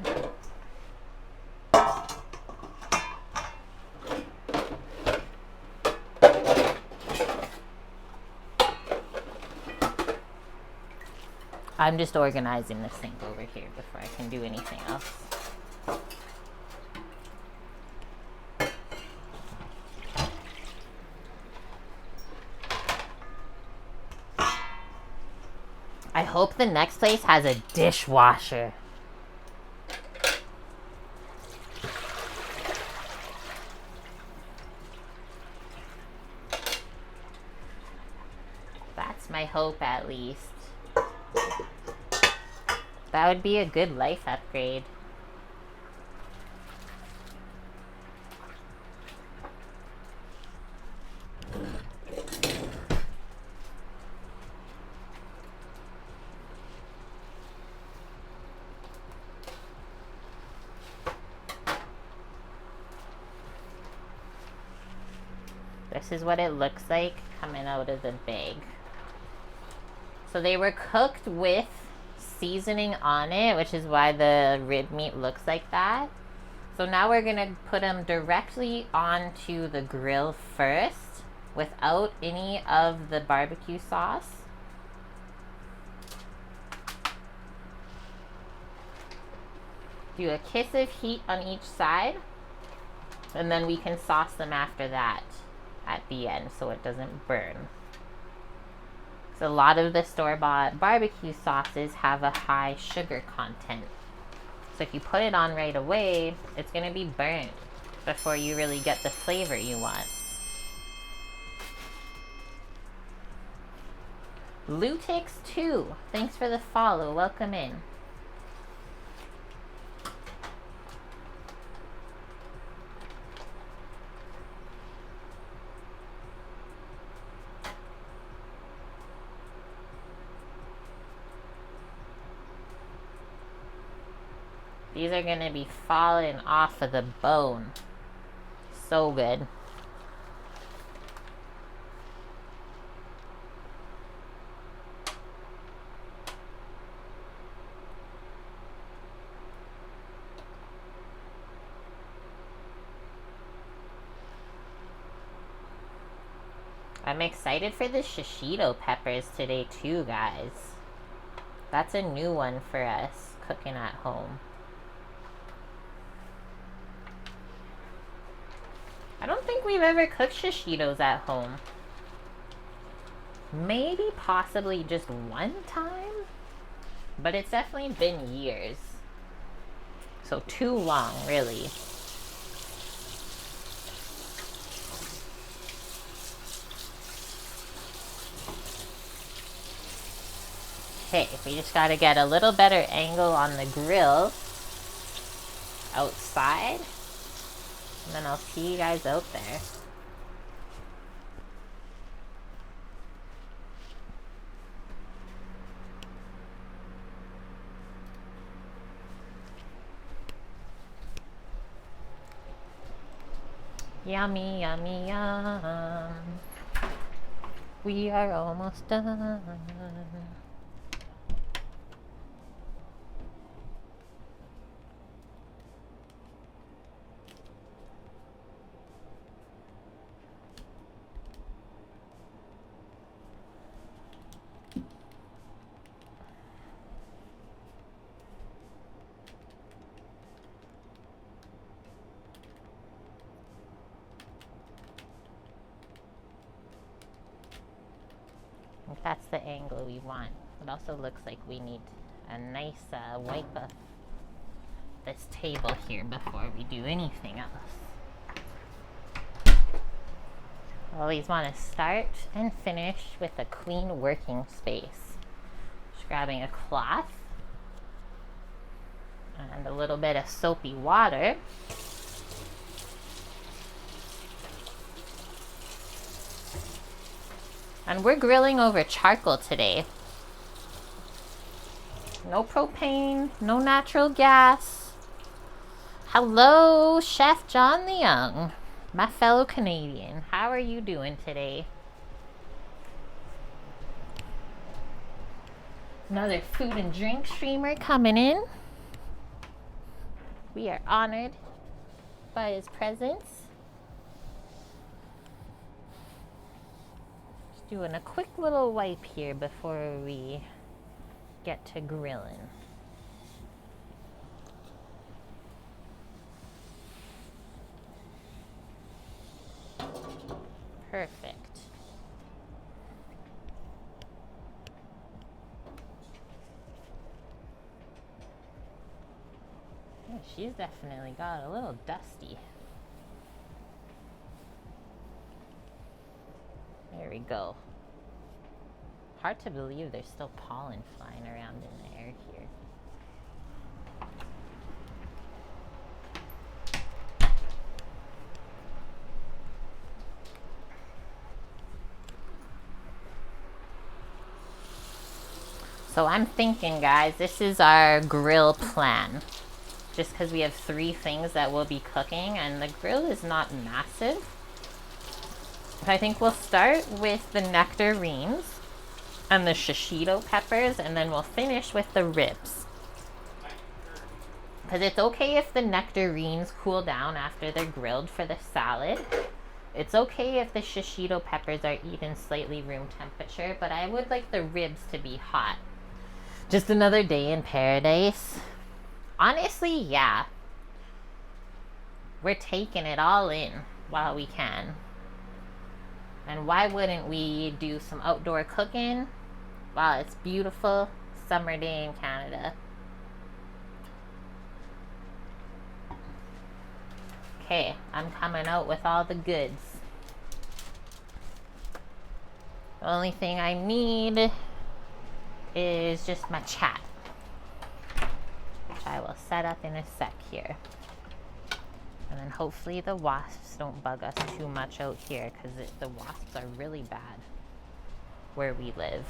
I'm just organizing the sink over here before I can do anything else. I hope the next place has a dishwasher. That's my hope, at least. That would be a good life upgrade. This is what it looks like coming out of the bag. So they were cooked with seasoning on it, which is why the rib meat looks like that. So now we're gonna put them directly onto the grill first without any of the barbecue sauce. Do a kiss of heat on each side, and then we can sauce them after that at the end so it doesn't burn. So a lot of the store-bought barbecue sauces have a high sugar content. So if you put it on right away, it's going to be burnt before you really get the flavor you want. Lutix2, thanks for the follow. Welcome in. These are gonna be falling off of the bone. So good. I'm excited for the shishito peppers today too, guys. That's a new one for us cooking at home. I don't think we've ever cooked shishitos at home. Maybe possibly just one time, but it's definitely been years. So too long, really. Okay, we just gotta get a little better angle on the grill outside. And then I'll see you guys out there. Yummy, yummy, yum. We are almost done. That's the angle we want. It also looks like we need a nice wipe of this table here before we do anything else. Always want to start and finish with a clean working space. Just grabbing a cloth and a little bit of soapy water. And we're grilling over charcoal today. No propane, no natural gas. Hello, Chef John the Young, my fellow Canadian. How are you doing today? Another food and drink streamer coming in. We are honored by his presence. Doing a quick little wipe here before we get to grilling. Perfect. Yeah, she's definitely got a little dusty. There we go. Hard to believe there's still pollen flying around in the air here. So I'm thinking, guys, this is our grill plan. Just because we have 3 things that we'll be cooking, and the grill is not massive. I think we'll start with the nectarines and the shishito peppers, and then we'll finish with the ribs. Because it's okay if the nectarines cool down after they're grilled for the salad. It's okay if the shishito peppers are eaten slightly room temperature, but I would like the ribs to be hot. Just another day in paradise. Honestly, yeah. We're taking it all in while we can. And why wouldn't we do some outdoor cooking while it's beautiful summer day in Canada? Okay, I'm coming out with all the goods. The only thing I need is just my chat, which I will set up in a sec here. And then hopefully the wasps don't bug us too much out here, because the wasps are really bad where we live.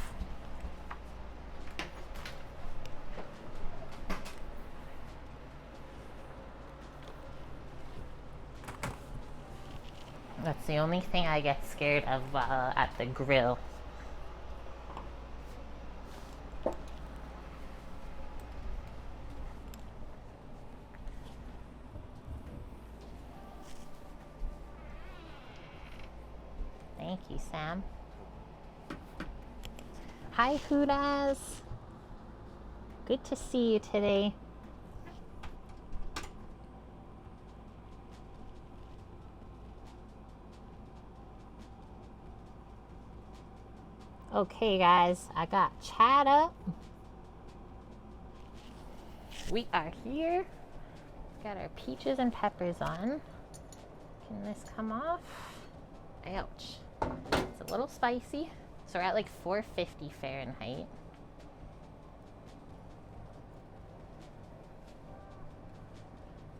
That's the only thing I get scared of at the grill. Thank you, Sam. Hi, Hudas. Good to see you today. Okay, guys, I got chat up. We are here Got our peaches and peppers on. Can this come off? Ouch. It's a little spicy. So we're at like 450 Fahrenheit.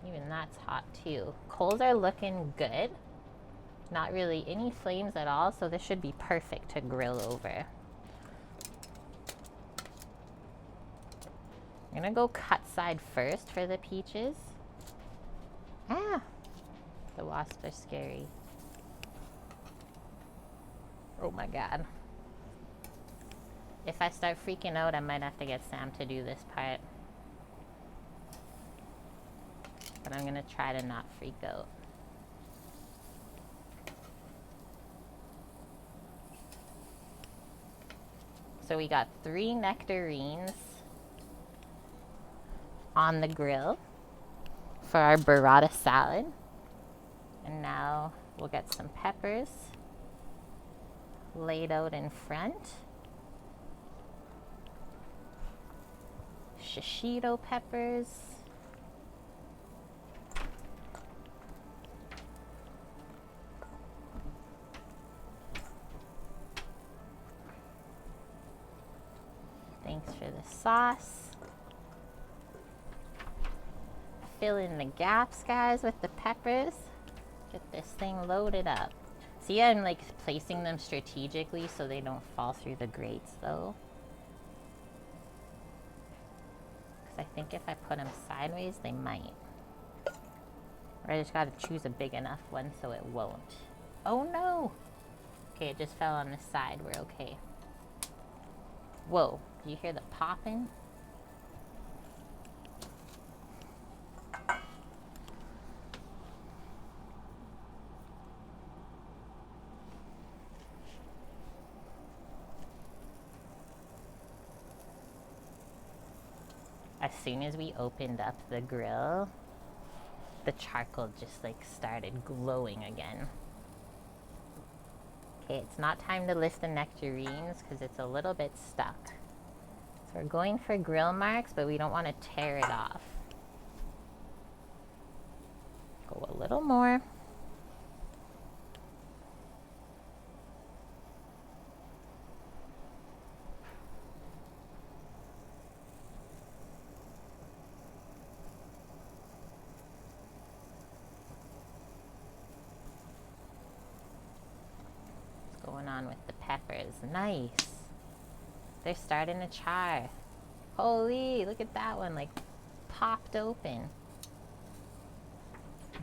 Even that's hot too. Coals are looking good. Not really any flames at all, so this should be perfect to grill over. I'm gonna go cut side first for the peaches. Ah! The wasps are scary. Oh my god. If I start freaking out, I might have to get Sam to do this part. But I'm gonna try to not freak out. So we got 3 nectarines on the grill for our burrata salad. And now we'll get some peppers laid out in front. Shishito peppers. Thanks for the sauce. Fill in the gaps, guys, with the peppers. Get this thing loaded up. See, I'm like placing them strategically so they don't fall through the grates though. Because I think if I put them sideways, they might. Or I just gotta choose a big enough one so it won't. Oh no! Okay, it just fell on the side. We're okay. Whoa, do you hear the popping? As soon as we opened up the grill, the charcoal just like started glowing again. Okay, it's not time to lift the nectarines because it's a little bit stuck. So we're going for grill marks, but we don't want to tear it off. Go a little more. Going on with the peppers. Nice. They're starting to char. Holy, look at that one, like popped open.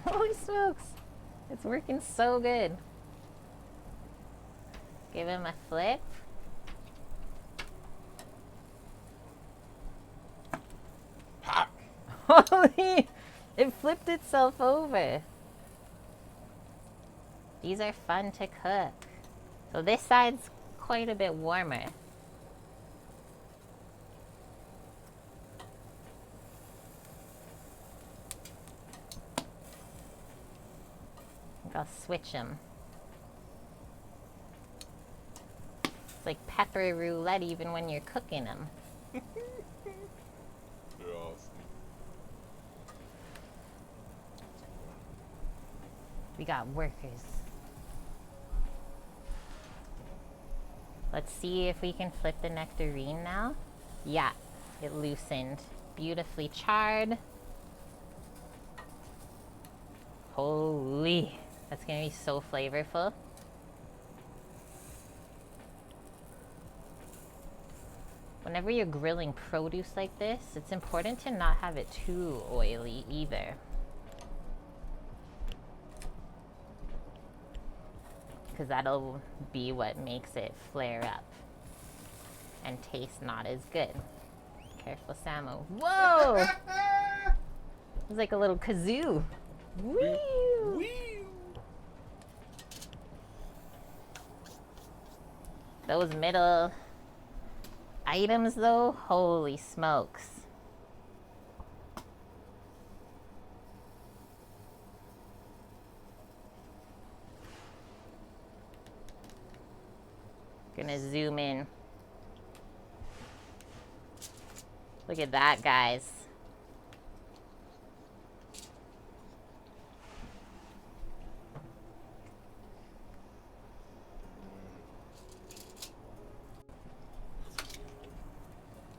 Holy smokes. It's working so good. Give him a flip. Hot. Holy, it flipped itself over. These are fun to cook. So this side's quite a bit warmer. I think I'll switch them. It's like pepper roulette even when you're cooking them. They're awesome. We got workers. Let's see if we can flip the nectarine now. Yeah, it loosened. Beautifully charred. Holy, that's gonna be so flavorful. Whenever you're grilling produce like this, it's important to not have it too oily either. Because that'll be what makes it flare up and taste not as good. Careful, Samo. Whoa! It was like a little kazoo. Woo! Woo! Those middle items though, holy smokes. Gonna zoom in. Look at that, guys.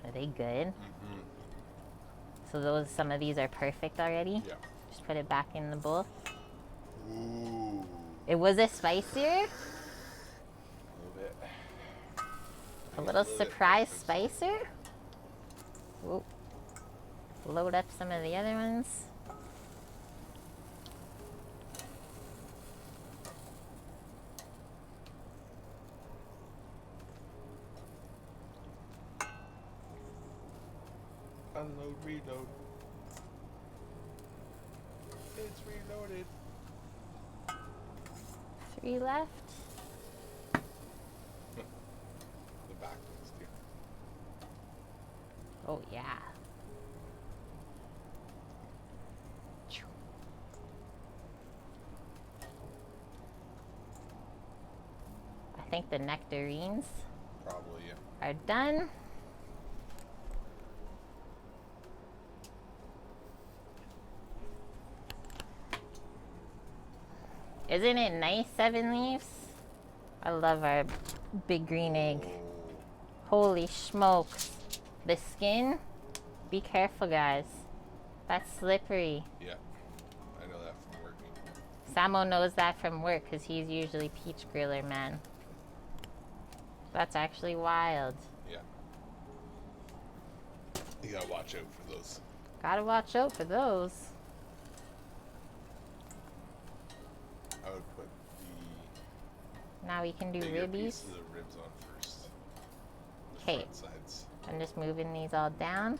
Are they good? Mm-hmm. So some of these are perfect already? Yeah. Just put it back in the bowl. Ooh. It was a spicier? A little bit. A little surprise spicer? Whoa. Load up some of the other ones. Unload, reload. It's reloaded. 3 left. The back ones too. Oh yeah. I think the nectarines Probably, yeah. are done. Isn't it nice, 7 leaves? I love our big green egg. Holy smokes. The skin, be careful guys. That's slippery. Yeah, I know that from working. Samo knows that from work because he's usually peach griller man. That's actually wild. Yeah. You gotta watch out for those. Gotta watch out for those. I would put the Now we can do bigger ribbies. pieces of ribs on first. The Okay. front sides. I'm just moving these all down.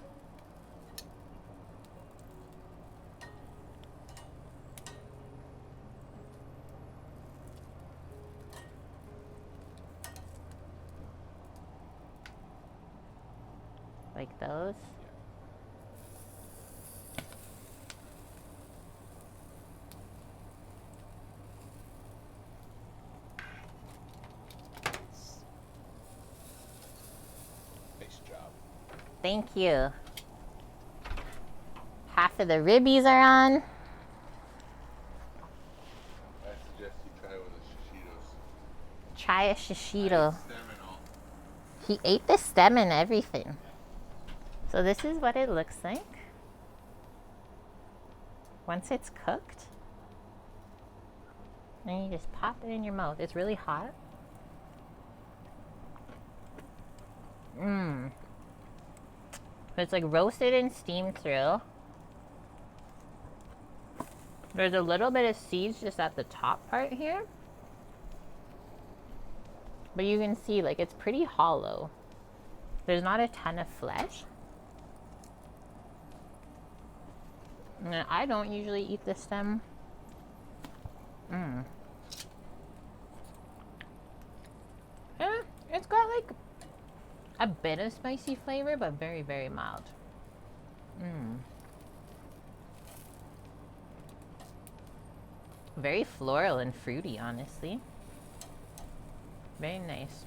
Like those. Nice job. Thank you. Half of the ribbies are on. I suggest you try one of the shishitos. Try a shishito. Stem and all. He ate the stem and everything. So this is what it looks like once it's cooked. And you just pop it in your mouth. It's really hot. Mmm. It's like roasted and steamed through. There's a little bit of seeds just at the top part here. But you can see like it's pretty hollow. There's not a ton of flesh. And I don't usually eat the stem. Yeah, it's got like a bit of spicy flavor, but very, very mild. Very floral and fruity, honestly. Very nice.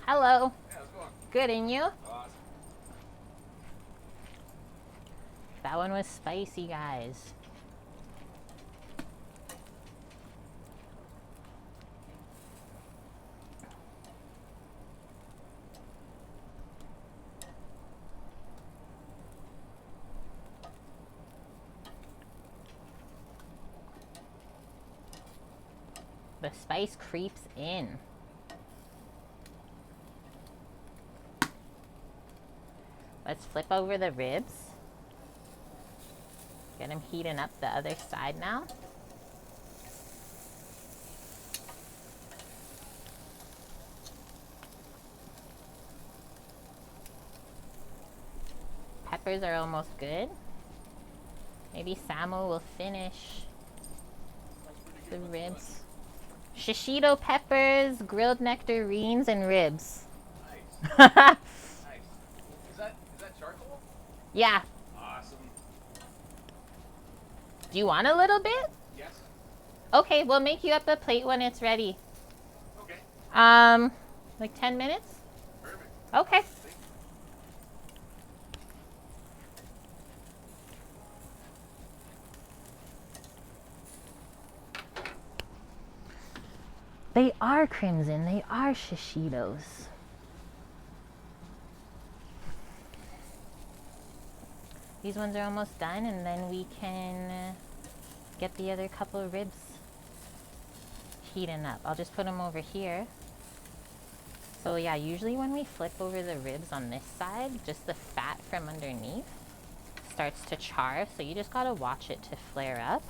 Hello. Yeah, how's it going? Good, and you? Awesome. That one was spicy, guys. The spice creeps in. Let's flip over the ribs. Get them heating up the other side now. Peppers are almost good. Maybe Samo will finish the ribs. Shishito peppers, grilled nectarines, and ribs. Nice. Nice. Is that charcoal? Yeah. Awesome. Do you want a little bit? Yes. Okay, we'll make you up a plate when it's ready. Okay. Like 10 minutes? Perfect. Okay. They are crimson. They are shishitos. These ones are almost done, and then we can get the other couple of ribs heating up. I'll just put them over here. So yeah, usually when we flip over the ribs on this side, just the fat from underneath starts to char, so you just gotta watch it to flare up.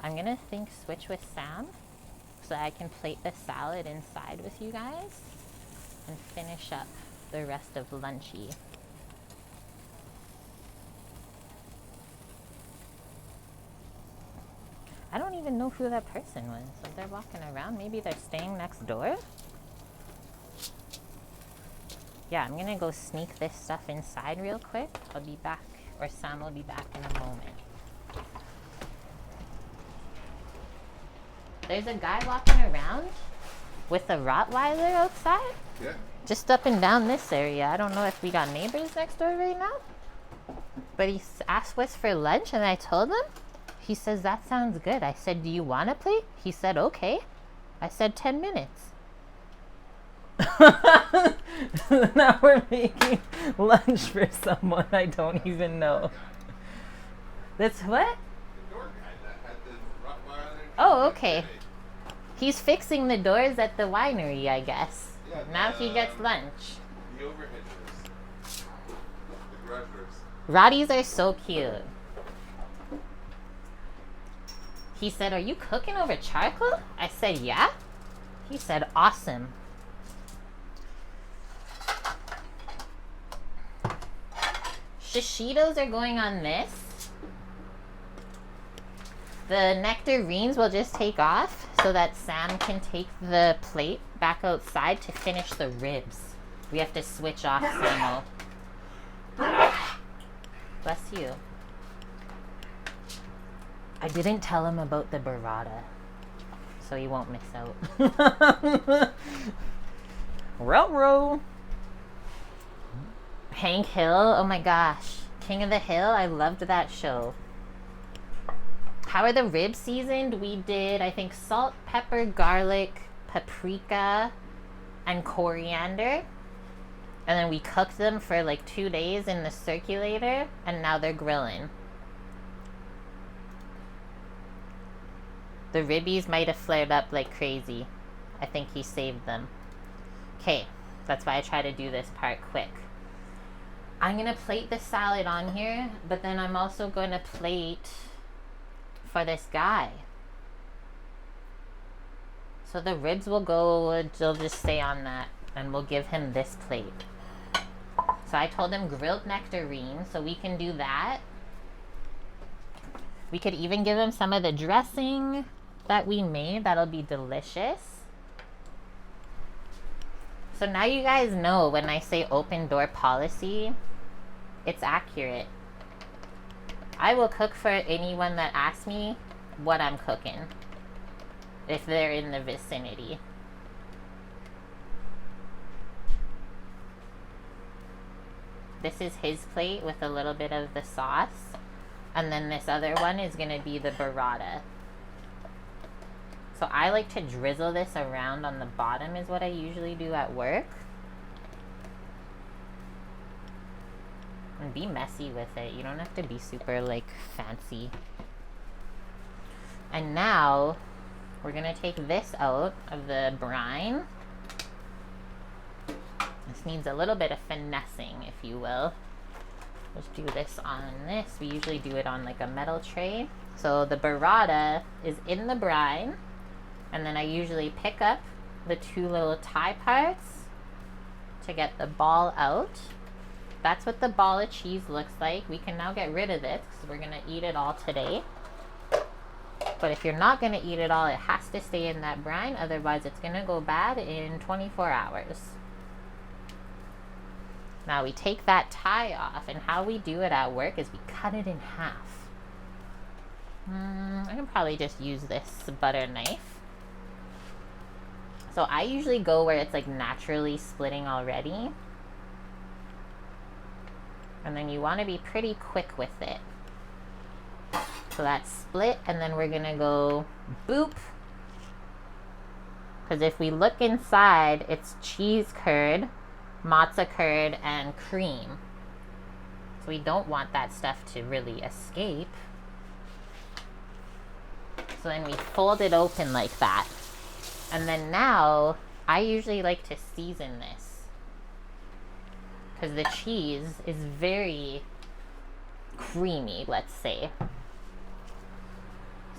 I'm gonna switch with Sam so I can plate the salad inside with you guys and finish up the rest of lunchy. I don't even know who that person was. So they're walking around. Maybe they're staying next door. Yeah, I'm gonna go sneak this stuff inside real quick. I'll be back, or Sam will be back in a moment. There's a guy walking around with a Rottweiler outside. Yeah. Just up and down this area. I don't know if we got neighbors next door right now. But he asked us for lunch and I told him. He says, that sounds good. I said, do you want a plate? He said, okay. I said 10 minutes. Now we're making lunch for someone I don't even know. That's what? The door guy that had the Rottweiler. Oh, okay. He's fixing the doors at the winery, I guess. Yeah, Now he gets lunch. The overhead doors. The garage doors. Rotties are so cute. He said, are you cooking over charcoal? I said, yeah. He said, awesome. Shishitos are going on this. The nectarines will just take off so that Sam can take the plate back outside to finish the ribs. We have to switch off Samo. Bless you. I didn't tell him about the burrata, so he won't miss out. Ruh-roh. Hank Hill, oh my gosh. King of the Hill, I loved that show. How are the ribs seasoned? We did, I think, salt, pepper, garlic, paprika, and coriander. And then we cooked them for like 2 days in the circulator, and now they're grilling. The ribbies might have flared up like crazy. I think he saved them. Okay, that's why I try to do this part quick. I'm gonna plate the salad on here, but then I'm also gonna plate for this guy. So the ribs will go, they'll just stay on that, and we'll give him this plate. So I told him grilled nectarines, so we can do that. We could even give him some of the dressing that we made. That'll be delicious. So now you guys know when I say open door policy, it's accurate. I will cook for anyone that asks me what I'm cooking, if they're in the vicinity. This is his plate with a little bit of the sauce. And then this other one is gonna be the burrata. So I like to drizzle this around on the bottom is what I usually do at work. And be messy with it. You don't have to be super like fancy. And now we're gonna take this out of the brine. This needs a little bit of finessing, if you will. Let's do this on this. We usually do it on like a metal tray. So the burrata is in the brine. And then I usually pick up the 2 little tie parts to get the ball out. That's what the ball of cheese looks like. We can now get rid of this because we're gonna eat it all today. But if you're not gonna eat it all, it has to stay in that brine. Otherwise it's gonna go bad in 24 hours. Now we take that tie off, and how we do it at work is we cut it in half. I can probably just use this butter knife. So I usually go where it's like naturally splitting already. And then you want to be pretty quick with it. So that's split, and then we're gonna go boop. Because if we look inside, it's cheese curd, matzo curd, and cream. So we don't want that stuff to really escape. So then we fold it open like that. And then now, I usually like to season this. Because the cheese is very creamy, let's say.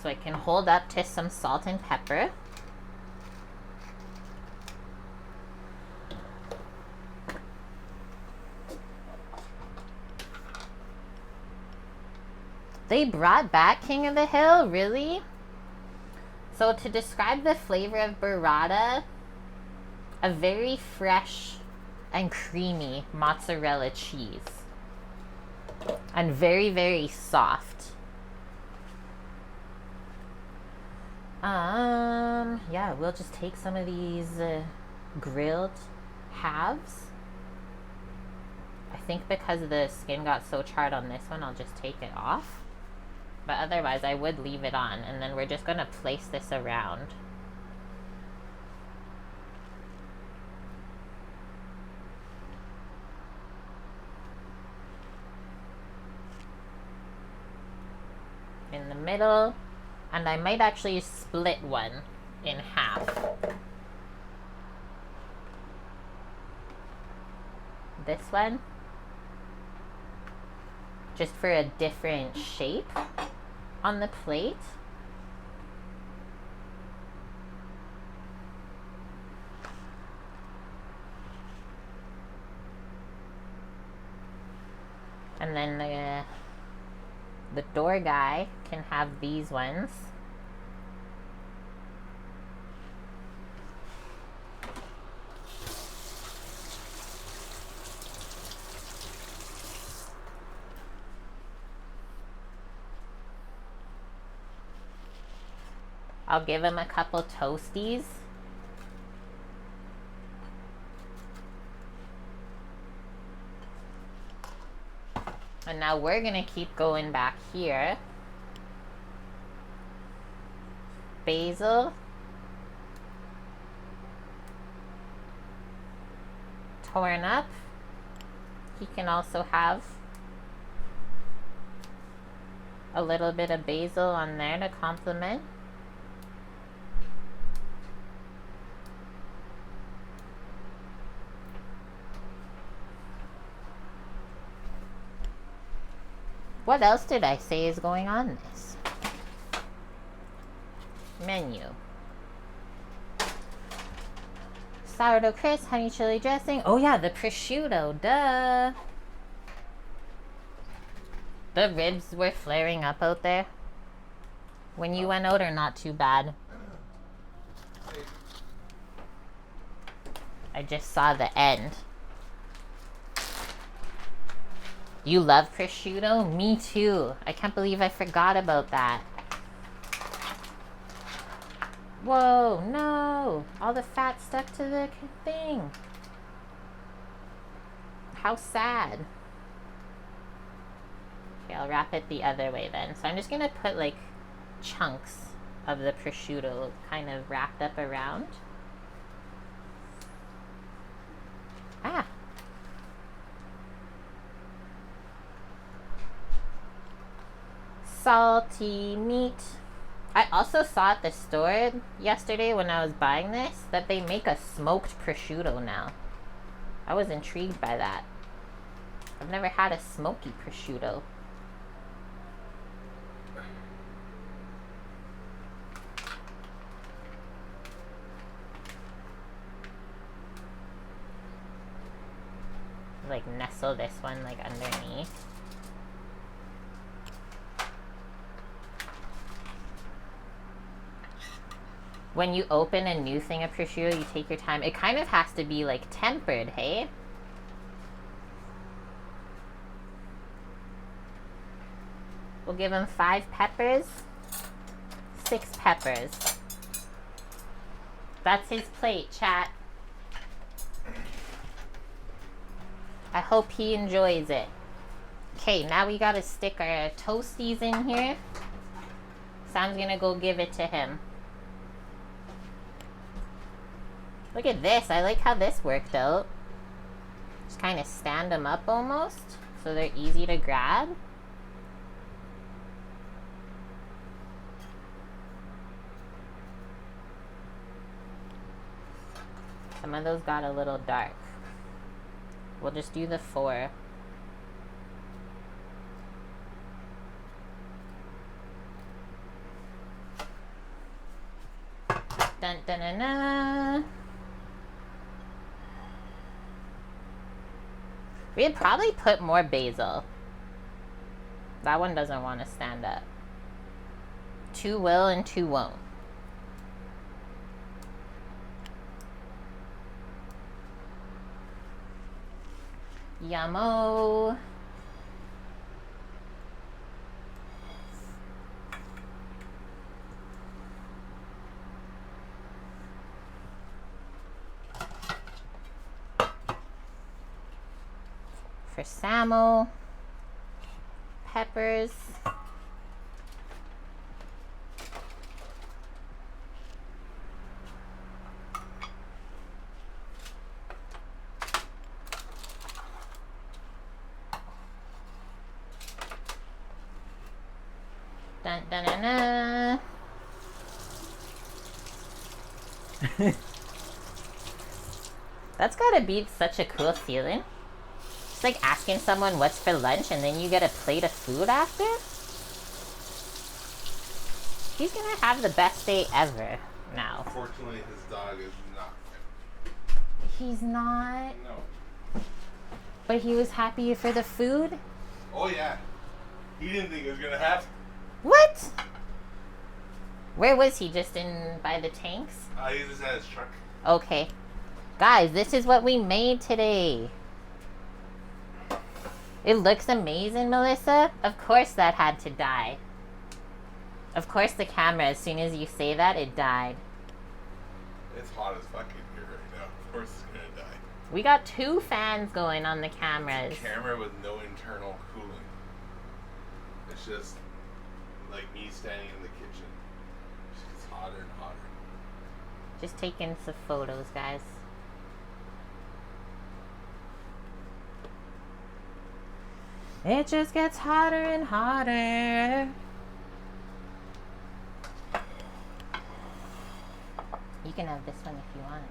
So I can hold up to some salt and pepper. They brought back King of the Hill? Really? So to describe the flavor of burrata, a very fresh and creamy mozzarella cheese. And very, very soft. Yeah, we'll just take some of these grilled halves. I think because the skin got so charred on this one, I'll just take it off. But otherwise, I would leave it on. And then we're just going to place this around. In the middle. And I might actually split one in half. This one. Just for a different shape on the plate. And then the door guy can have these ones. I'll give him a couple toasties. And now we're gonna keep going back here. Basil. Torn up. He can also have a little bit of basil on there to complement. What else did I say is going on this menu? Sourdough crisp, honey chili dressing. Oh yeah, the prosciutto, duh. The ribs were flaring up out there when you went out, or not too bad? I just saw the end. You love prosciutto? Me too. I can't believe I forgot about that. Whoa, no. All the fat stuck to the thing. How sad. Okay, I'll wrap it the other way then. So I'm just going to put like chunks of the prosciutto kind of wrapped up around. Ah. Salty meat. I also saw at the store yesterday when I was buying this that they make a smoked prosciutto now. I was intrigued by that. I've never had a smoky prosciutto. Like nestle this one like underneath. When you open a new thing of prosciutto, you take your time. It kind of has to be like tempered, hey? We'll give him 5 peppers, 6 peppers. That's his plate, chat. I hope he enjoys it. Okay, now we gotta stick our toasties in here. Sam's gonna go give it to him. Look at this. I like how this worked out. Just kind of stand them up almost, so they're easy to grab. Some of those got a little dark. We'll just do the 4. Dun dun dun dun. We'd probably put more basil. That one doesn't want to stand up. 2 will and 2 won't. Yummo. For Samo, peppers, dun dun dun dun. That's gotta be such a cool feeling. It's like asking someone what's for lunch and then you get a plate of food after. He's gonna have the best day ever now. Unfortunately, his dog is not. He's not. No. But he was happy for the food? Oh, yeah. He didn't think it was going to happen. What? Where was he? Just in by the tanks? He just had his truck. Okay. Guys, this is what we made today. It looks amazing, Melissa. Of course that had to die. Of course the camera, as soon as you say that, it died. It's hot as fucking here right now. Of course it's going to die. We got 2 fans going on the cameras. It's a camera with no internal cooling. It's just like me standing in the kitchen. It just gets hotter and hotter. Just taking some photos, guys. It just gets hotter and hotter. You can have this one if you want.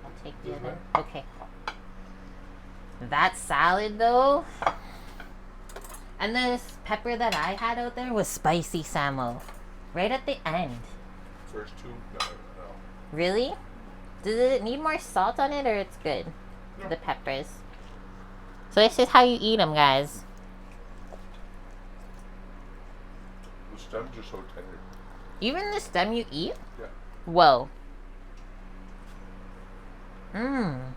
I'll take the This other. one? Okay. That salad though. And this pepper that I had out there was spicy Samo. Right at the end. First 2? No. Really? Does it need more salt on it or it's good? No. The peppers. So this is how you eat them, guys. The stems are so tender. Even the stem you eat? Yeah. Whoa. Mmm.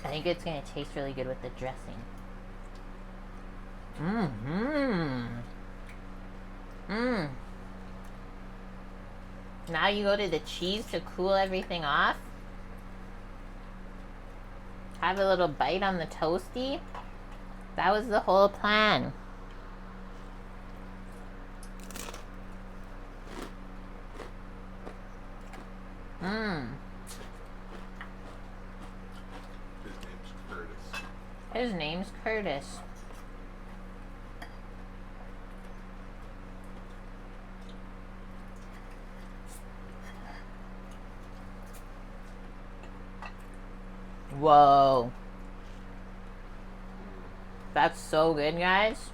I think it's going to taste really good with the dressing. Mmm. Mmm. Now you go to the cheese to cool everything off. Have a little bite on the toasty. That was the whole plan. Mmm. His name's Curtis. His name's Curtis. Whoa. That's so good, guys.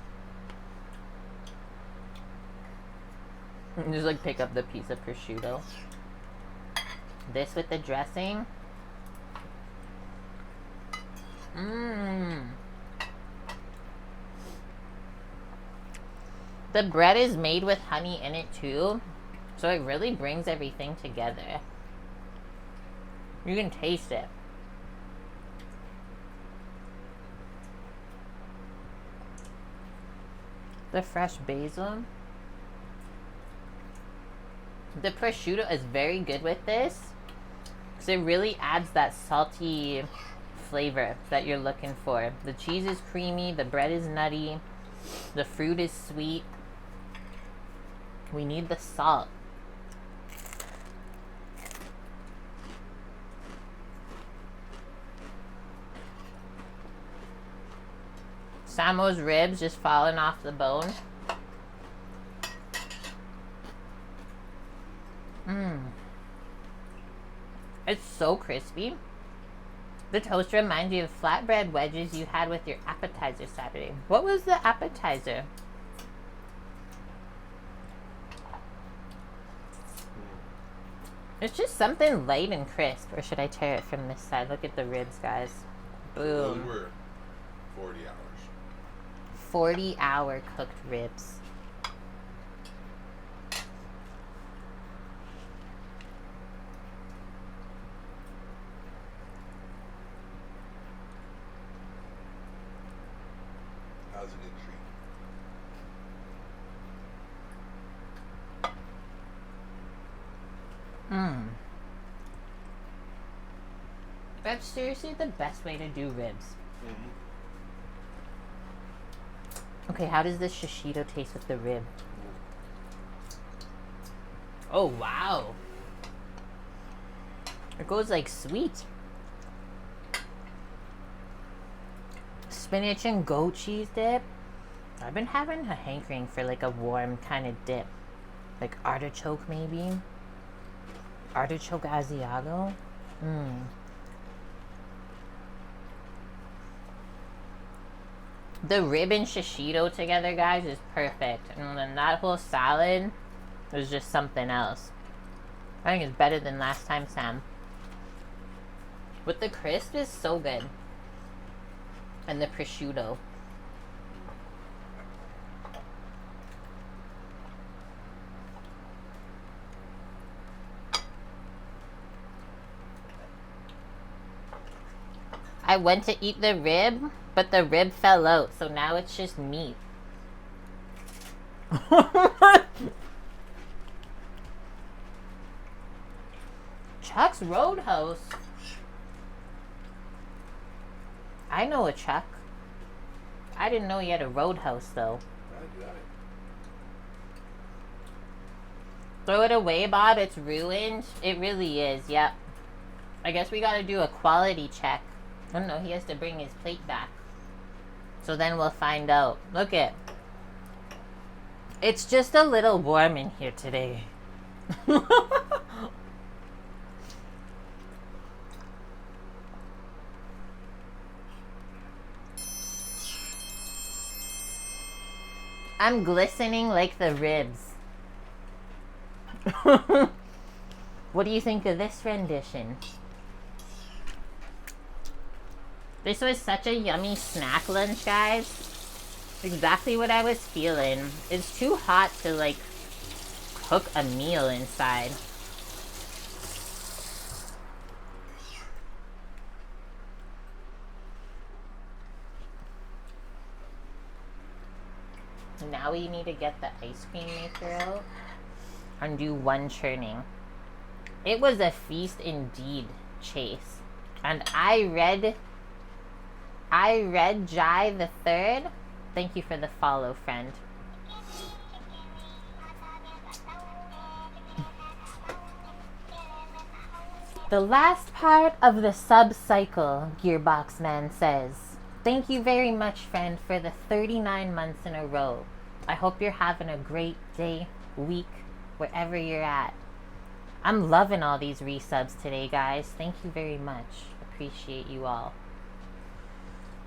Just like pick up the piece of prosciutto. This with the dressing. Mmm. The bread is made with honey in it too, so it really brings everything together. You can taste it. The fresh basil. The prosciutto is very good with this because it really adds that salty flavor that you're looking for. The cheese is creamy, the bread is nutty, the fruit is sweet. We need the salt. Samo's ribs just falling off the bone. It's so crispy. The toast reminds you of flatbread wedges you had with your appetizer Saturday. What was the appetizer? It's just something light and crisp. Or should I tear it from this side? Look at the ribs, guys. Those Boom. were 40 hours. 40-hour cooked ribs. How's it in treat? That's seriously the best way to do ribs. Okay, how does this shishito taste with the rib? Oh, wow. It goes like sweet. Spinach and goat cheese dip. I've been having a hankering for like a warm kind of dip. Like artichoke maybe. Artichoke Asiago. The rib and shishito together, guys, is perfect. And then that whole salad is just something else. I think it's better than last time, Sam. With the crisp is so good. And the prosciutto. I went to eat the rib, but the rib fell out, so now it's just meat. Chuck's Roadhouse. I know a Chuck. I didn't know he had a Roadhouse, though. I got it. Throw it away, Bob. It's ruined. It really is, yep. I guess we gotta do a quality check. I don't know, he has to bring his plate back. So then we'll find out. Look it. It's just a little warm in here today. I'm glistening like the ribs. What do you think of this rendition? This was such a yummy snack lunch, guys. Exactly what I was feeling. It's too hot to, like, cook a meal inside. Now we need to get the ice cream maker out and do one churning. It was a feast indeed, Chase. And I read Jai the Third. Thank you for the follow, friend. The last part of the sub-cycle, Gearbox Man says. Thank you very much, friend, for the 39 months in a row. I hope you're having a great day, week, wherever you're at. I'm loving all these resubs today, guys. Thank you very much. Appreciate you all.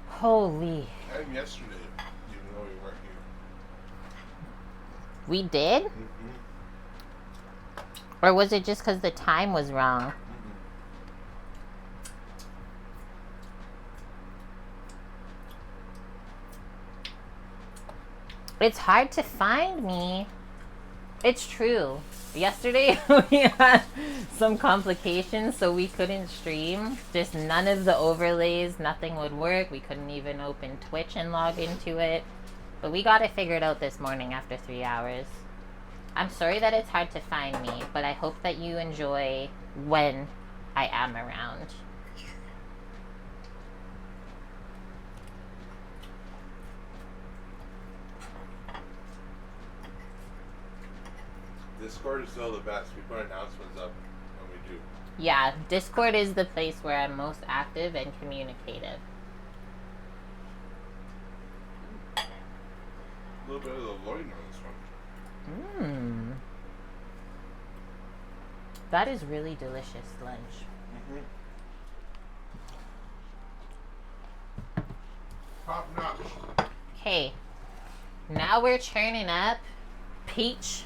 Holy. And yesterday, even though we weren't here. We did? Or was it just because the time was wrong? It's hard to find me. It's true. Yesterday we had some complications, so we couldn't stream. Just none of the overlays, nothing would work. We couldn't even open Twitch and log into it. But we got it figured out this morning after 3 hours. I'm sorry that it's hard to find me, but I hope that you enjoy when I am around. Discord is still the best. We put announcements up when we do. Yeah, Discord is the place where I'm most active and communicative. A little bit of the loin on this one. Mmm. That is really delicious lunch. Top notch. Okay, now we're churning up peach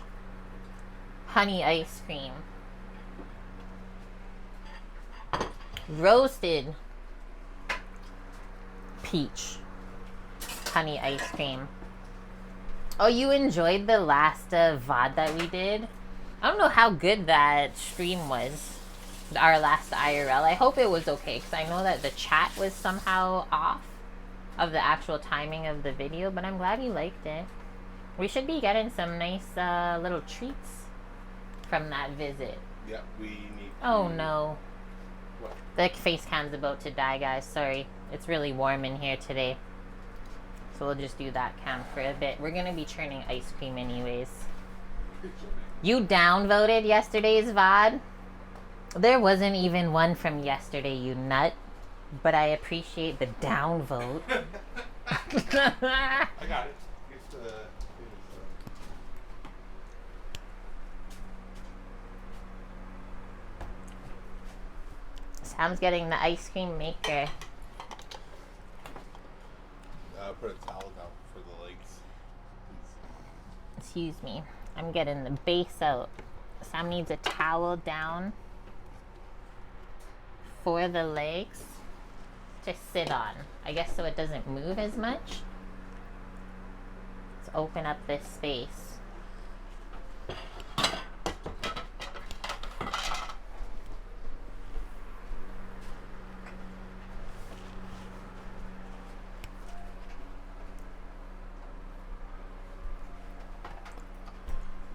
honey ice cream. Roasted peach honey ice cream. Oh, you enjoyed the last VOD that we did? I don't know how good that stream was. Our last IRL. I hope it was okay, because I know that the chat was somehow off of the actual timing of the video, but I'm glad you liked it. We should be getting some nice little treats from that visit. Yeah, we need to... Oh no. What? The face cam's about to die, guys. Sorry. It's really warm in here today. So we'll just do that cam for a bit. We're gonna be churning ice cream anyways. You downvoted yesterday's VOD? There wasn't even one from yesterday, you nut. But I appreciate the downvote. I got it. It's Sam's getting the ice cream maker. put a towel down for the legs. Excuse me. I'm getting the base out. Sam needs a towel down for the legs to sit on. I guess so it doesn't move as much. Let's open up this space.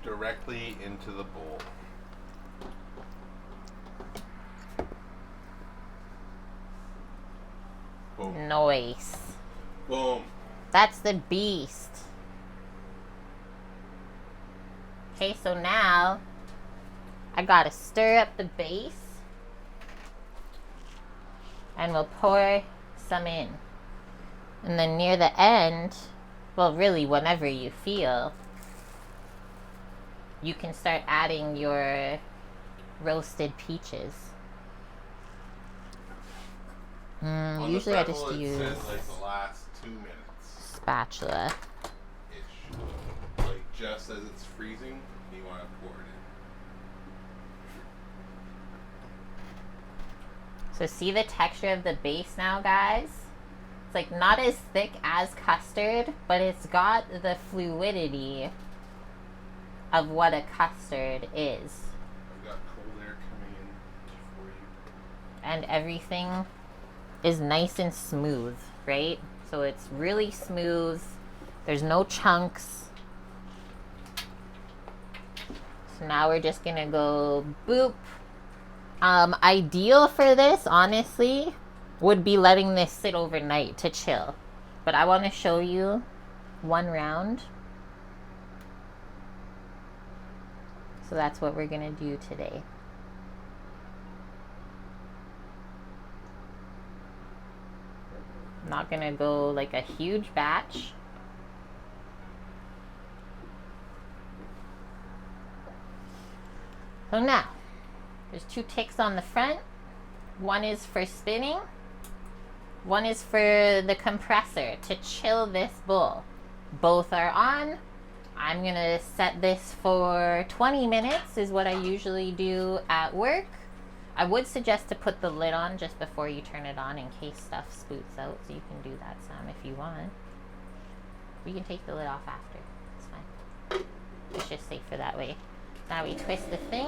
Directly into the bowl. Boom. Nice. Boom. That's the beast. Okay, so now I gotta stir up the base and we'll pour some in. And then near the end, well, really, whenever you feel, you can start adding your roasted peaches. Usually I just use says like the last 2 minutes. spatula. Ish. Like just as it's freezing, you want to pour it in. So see the texture of the base now, guys? It's like not as thick as custard, but it's got the fluidity of what a custard is. I've got cold air coming in for you. And everything is nice and smooth, right? So it's really smooth. There's no chunks. So now we're just gonna go boop. Ideal for this, honestly, would be letting this sit overnight to chill. But I want to show you one round. So that's what we're gonna do today. I'm not gonna go like a huge batch. So now, there's 2 ticks on the front. One is for spinning. One is for the compressor to chill this bowl. Both are on. I'm gonna set this for 20 minutes is what I usually do at work. I would suggest to put the lid on just before you turn it on in case stuff spoots out, so you can do that, Sam, if you want. We can take the lid off after. It's fine. It's just safer that way. Now we twist the thing,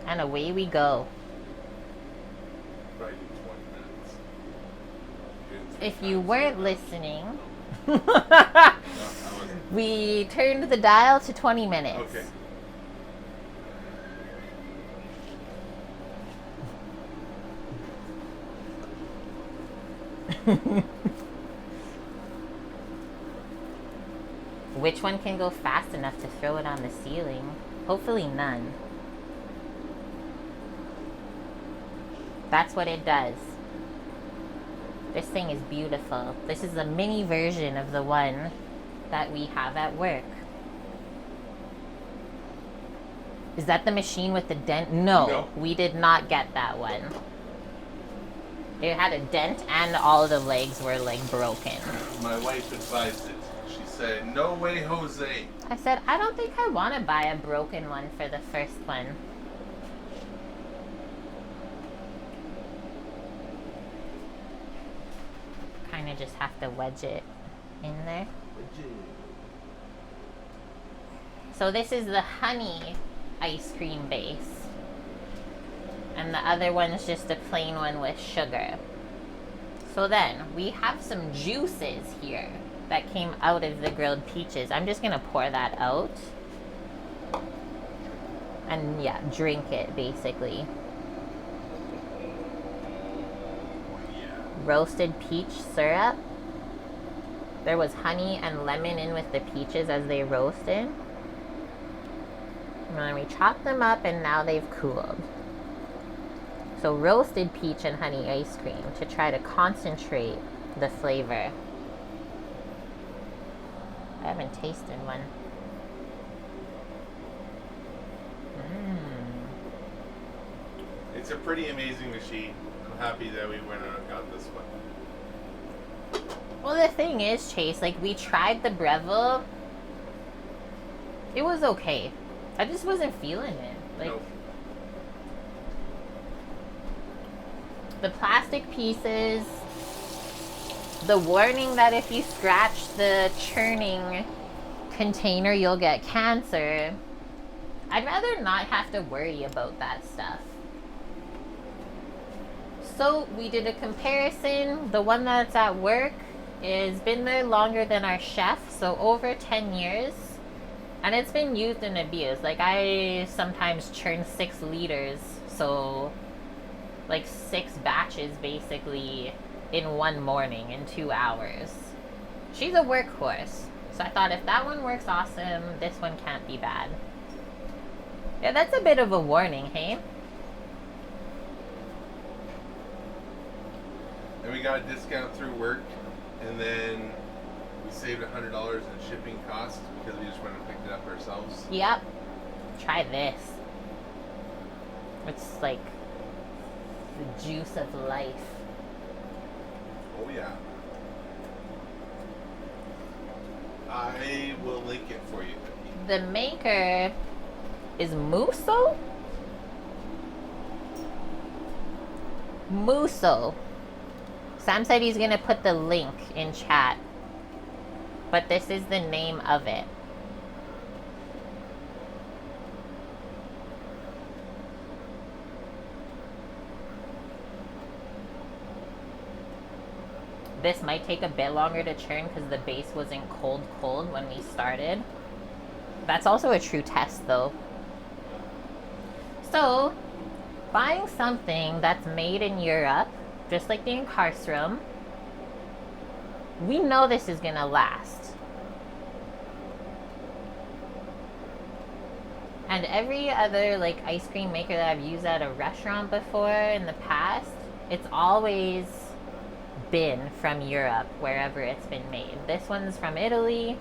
and away we go. Probably do 20 minutes. If you weren't listening, No, I wasn't. we turned the dial to 20 minutes. Okay. which one can go fast enough to throw it on the ceiling. Hopefully none. That's what it does. This thing is beautiful. This is a mini version of the one that we have at work. Is that the machine with the dent? No, we did not get that one. It had a dent and all the legs were like broken. My wife advised it. She said, "No way, Jose." I said, I don't think I want to buy a broken one for the first one. Kind of just have to wedge it in there. So this is the honey ice cream base. And the other one's just a plain one with sugar. So then we have some juices here that came out of the grilled peaches. I'm just gonna pour that out. And yeah, drink it basically. Roasted peach syrup. There was honey and lemon in with the peaches as they roasted. And then we chopped them up and now they've cooled. So roasted peach and honey ice cream to try to concentrate the flavor. I haven't tasted one. It's a pretty amazing machine. I'm happy that we went out and got this one. Well, the thing is, Chase, like we tried the Breville. It was okay. I just wasn't feeling it. Like Nope. the plastic pieces, the warning that if you scratch the churning container, you'll get cancer. I'd rather not have to worry about that stuff. So we did a comparison. The one that's at work has been there longer than our chef, so over 10 years. And it's been used and abused. Like I sometimes churn 6 liters, so like 6 batches basically in one morning in 2 hours. She's a workhorse. So I thought if that one works awesome, this one can't be bad. Yeah, that's a bit of a warning, hey? And we got a discount through work, and then we saved $100 in shipping costs because we just went and picked it up ourselves. Yep. Try this. It's like the juice of life. Oh yeah. I will link it for you. The maker is Muso? Muso. Sam said he's gonna put the link in chat. But this is the name of it. This might take a bit longer to churn because the base wasn't cold when we started. That's also a true test though. So, buying something that's made in Europe, just like the Incarcerum, we know this is gonna last. And every other like ice cream maker that I've used at a restaurant before in the past, it's always been from Europe, wherever it's been made. This one's from Italy.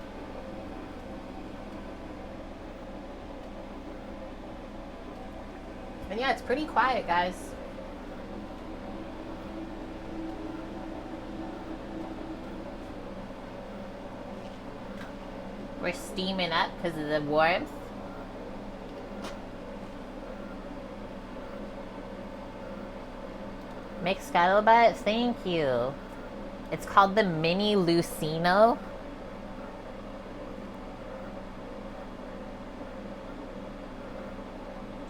And yeah, it's pretty quiet, guys. We're steaming up because of the warmth. Mixed scuttlebutt, thank you. It's called the Mini Lucino.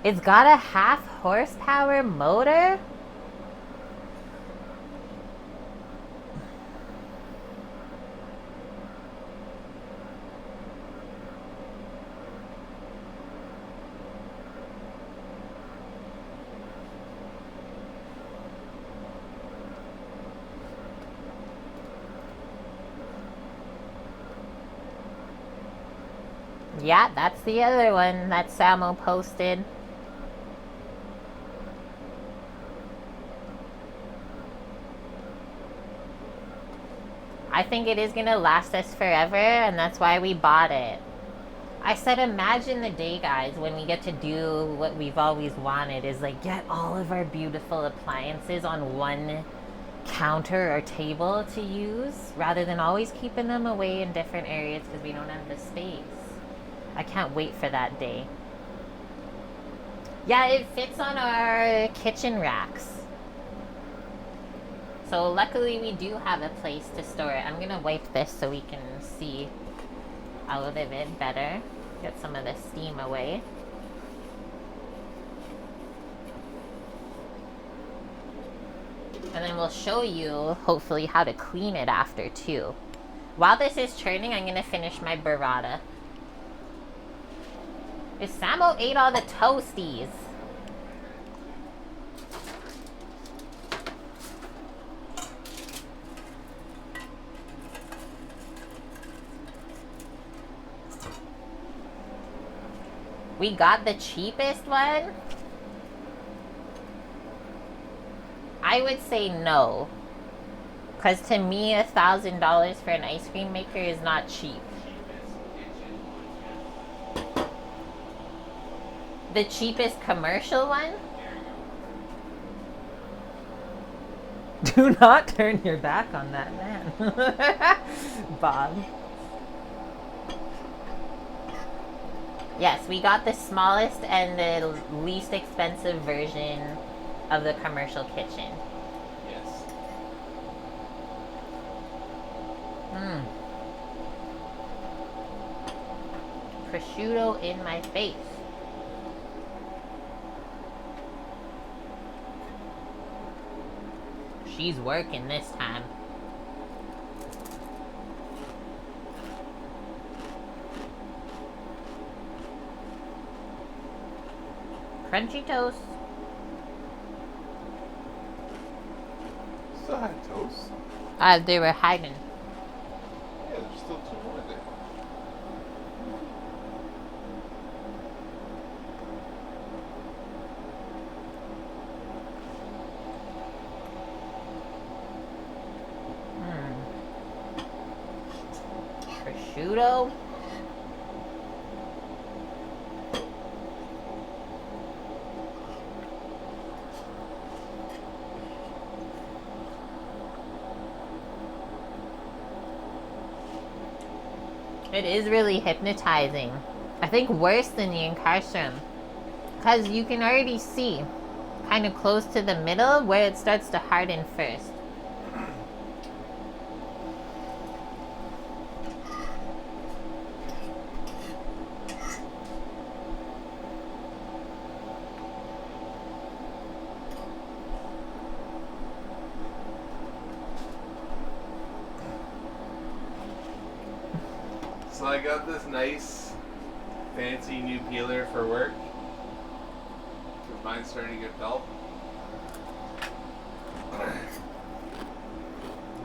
It's got a 1/2 horsepower motor? Yeah, that's the other one that Samo posted. I think it is gonna last us forever, and that's why we bought it. I said, imagine the day, guys, when we get to do what we've always wanted, is like get all of our beautiful appliances on one counter or table to use, rather than always keeping them away in different areas because we don't have the space. I can't wait for that day. Yeah, it fits on our kitchen racks. So luckily we do have a place to store it. I'm gonna wipe this so we can see out of it better. Get some of the steam away. And then we'll show you, hopefully, how to clean it after, too. While this is churning, I'm gonna finish my burrata. Samo ate all the toasties. We got the cheapest one? I would say no. Because to me, $1,000 for an ice cream maker is not cheap. The cheapest commercial one? Do not turn your back on that man. Bob. Yes, we got the smallest and the least expensive version of the commercial kitchen. Yes. Prosciutto in my face. She's working this time. Crunchy toast. Still had toast. They were hiding. Yeah, there's still 2 more there. Prosciutto. It is really hypnotizing. I think worse than the incarcerum. Because you can already see, kind of close to the middle, where it starts to harden first. So I got this nice, fancy new peeler for work. Because mine's starting to get dull.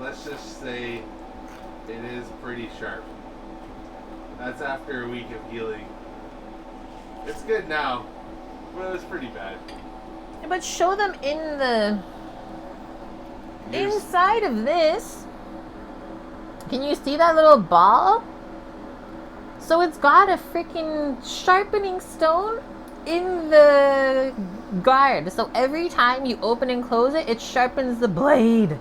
Let's just say it is pretty sharp. That's after a week of healing. It's good now, but it was pretty bad. But show them in the inside of this. Can you see that little ball? So it's got a freaking sharpening stone in the guard. So every time you open and close it, it sharpens the blade.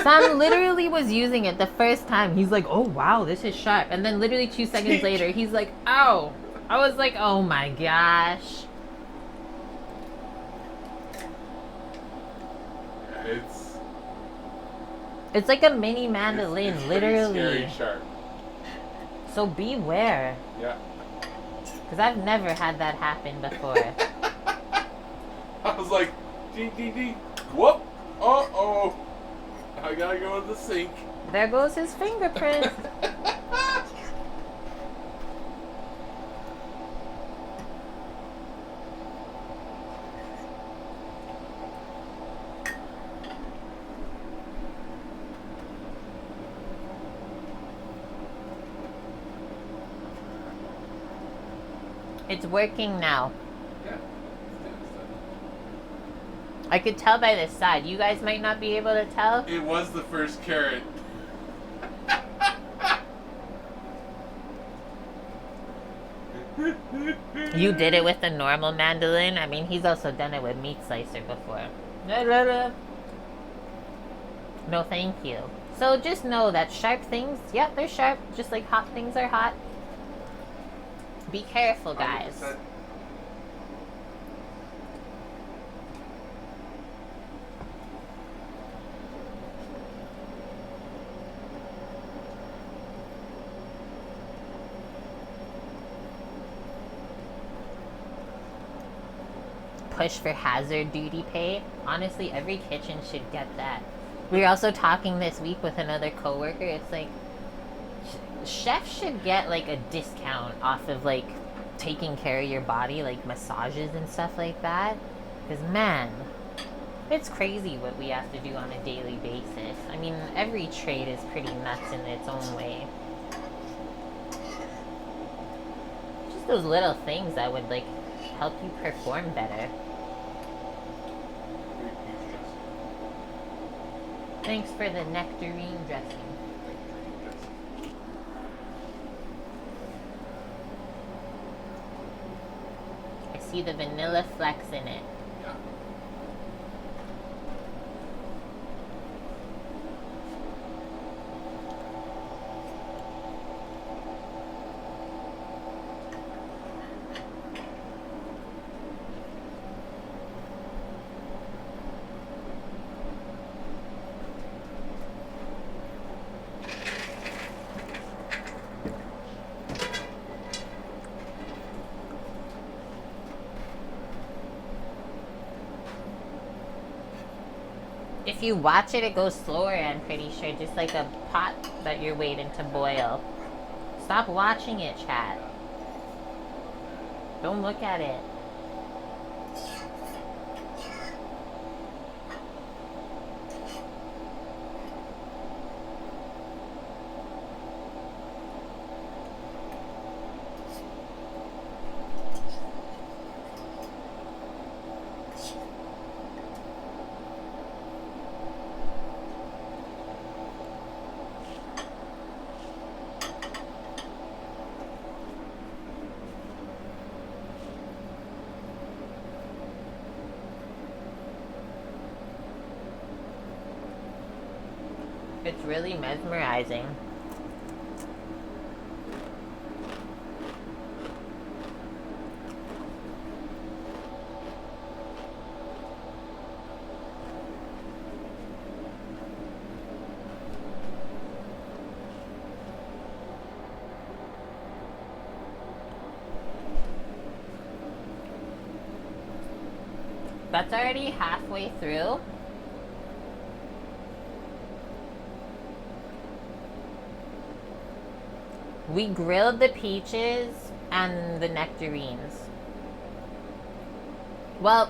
Sam literally was using it the first time. He's like, oh wow, this is sharp. And then literally 2 seconds later, he's like, ow. I was like, oh my gosh. It's like a mini mandolin, it's literally. Scary sharp. So beware. Yeah. Because I've never had that happen before. I was like, dee dee dee. Whoop. Uh-oh. I gotta go in the sink. There goes his fingerprint. It's working now. Yeah. It's doing stuff. I could tell by this side. You guys might not be able to tell. It was the first carrot. You did it with a normal mandolin. I mean, he's also done it with meat slicer before. No, thank you. So just know that sharp things, yep, they're sharp, just like hot things are hot. Be careful, guys. 100%. Push for hazard duty pay. Honestly, every kitchen should get that. We were also talking this week with another coworker. It's like chefs should get like a discount off of like taking care of your body, like massages and stuff like that. Because man, it's crazy what we have to do on a daily basis. I mean, every trade is pretty nuts in its own way. Just those little things that would like help you perform better. Thanks for the nectarine dressing. I see the vanilla flecks in it. Yeah. If you watch it, it goes slower, I'm pretty sure. Just like a pot that you're waiting to boil. Stop watching it, chat. Don't look at it. It's really mesmerizing. That's already halfway through. We grilled the peaches and the nectarines. Well,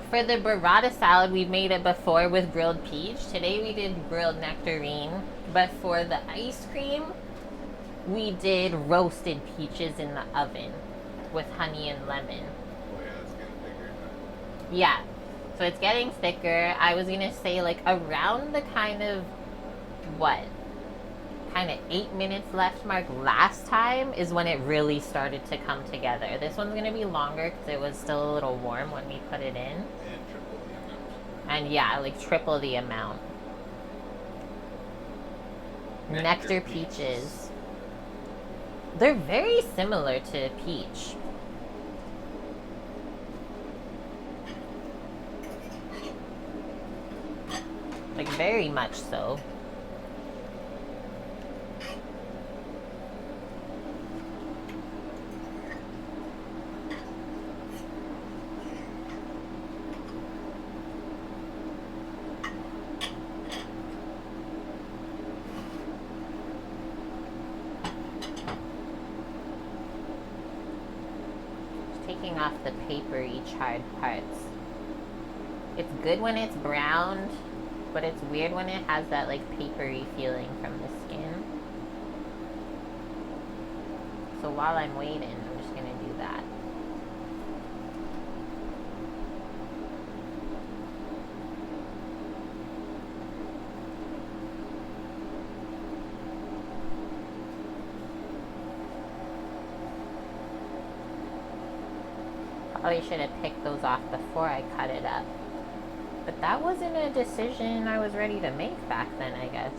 for the burrata salad, we made it before with grilled peach. Today we did grilled nectarine. But for the ice cream, we did roasted peaches in the oven with honey and lemon. Oh yeah, it's getting bigger. Yeah. So it's getting thicker. I was going to say like around the kind of, what? Kind of 8 minutes left mark last time is when it really started to come together. This one's going to be longer because it was still a little warm when we put it in. And triple the amount. And yeah, like triple the amount. Nectar peaches. They're very similar to peach. Like very much so. Taking off the papery charred parts. It's good when it's browned, but it's weird when it has that like papery feeling from the skin. So while I'm waiting, I'm just gonna do that. Probably should have picked those off before I cut it up. But that wasn't a decision I was ready to make back then, I guess.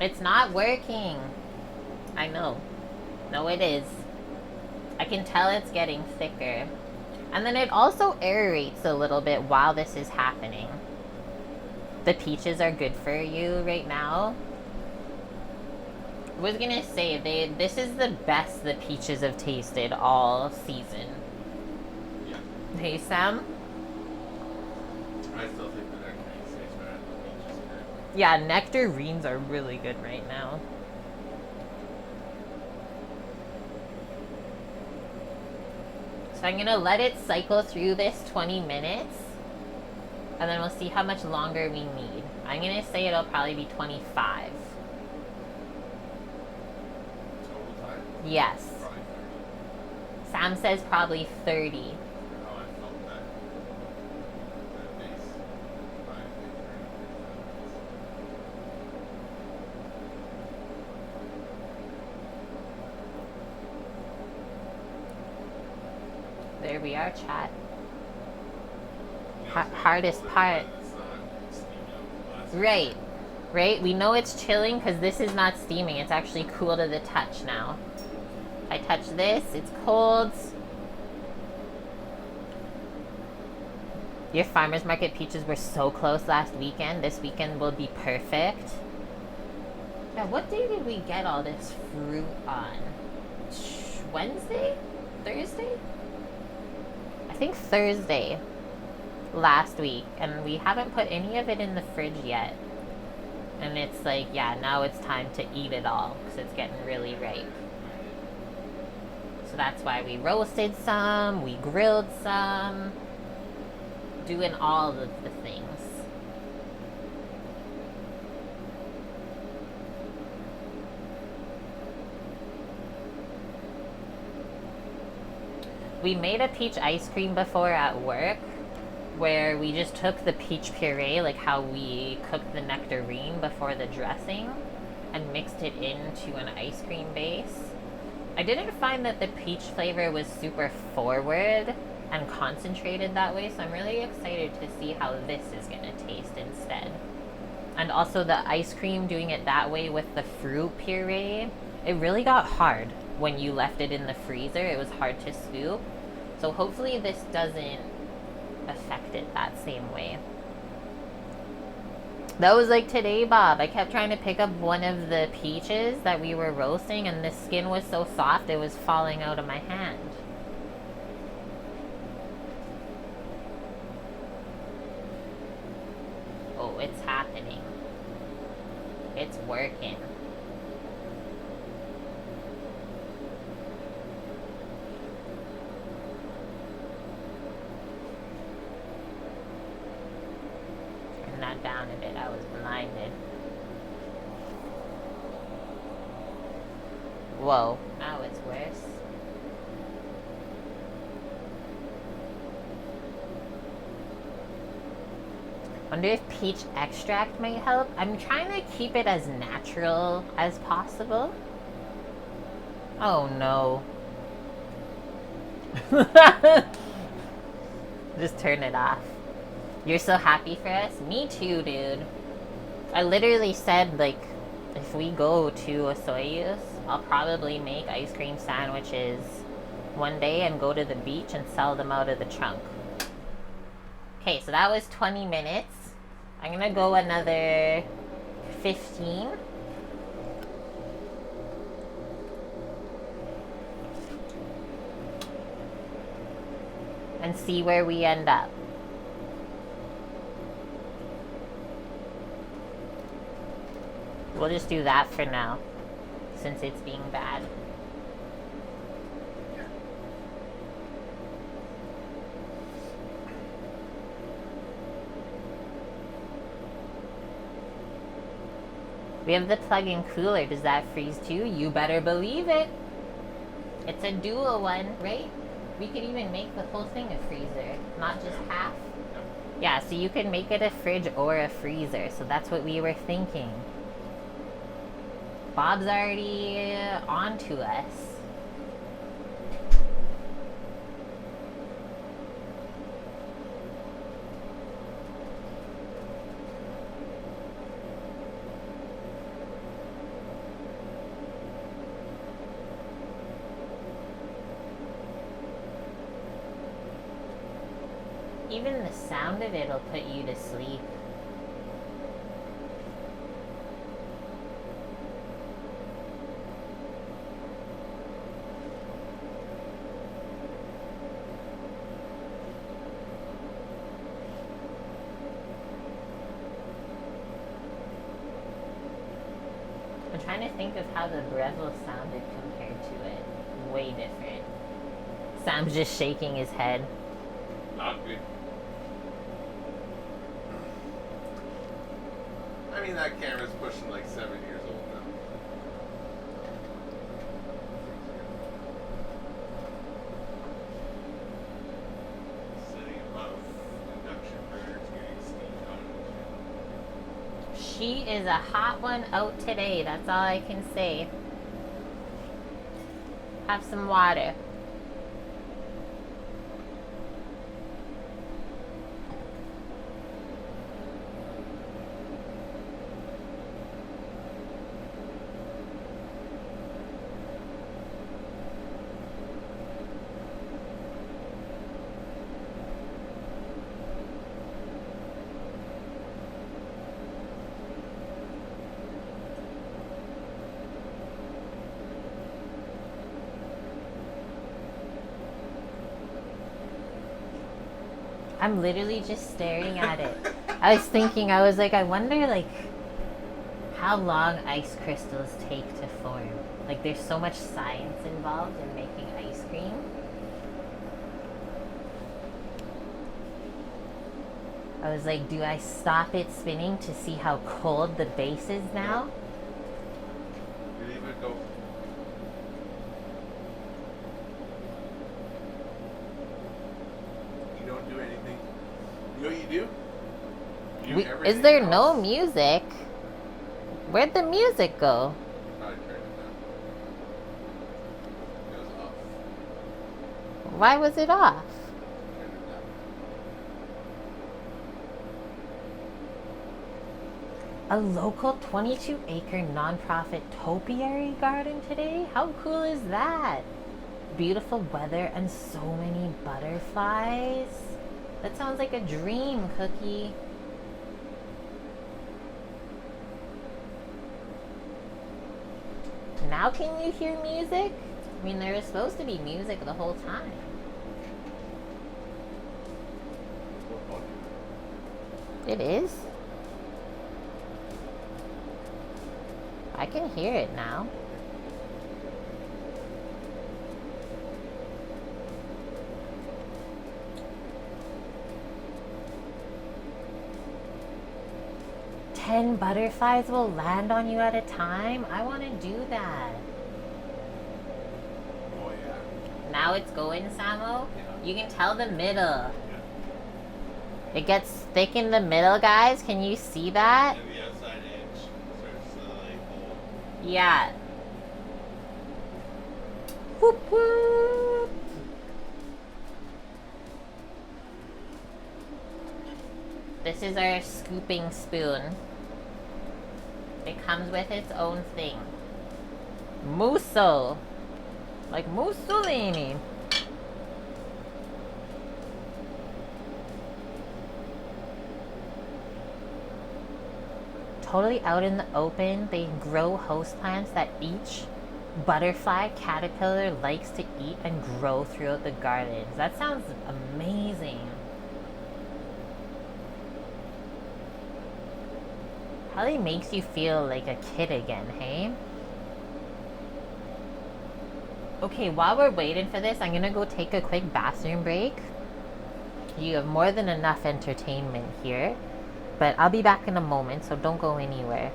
It's not working. I know. No, it is. I can tell it's getting thicker. And then it also aerates a little bit while this is happening. The peaches are good for you right now. I was gonna say, this is the best the peaches have tasted all season. Yeah. Hey, Sam? I still think the nectarines taste better than the peaches here. Yeah, nectarines are really good right now. So I'm gonna let it cycle through this 20 minutes, and then we'll see how much longer we need. I'm gonna say it'll probably be 25. Total time? Yes. Probably 30. Sam says probably 30. How I felt that base. I think 30. There we are, chat. You know, Hardest part. It's not steaming up the last Right. Right? We know it's chilling because this is not steaming. It's actually cool to the touch now. I touch this, it's cold. Your farmer's market peaches were so close last weekend. This weekend will be perfect. Yeah, what day did we get all this fruit on? Wednesday? Thursday? I think Thursday last week. And we haven't put any of it in the fridge yet. And it's like, yeah, now it's time to eat it all because it's getting really ripe. So that's why we roasted some, we grilled some, doing all of the things. We made a peach ice cream before at work where we just took the peach puree, like how we cooked the nectarine before the dressing, and mixed it into an ice cream base. I didn't find that the peach flavor was super forward and concentrated that way, so I'm really excited to see how this is going to taste instead. And also the ice cream, doing it that way with the fruit puree, it really got hard when you left it in the freezer. It was hard to scoop. So hopefully this doesn't affect it that same way. That was like today, Bob. I kept trying to pick up one of the peaches that we were roasting, and the skin was so soft it was falling out of my hand. Oh, it's happening. It's working. Turn that down a bit. I was blinded. Whoa, now it's worse. Wonder if peach extract might help. I'm trying to keep it as natural as possible. Oh no. Just turn it off. You're so happy for us? Me too, dude. I literally said, like, if we go to a Soyuz, I'll probably make ice cream sandwiches one day and go to the beach and sell them out of the trunk. Okay, so that was 20 minutes. I'm gonna go another 15. And see where we end up. We'll just do that for now, since it's being bad. We have the plug-in cooler. Does that freeze too? You better believe it. It's a dual one, right? We could even make the whole thing a freezer, not just half. Yep. Yeah, so you could make it a fridge or a freezer. So that's what we were thinking. Bob's already on to us. Even the sound of it will put you to sleep. I'm trying to think of how the Breville sounded compared to it. Way different. Sam's just shaking his head. Not good. I mean, that camera's pushing like 7 years old now. Sitting above induction burners getting steam out of it. She is a hot one out today. That's all I can say. Have some water. I'm literally just staring at it. I was thinking, I was like, I wonder, like, how long ice crystals take to form. Like, there's so much science involved in making ice cream. I was like, do I stop it spinning to see how cold the base is now? Leave it go. You don't do anything. You know what you do? You do Is everything there no else. music? Where'd the music go? Probably turn it down. It was off. Why was it off? Turn it down. A local 22-acre nonprofit topiary garden today? How cool is that? Beautiful weather and so many butterflies. That sounds like a dream, Cookie. Now can you hear music? I mean, there was supposed to be music the whole time. What It is? I can hear it now. Ten butterflies will land on you at a time? I want to do that. Oh yeah. Now it's going, Samo? Yeah. You can tell the middle. Yeah. It gets thick in the middle, guys. Can you see that? And the outside edge starts to like hold. Yeah. Whoop whoop. This is our scooping spoon. It comes with its own thing. Musso. Like Mussolini. Totally out in the open, they grow host plants that each butterfly caterpillar likes to eat and grow throughout the gardens. That sounds amazing. Probably makes you feel like a kid again, hey? Okay, while we're waiting for this, I'm gonna go take a quick bathroom break. You have more than enough entertainment here. But I'll be back in a moment, so don't go anywhere.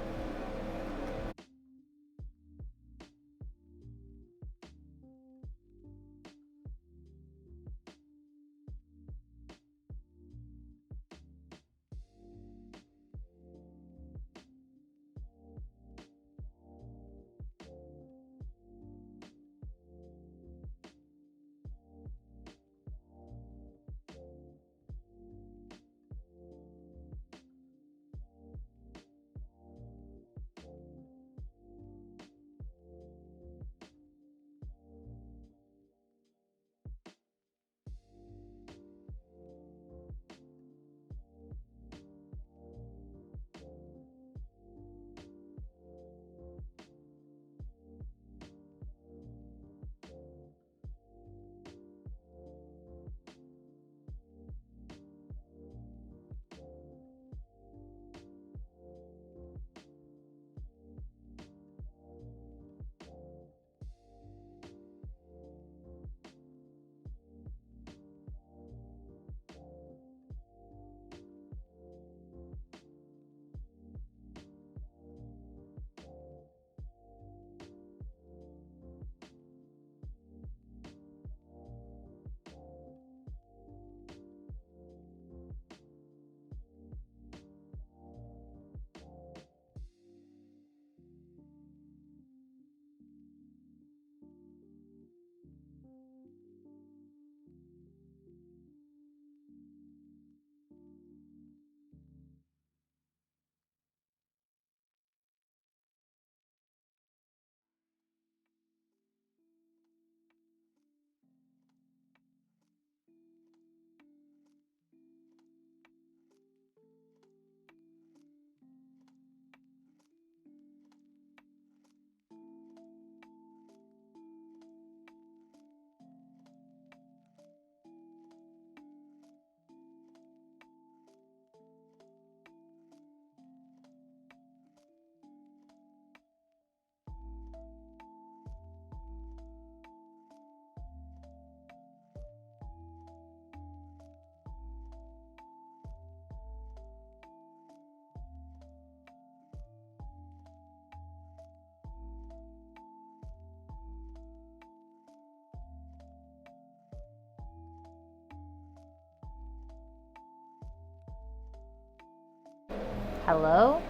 Hello?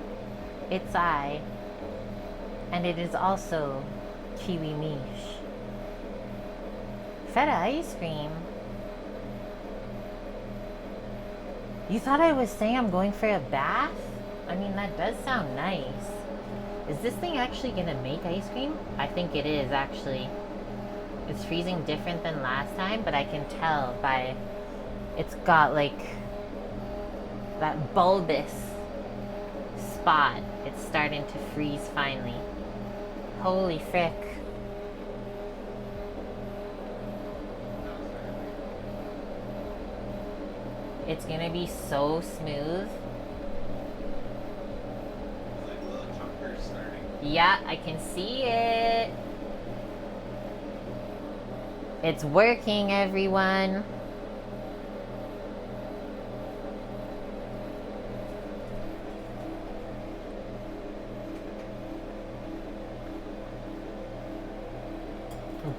It's I. And it is also Kiwi Mish. Feta ice cream? You thought I was saying I'm going for a bath? I mean, that does sound nice. Is this thing actually gonna make ice cream? I think it is, actually. It's freezing different than last time, but I can tell by... It's got, like, that bulbous spot. It's starting to freeze finally. Holy frick. It's gonna be so smooth. Like little chunkers starting. Yeah, I can see it. It's working, everyone.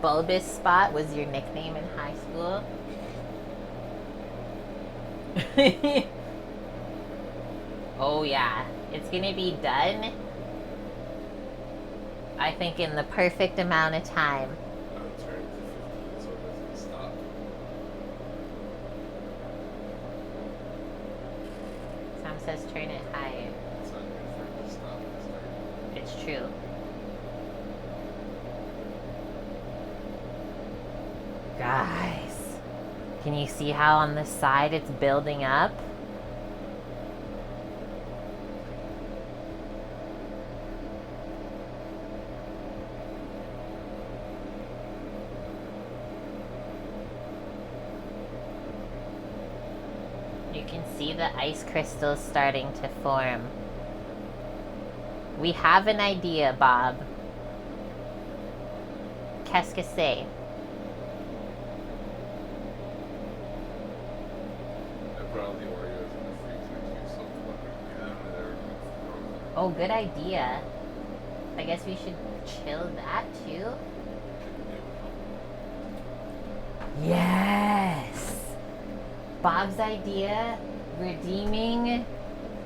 Bulbous spot was your nickname in high school? Oh yeah, it's gonna be done, I think, in the perfect amount of time. I'll turn it to 15 so it doesn't stop. Sam says turn it higher. It's not good for it to stop and start. It's true. Guys, can you see how on the side it's building up? You can see the ice crystals starting to form. We have an idea, Bob. Qu'est-ce que c'est? I brought the Oreos in the freezer too, so when we do them, they're frozen. Oh, good idea. I guess we should chill that too. Yes! Bob's idea, redeeming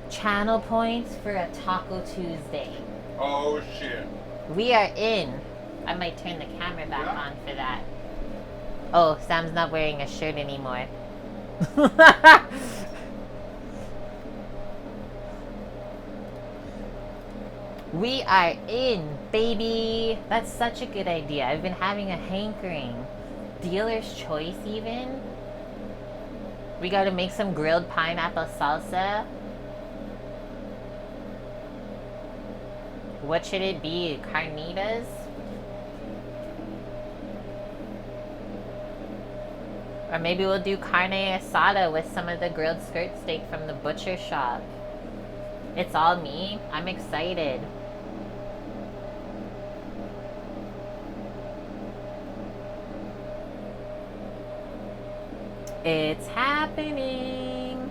channel points for a Taco Tuesday. Oh shit. We are in. I might turn the camera back Yeah. on for that. Oh, Sam's not wearing a shirt anymore. We are in, baby. That's such a good idea. I've been having a hankering. Dealer's choice, even. We gotta make some grilled pineapple salsa. What should it be? Carnitas? Or maybe we'll do carne asada with some of the grilled skirt steak from the butcher shop. It's all me. I'm excited. It's happening.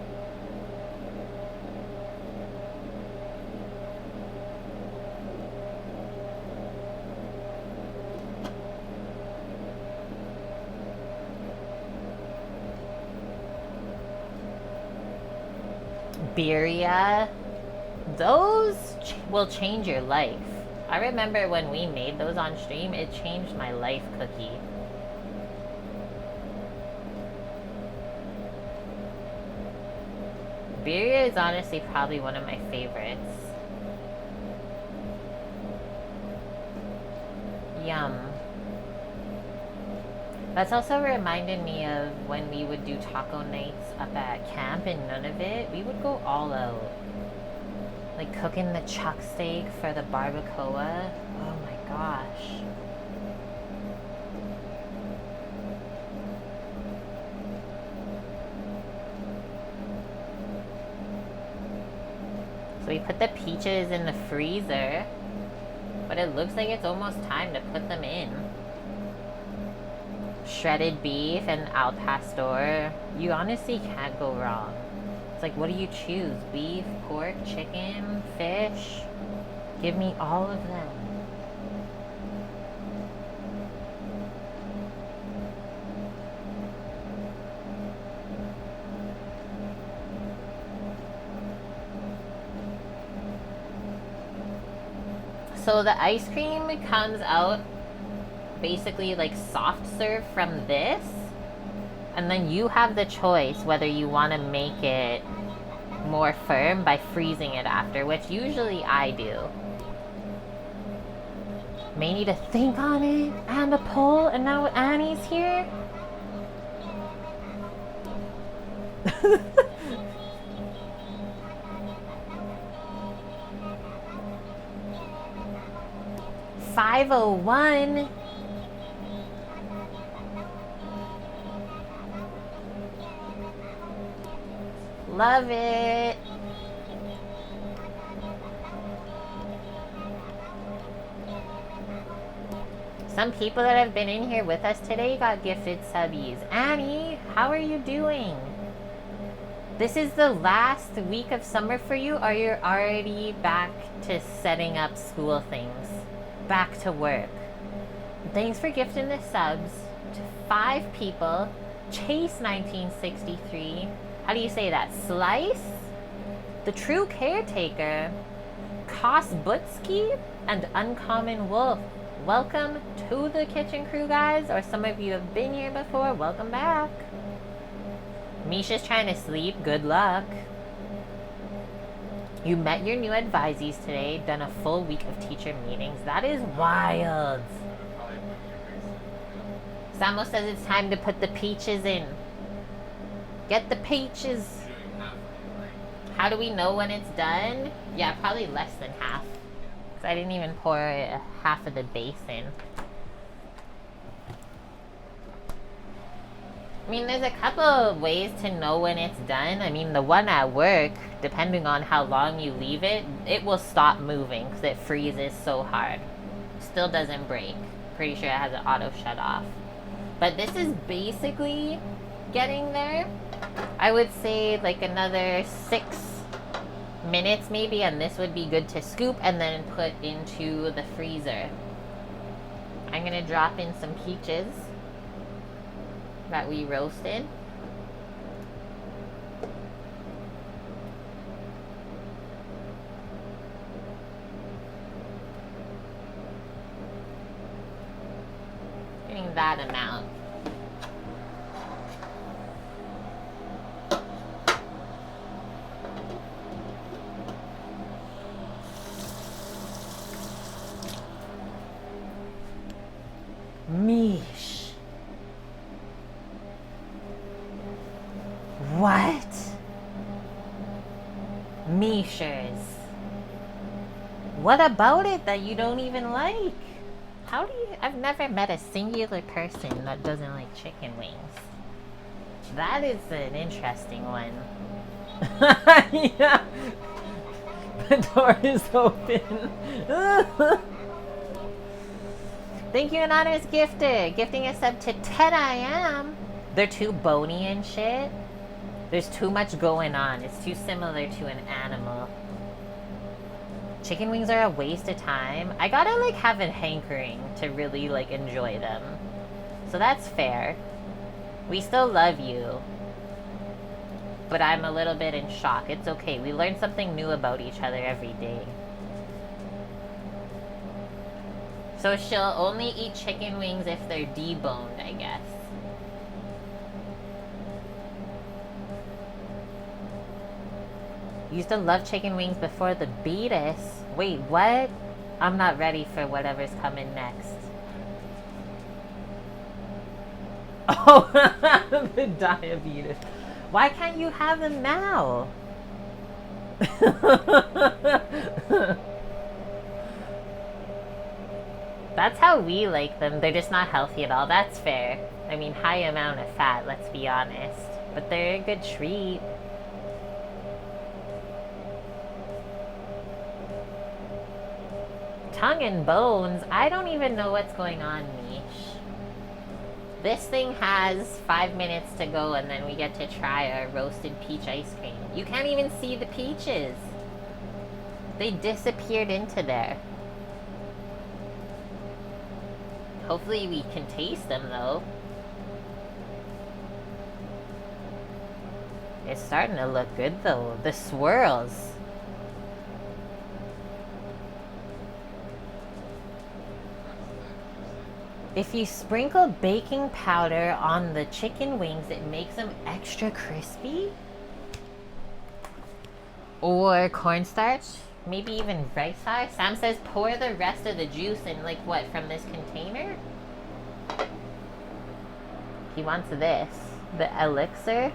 Birria. Those will change your life. I remember when we made those on stream, it changed my life, Cookie. Birria is honestly probably one of my favorites. Yum. That's also reminded me of when we would do taco nights up at camp in Nunavut. We would go all out. Like cooking the chuck steak for the barbacoa. Oh my gosh. So we put the peaches in the freezer, but it looks like it's almost time to put them in. Shredded beef and al pastor. You honestly can't go wrong. It's like, what do you choose? Beef, pork, chicken, fish? Give me all of them. So the ice cream comes out basically like soft serve from this, and then you have the choice whether you want to make it more firm by freezing it after, which usually I do. May need to think on it and a poll, and now Annie's here. $5.01. Love it. Some people that have been in here with us today got gifted subbies. Annie, how are you doing? This is the last week of summer for you, or you're already back to setting up school things? Back to work. Thanks for gifting the subs to 5 people. Chase 1963. How do you say that? Slice? The True Caretaker. Kosbutsky and Uncommon Wolf. Welcome to the kitchen crew, guys. Or some of you have been here before. Welcome back. Misha's trying to sleep. Good luck. You met your new advisees today. Done a full week of teacher meetings. That is wild. Samo says it's time to put the peaches in. Get the peaches. How do we know when it's done? Yeah, probably less than half. Because I didn't even pour half of the base in. I mean, there's a couple of ways to know when it's done. I mean, the one at work, depending on how long you leave it, it will stop moving because it freezes so hard. Still doesn't break. Pretty sure it has an auto shut off. But this is basically getting there. I would say like another 6 minutes maybe, and this would be good to scoop and then put into the freezer. I'm gonna drop in some peaches that we roasted. Getting that amount. Mish. What? Mishers. What about it that you don't even like? How do you... I've never met a singular person that doesn't like chicken wings. That is an interesting one. Yeah. The door is open. Thank you, Anonymous Gifter. Gifting us up to 10 IM. They're too bony and shit. There's too much going on. It's too similar to an animal. Chicken wings are a waste of time. I gotta like have a hankering to really like enjoy them. So that's fair. We still love you. But I'm a little bit in shock. It's okay. We learn something new about each other every day. So she'll only eat chicken wings if they're deboned, I guess. Used to love chicken wings before the beatus. Wait, what? I'm not ready for whatever's coming next. Oh, the diabetes. Why can't you have them now? That's how we like them. They're just not healthy at all. That's fair. I mean, high amount of fat, let's be honest. But they're a good treat. Tongue and bones. I don't even know what's going on, Mish. This thing has 5 minutes to go, and then we get to try our roasted peach ice cream. You can't even see the peaches. They disappeared into there. Hopefully we can taste them, though. It's starting to look good, though. The swirls. If you sprinkle baking powder on the chicken wings, it makes them extra crispy. Or cornstarch, maybe even rice flour. Sam says pour the rest of the juice in, like what, from this container? He wants this. The elixir.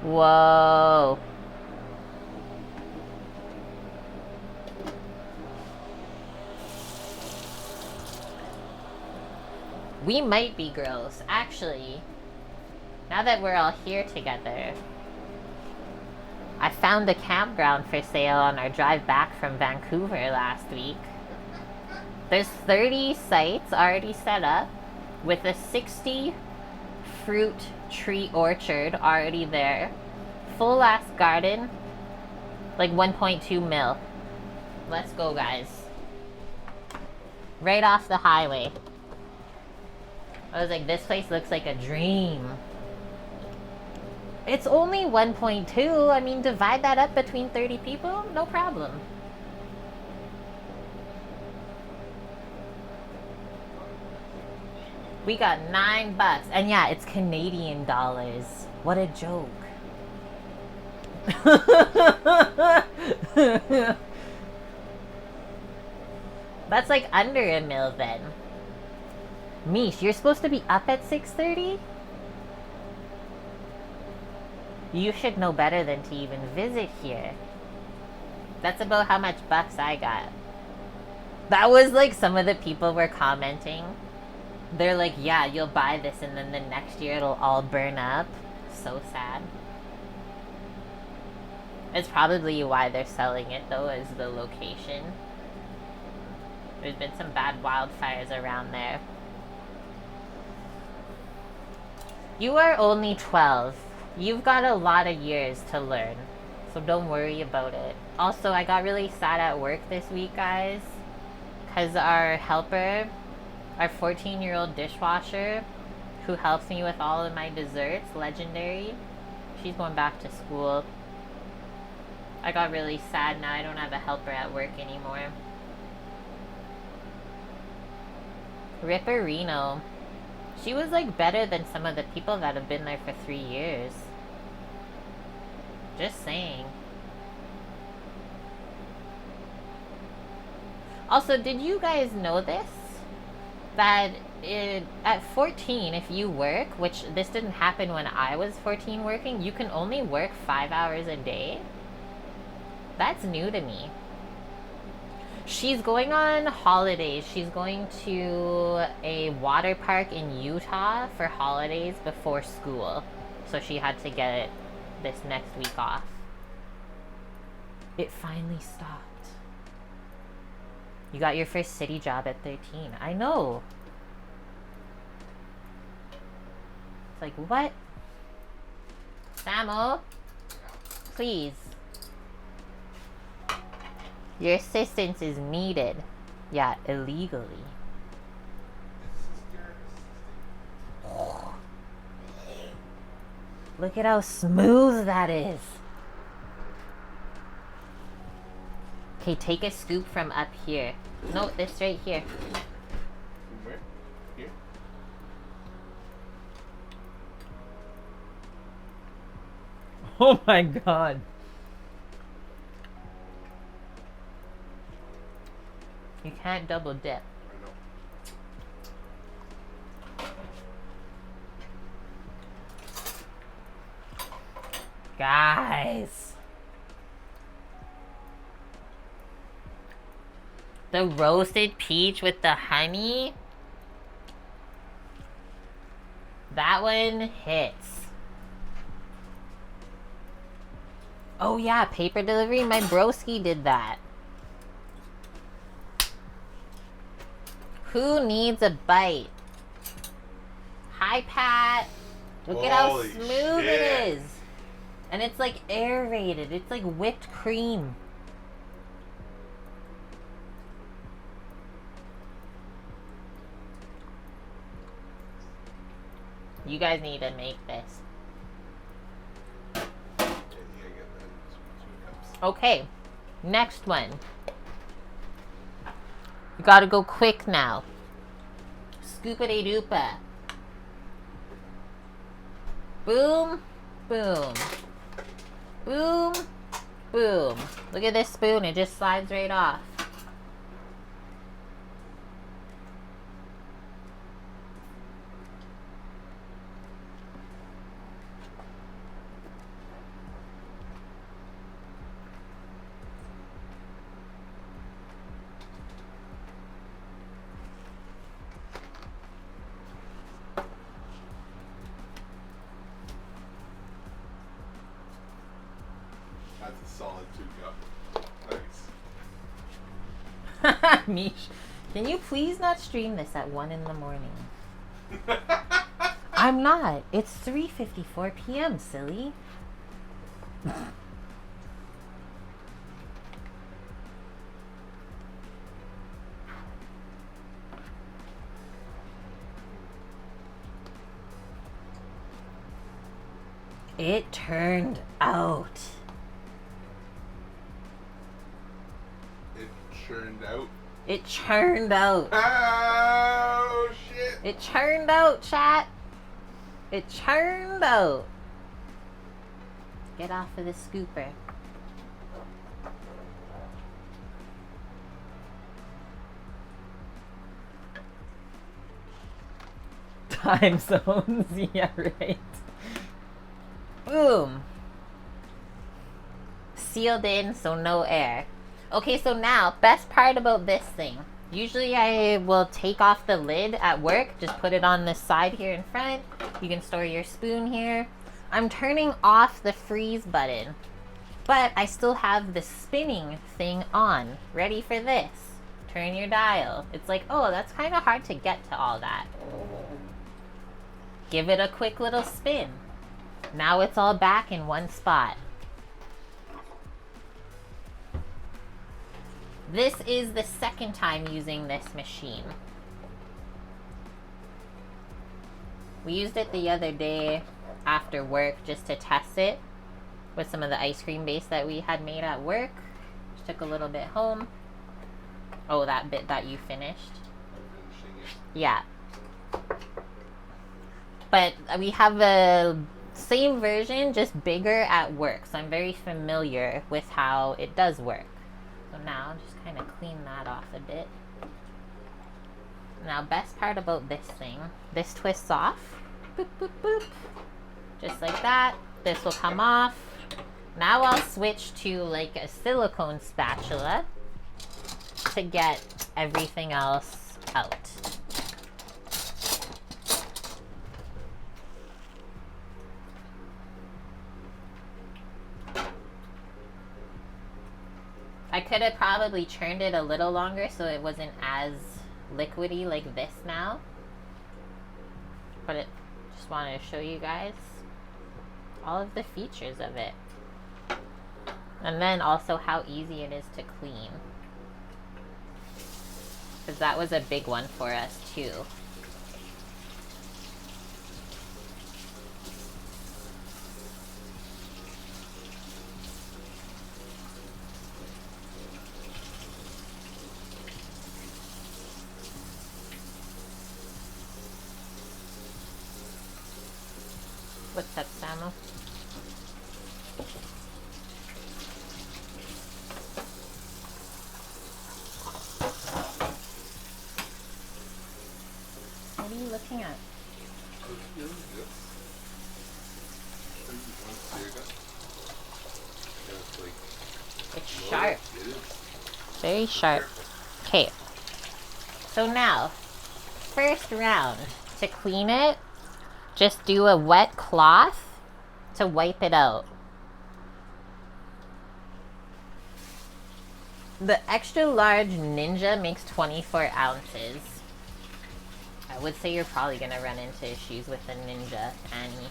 Whoa. We might be gross. Actually, now that we're all here together, I found a campground for sale on our drive back from Vancouver last week. There's 30 sites already set up with a 60 fruit tree orchard already there. Full ass garden, like 1.2 mil. Let's go, guys. Right off the highway. I was like, this place looks like a dream. It's only 1.2. I mean, divide that up between 30 people, no problem. We got $9. And yeah, it's Canadian dollars. What a joke. That's like under a mil then. Mish, you're supposed to be up at 6:30? You should know better than to even visit here. That's about how much bucks I got. That was like some of the people were commenting. They're like, yeah, you'll buy this and then the next year it'll all burn up. So sad. It's probably why they're selling it though, is the location. There's been some bad wildfires around there. You are only 12. You've got a lot of years to learn, so don't worry about it. Also, I got really sad at work this week, guys, because our helper, our 14-year-old dishwasher, who helps me with all of my desserts, Legendary, she's going back to school. I got really sad now I don't have a helper at work anymore. Ripperino. She was like better than some of the people that have been there for 3 years. Just saying. Also, did you guys know this? That at 14, if you work, which this didn't happen when I was 14 working, you can only work 5 hours a day? That's new to me. She's going on holidays. She's going to a water park in Utah for holidays before school. So she had to get it this next week off. It finally stopped. You got your first city job at 13. I know. It's like, what? Samo? Please. Your assistance is needed. Yeah, illegally. Look at how smooth that is. Okay, take a scoop from up here. No, this right here. Where? Here? Oh my god. You can't double dip. Guys. The roasted peach with the honey. That one hits. Oh yeah, paper delivery. My broski did that. Who needs a bite? Hi, Pat. Look at how Holy smooth shit. it is. And it's like aerated. It's like whipped cream. You guys need to make this. Okay, next one. You gotta go quick now. Scoopity doopa. Boom, boom. Boom, boom. Look at this spoon, it just slides right off. That's a solid 2 cup. Nice. Mish, can you please not stream this at 1 in the morning? I'm not. It's 3:54 p.m., silly. It turned out. It churned out. It churned out. Oh, shit. It churned out, chat. It churned out. Get off of the scooper. Time zones, yeah, right. Boom. Sealed in, so no air. Okay, so now, best part about this thing. Usually I will take off the lid at work, just put it on this side here in front. You can store your spoon here. I'm turning off the freeze button, but I still have the spinning thing on. Ready for this. Turn your dial. It's like, oh, that's kind of hard to get to all that. Give it a quick little spin. Now it's all back in one spot. This is the second time using this machine. We used it the other day after work just to test it with some of the ice cream base that we had made at work. Just took a little bit home. Oh, that bit that you finished? Yeah. But we have the same version, just bigger at work. So I'm very familiar with how it does work. So now, just kind of clean that off a bit. Now, best part about this thing, this twists off. Boop, boop, boop. Just like that. This will come off. Now I'll switch to like a silicone spatula to get everything else out. I could have probably churned it a little longer so it wasn't as liquidy like this now. But it just wanted to show you guys all of the features of it. And then also how easy it is to clean. Because that was a big one for us too. What's up, Samu? What are you looking at? It's sharp. Very sharp. Okay. So now, first round, to clean it, just do a wet cloth to wipe it out. The extra large Ninja makes 24 ounces. I would say you're probably gonna run into issues with the Ninja, Annie.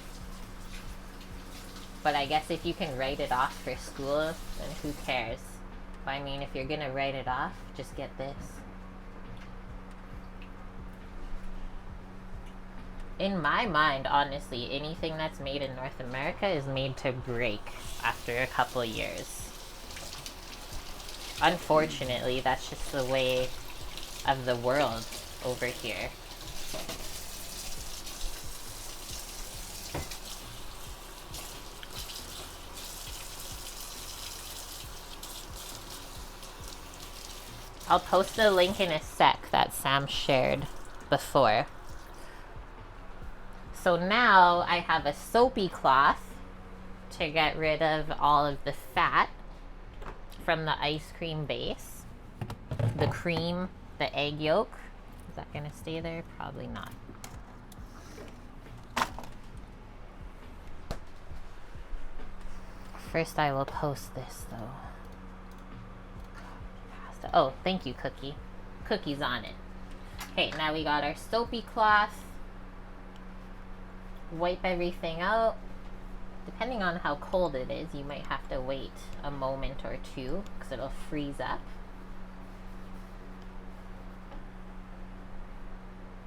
But I guess if you can write it off for school, then who cares? But I mean, if you're gonna write it off, just get this. In my mind, honestly, anything that's made in North America is made to break after a couple of years. Unfortunately, that's just the way of the world over here. I'll post the link in a sec that Sam shared before. So now I have a soapy cloth to get rid of all of the fat from the ice cream base. The cream, the egg yolk. Is that gonna stay there? Probably not. First I will post this though. Oh, thank you, Cookie. Cookie's on it. Okay, now we got our soapy cloth. Wipe everything out. Depending on how cold it is, you might have to wait a moment or two because it'll freeze up.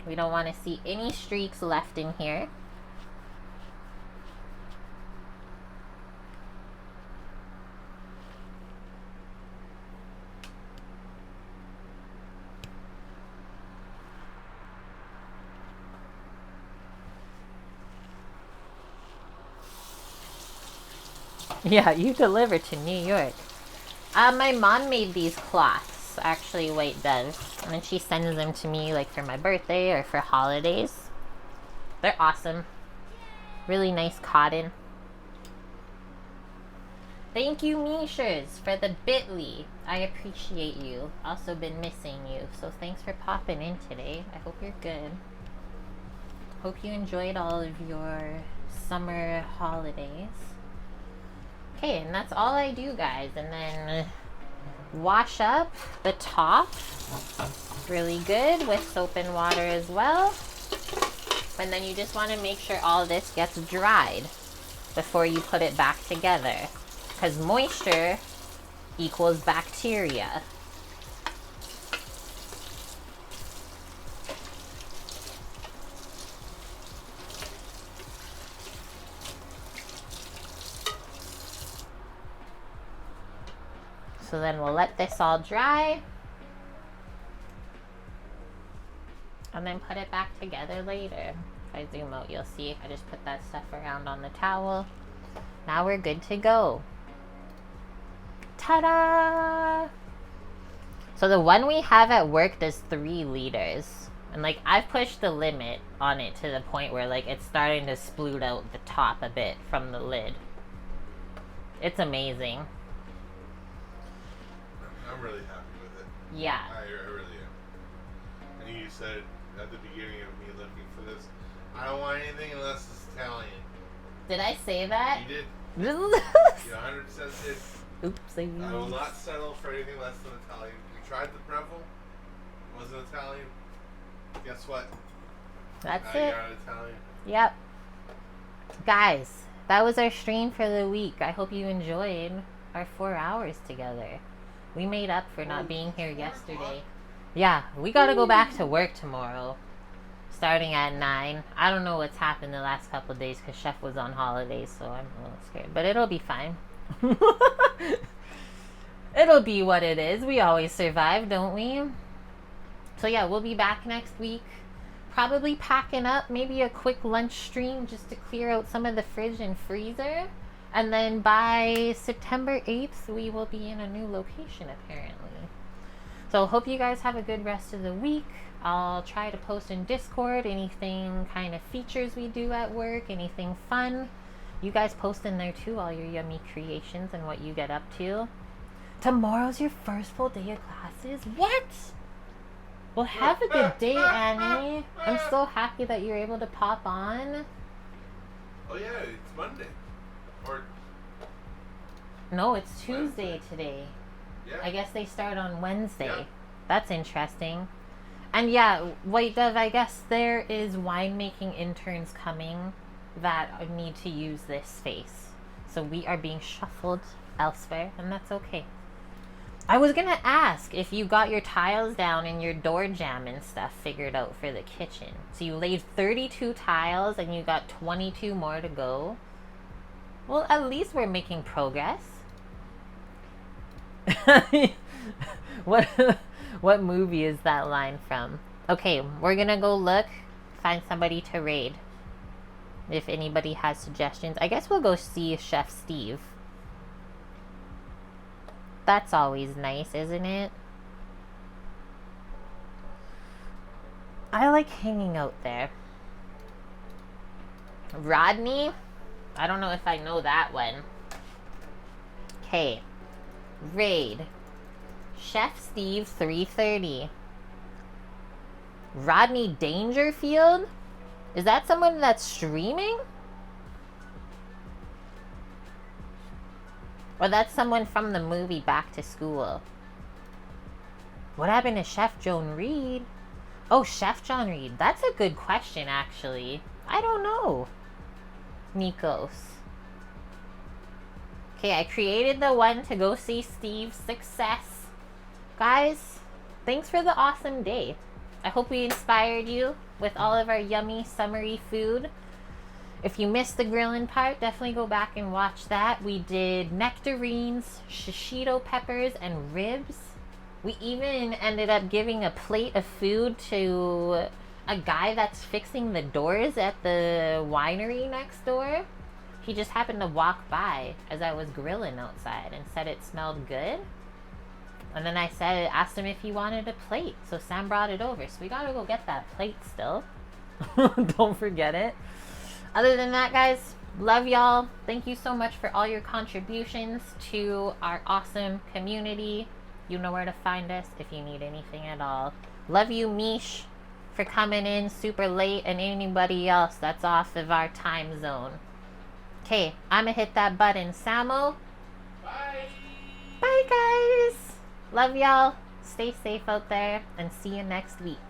We don't want to see any streaks left in here. Yeah, you deliver to New York. My mom made these cloths, actually, White Dove, and then she sends them to me like for my birthday or for holidays. They're awesome. Really nice cotton. Thank you, Mishers, for the bit.ly. I appreciate you. Also been missing you, so thanks for popping in today. I hope you're good. Hope you enjoyed all of your summer holidays. Okay, and that's all I do, guys. And then wash up the top really good with soap and water as well. And then you just want to make sure all this gets dried before you put it back together, because moisture equals bacteria. So then we'll let this all dry and then put it back together later. If I zoom out, you'll see I just put that stuff around on the towel. Now we're good to go. Ta-da! So the one we have at work does 3 liters. And like I've pushed the limit on it to the point where like it's starting to sploot out the top a bit from the lid. It's amazing. I'm really happy with it. Yeah. I really am. And you said at the beginning of me looking for this, I don't want anything unless it's Italian. Did I say that? You did. You 100% did. Oopsie. I will not settle for anything less than Italian. You tried the Breville. It wasn't Italian. Guess what? That's I it. got Italian. Yep. Guys, that was our stream for the week. I hope you enjoyed our 4 hours together. We made up for not being here yesterday. Yeah, we gotta go back to work tomorrow, starting at 9. I don't know what's happened the last couple of days because Chef was on holidays, so I'm a little scared. But it'll be fine. It'll be what it is. We always survive, don't we? So yeah, we'll be back next week. Probably packing up, maybe a quick lunch stream just to clear out some of the fridge and freezer. And then by September 8th, we will be in a new location, apparently. So hope you guys have a good rest of the week. I'll try to post in Discord anything kind of features we do at work, anything fun. You guys post in there too, all your yummy creations and what you get up to. Tomorrow's your first full day of classes? What? Well, have a good day, Annie. I'm so happy that you're able to pop on. Oh yeah, it's Monday. Or no, it's Tuesday today. yeah. I guess they start on Wednesday. Yeah. That's interesting. And yeah, White Dove, I guess there is winemaking interns coming that need to use this space. So we are being shuffled elsewhere, and that's okay. I was gonna ask if you got your tiles down and your door jamb and stuff figured out for the kitchen. So you laid 32 tiles and you got 22 more to go. Well, at least we're making progress. What What movie is that line from? Okay, we're gonna go look, find somebody to raid. If anybody has suggestions. I guess we'll go see Chef Steve. That's always nice, isn't it? I like hanging out there. Rodney? I don't know if I know that one. Okay. Raid. Chef Steve 330. Rodney Dangerfield? Is that someone that's streaming? Or that's someone from the movie Back to School? What happened to Chef Joan Reed? Oh, Chef John Reed. That's a good question, actually. I don't know. Nikos. Okay, I created the one to go see Steve. Success. Guys, thanks for the awesome day. I hope we inspired you with all of our yummy summery food. If you missed the grilling part, definitely go back and watch that. We did nectarines, shishito peppers, and ribs. We even ended up giving a plate of food to a guy that's fixing the doors at the winery next door. He just happened to walk by as I was grilling outside and said it smelled good. And then I asked him if he wanted a plate. So Sam brought it over. So we gotta go get that plate still. Don't forget it. Other than that, guys, love y'all. Thank you so much for all your contributions to our awesome community. You know where to find us if you need anything at all. Love you, Mish, for coming in super late, and anybody else that's off of our time zone. Okay, I'm gonna hit that button. Samo. Bye. Bye, guys. Love y'all. Stay safe out there, and see you next week.